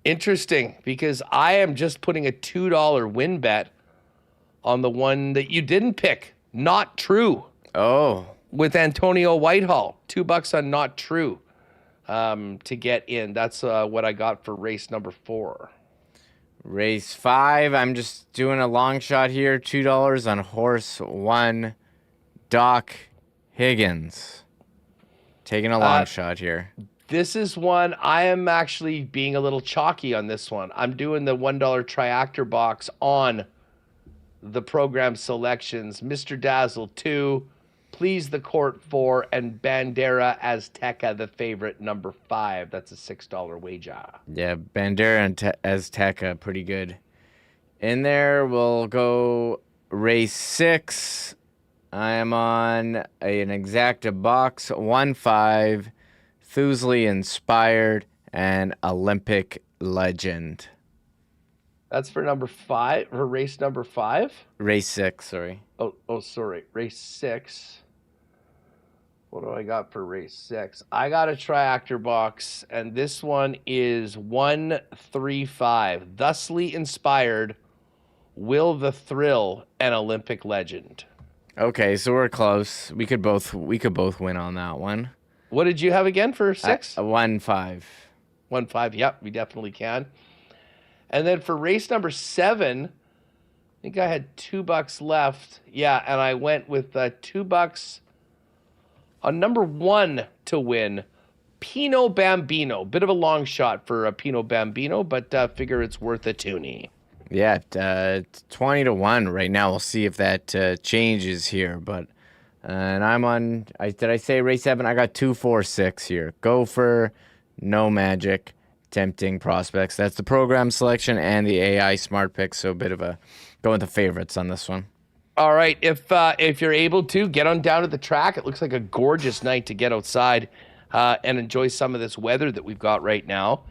Interesting, because I am just putting a $2 win bet on the one that you didn't pick, Not True. Oh. With Antonio Whitehall. $2 on Not True to get in. That's what I got for race number 4. Race 5, I'm just doing a long shot here. $2 on horse 1, Doc Higgins. Taking a long shot here. This is one I am actually being a little chalky on this one. I'm doing the $1 triactor box on the program selections. Mr. Dazzle 2, Please the Court 4, and Bandera Azteca, the favorite, number 5. That's a $6 wager. Yeah, Bandera and Azteca, pretty good. In there, we'll go race 6. I am on an exacta box 1-5, Thusley Inspired, and Olympic Legend. That's for number 5, for race number 5? Race 6, sorry. Oh, sorry. Race 6. What do I got for race 6? I got a triactor box, and this one is 1-3-5. Thusly Inspired, Will the Thrill, and Olympic Legend. Okay, so we're close. We could both win on that one. What did you have again for 6? 1-5. 1-5. Yep, we definitely can. And then for race number 7, I think I had $2 left. Yeah, and I went with $2 on number 1 to win, Pino Bambino. Bit of a long shot for Pino Bambino, but figure it's worth a toonie. Yeah, 20-1 right now. We'll see if that changes here. But and I'm on. Did I say race 7? I got 2-4-6 here. Gopher, No Magic, Tempting Prospects. That's the program selection and the AI smart picks. So a bit of a go with the favorites on this one. All right, if you're able to get on down to the track, it looks like a gorgeous night to get outside and enjoy some of this weather that we've got right now.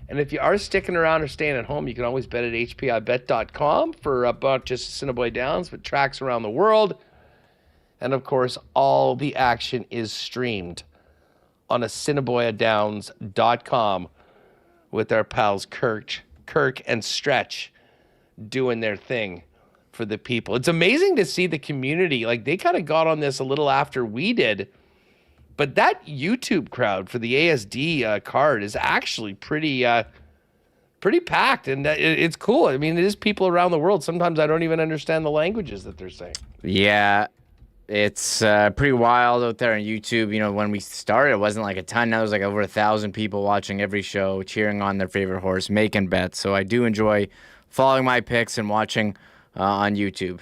And if you are sticking around or staying at home, you can always bet at hpibet.com for about just Assiniboia Downs, but tracks around the world. And of course, all the action is streamed on AssiniboiaDowns.com with our pals Kirk and Stretch doing their thing for the people. It's amazing to see the community. Like, they kind of got on this a little after we did. But that YouTube crowd for the ASD card is actually pretty packed, and it's cool. I mean, it is people around the world. Sometimes I don't even understand the languages that they're saying. Yeah, it's pretty wild out there on YouTube. You know, when we started, it wasn't like a ton. Now there's like over 1,000 people watching every show, cheering on their favorite horse, making bets. So I do enjoy following my picks and watching on YouTube.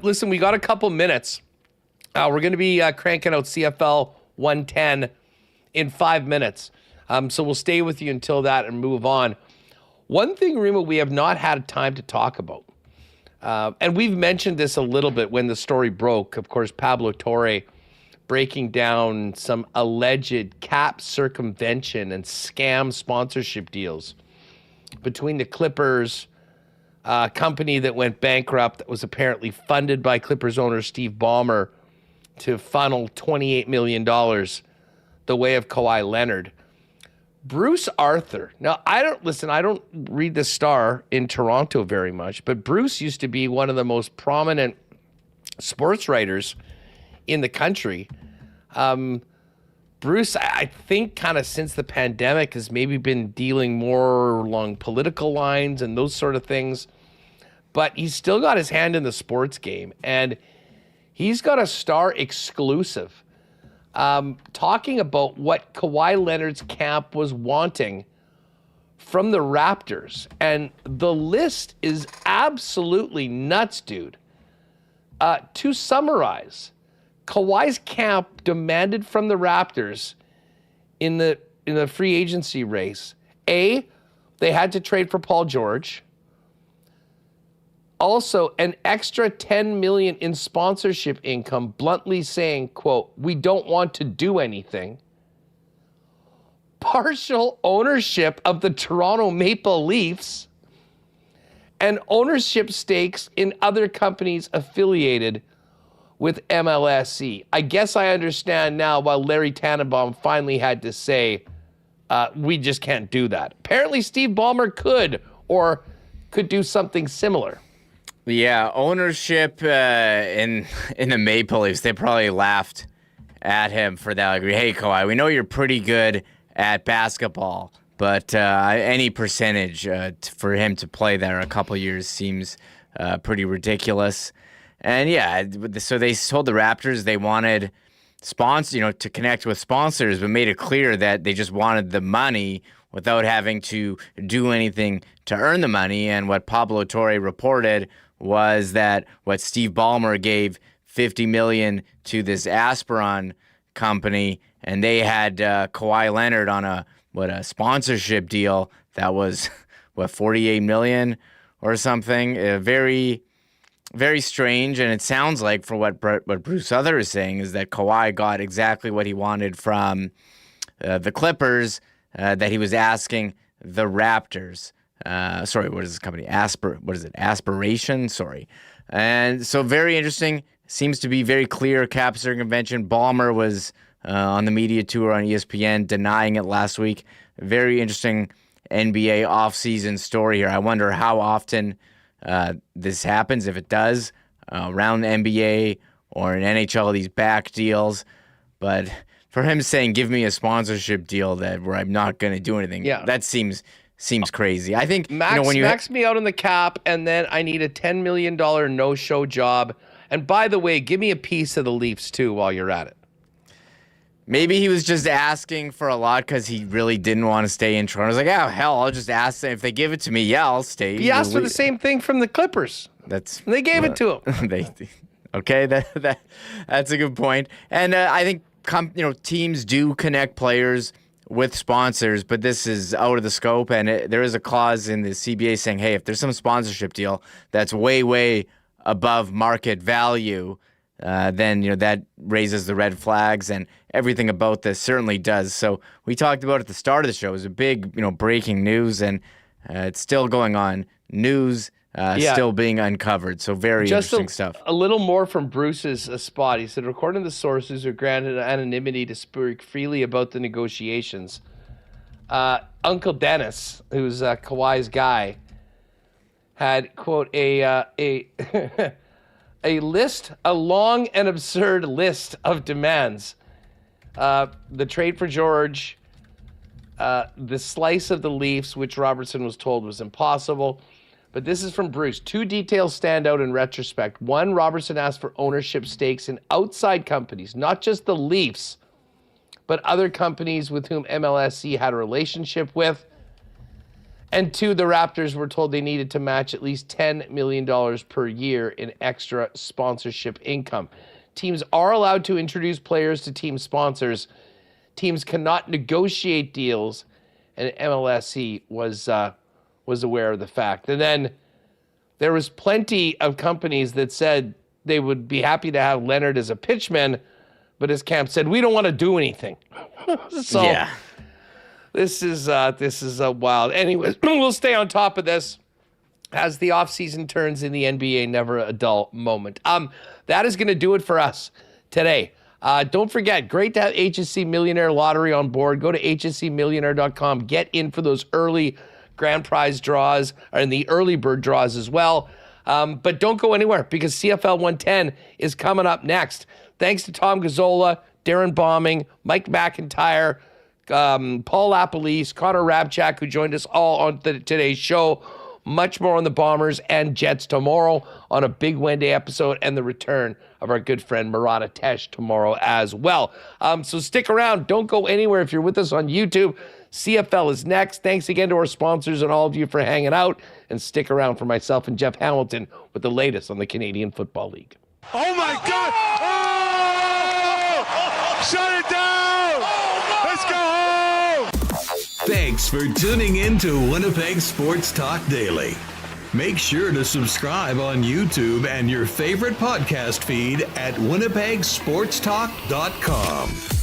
Listen, we got a couple minutes. We're going to be cranking out CFL 110 in 5 minutes. So we'll stay with you until that and move on. One thing, Rima, we have not had time to talk about, and we've mentioned this a little bit when the story broke. Of course, Pablo Torre breaking down some alleged cap circumvention and scam sponsorship deals between the Clippers, a company that went bankrupt that was apparently funded by Clippers owner Steve Ballmer to funnel $28 million the way of Kawhi Leonard. Bruce Arthur. Now, I don't read the Star in Toronto very much, but Bruce used to be one of the most prominent sports writers in the country. Bruce, I think kind of since the pandemic has maybe been dealing more along political lines and those sort of things, but he's still got his hand in the sports game, and he's got a Star exclusive talking about what Kawhi Leonard's camp was wanting from the Raptors. And the list is absolutely nuts, dude. To summarize, Kawhi's camp demanded from the Raptors in the free agency race, A, they had to trade for Paul George. Also, an extra $10 million in sponsorship income, bluntly saying, quote, "We don't want to do anything." Partial ownership of the Toronto Maple Leafs, and ownership stakes in other companies affiliated with MLSE. I guess I understand now why Larry Tannenbaum finally had to say, we just can't do that. Apparently Steve Ballmer could do something similar. Yeah, ownership in the Maple Leafs, they probably laughed at him for that. Like, hey, Kawhi, we know you're pretty good at basketball, but any percentage for him to play there a couple years seems pretty ridiculous. And yeah, so they told the Raptors they wanted to connect with sponsors, but made it clear that they just wanted the money without having to do anything to earn the money. And what Pablo Torre reported was that what Steve Ballmer gave $50 million to this Asperon company, and they had Kawhi Leonard on a sponsorship deal that was $48 million or something. Very, very strange. And it sounds like, for what Bruce Sutter is saying, is that Kawhi got exactly what he wanted from the Clippers, that he was asking the Raptors. Sorry, what is this company? Aspiration? Sorry. And so very interesting. Seems to be very clear. Cap circumvention. Ballmer was on the media tour on ESPN denying it last week. Very interesting NBA offseason story here. I wonder how often this happens, if it does, around the NBA or in NHL, these back deals. But for him saying, give me a sponsorship deal where I'm not going to do anything, that seems crazy. I think max me out on the cap, and then I need a $10 million no-show job. And by the way, give me a piece of the Leafs too while you're at it. Maybe he was just asking for a lot because he really didn't want to stay in Toronto. I was like, oh, hell, I'll just ask them. If they give it to me, I'll stay. He asked for the same thing from the Clippers. They gave it to him. Okay, that's a good point. And I think teams do connect players with sponsors, but this is out of the scope. And there is a clause in the CBA saying, hey, if there's some sponsorship deal that's way, way above market value, then that raises the red flags, and everything about this certainly does. So we talked about it at the start of the show. It was a big, breaking news, and it's still going on. News still being uncovered. So very interesting stuff. A little more from Bruce's spot. He said, according to the sources who are granted anonymity to speak freely about the negotiations, Uncle Dennis, who's Kawhi's guy, had, quote, a long and absurd list of demands. The trade for George, the slice of the Leafs, which Robertson was told was impossible. But this is from Bruce. 2 details stand out in retrospect. 1, Robertson asked for ownership stakes in outside companies, not just the Leafs, but other companies with whom MLSE had a relationship with. And 2, the Raptors were told they needed to match at least $10 million per year in extra sponsorship income. Teams are allowed to introduce players to team sponsors. Teams cannot negotiate deals, and MLSE was aware of the fact. And then there was plenty of companies that said they would be happy to have Leonard as a pitchman, but as Camp said, we don't want to do anything. This is wild. Anyways, we'll stay on top of this as the offseason turns in the NBA. Never a dull moment. That is going to do it for us today. Don't forget, great to have HSC Millionaire Lottery on board. Go to hscmillionaire.com. Get in for those early grand prize draws and the early bird draws as well. But don't go anywhere, because CFL 110 is coming up next. Thanks to Tom Gazzola, Darrin Bauming, Mike McIntyre, Paul LaPolice, Connor Rabchak, who joined us all on today's show. Much more on the Bombers and Jets tomorrow on a big Wednesday episode, and the return of our good friend Murata Tesh tomorrow as well. So stick around. Don't go anywhere if you're with us on YouTube. CFL is next. Thanks again to our sponsors and all of you for hanging out. And stick around for myself and Jeff Hamilton with the latest on the Canadian Football League. Oh, my God! Oh! Shut it down! Let's go home! Thanks for tuning in to Winnipeg Sports Talk Daily. Make sure to subscribe on YouTube and your favorite podcast feed at winnipegsportstalk.com.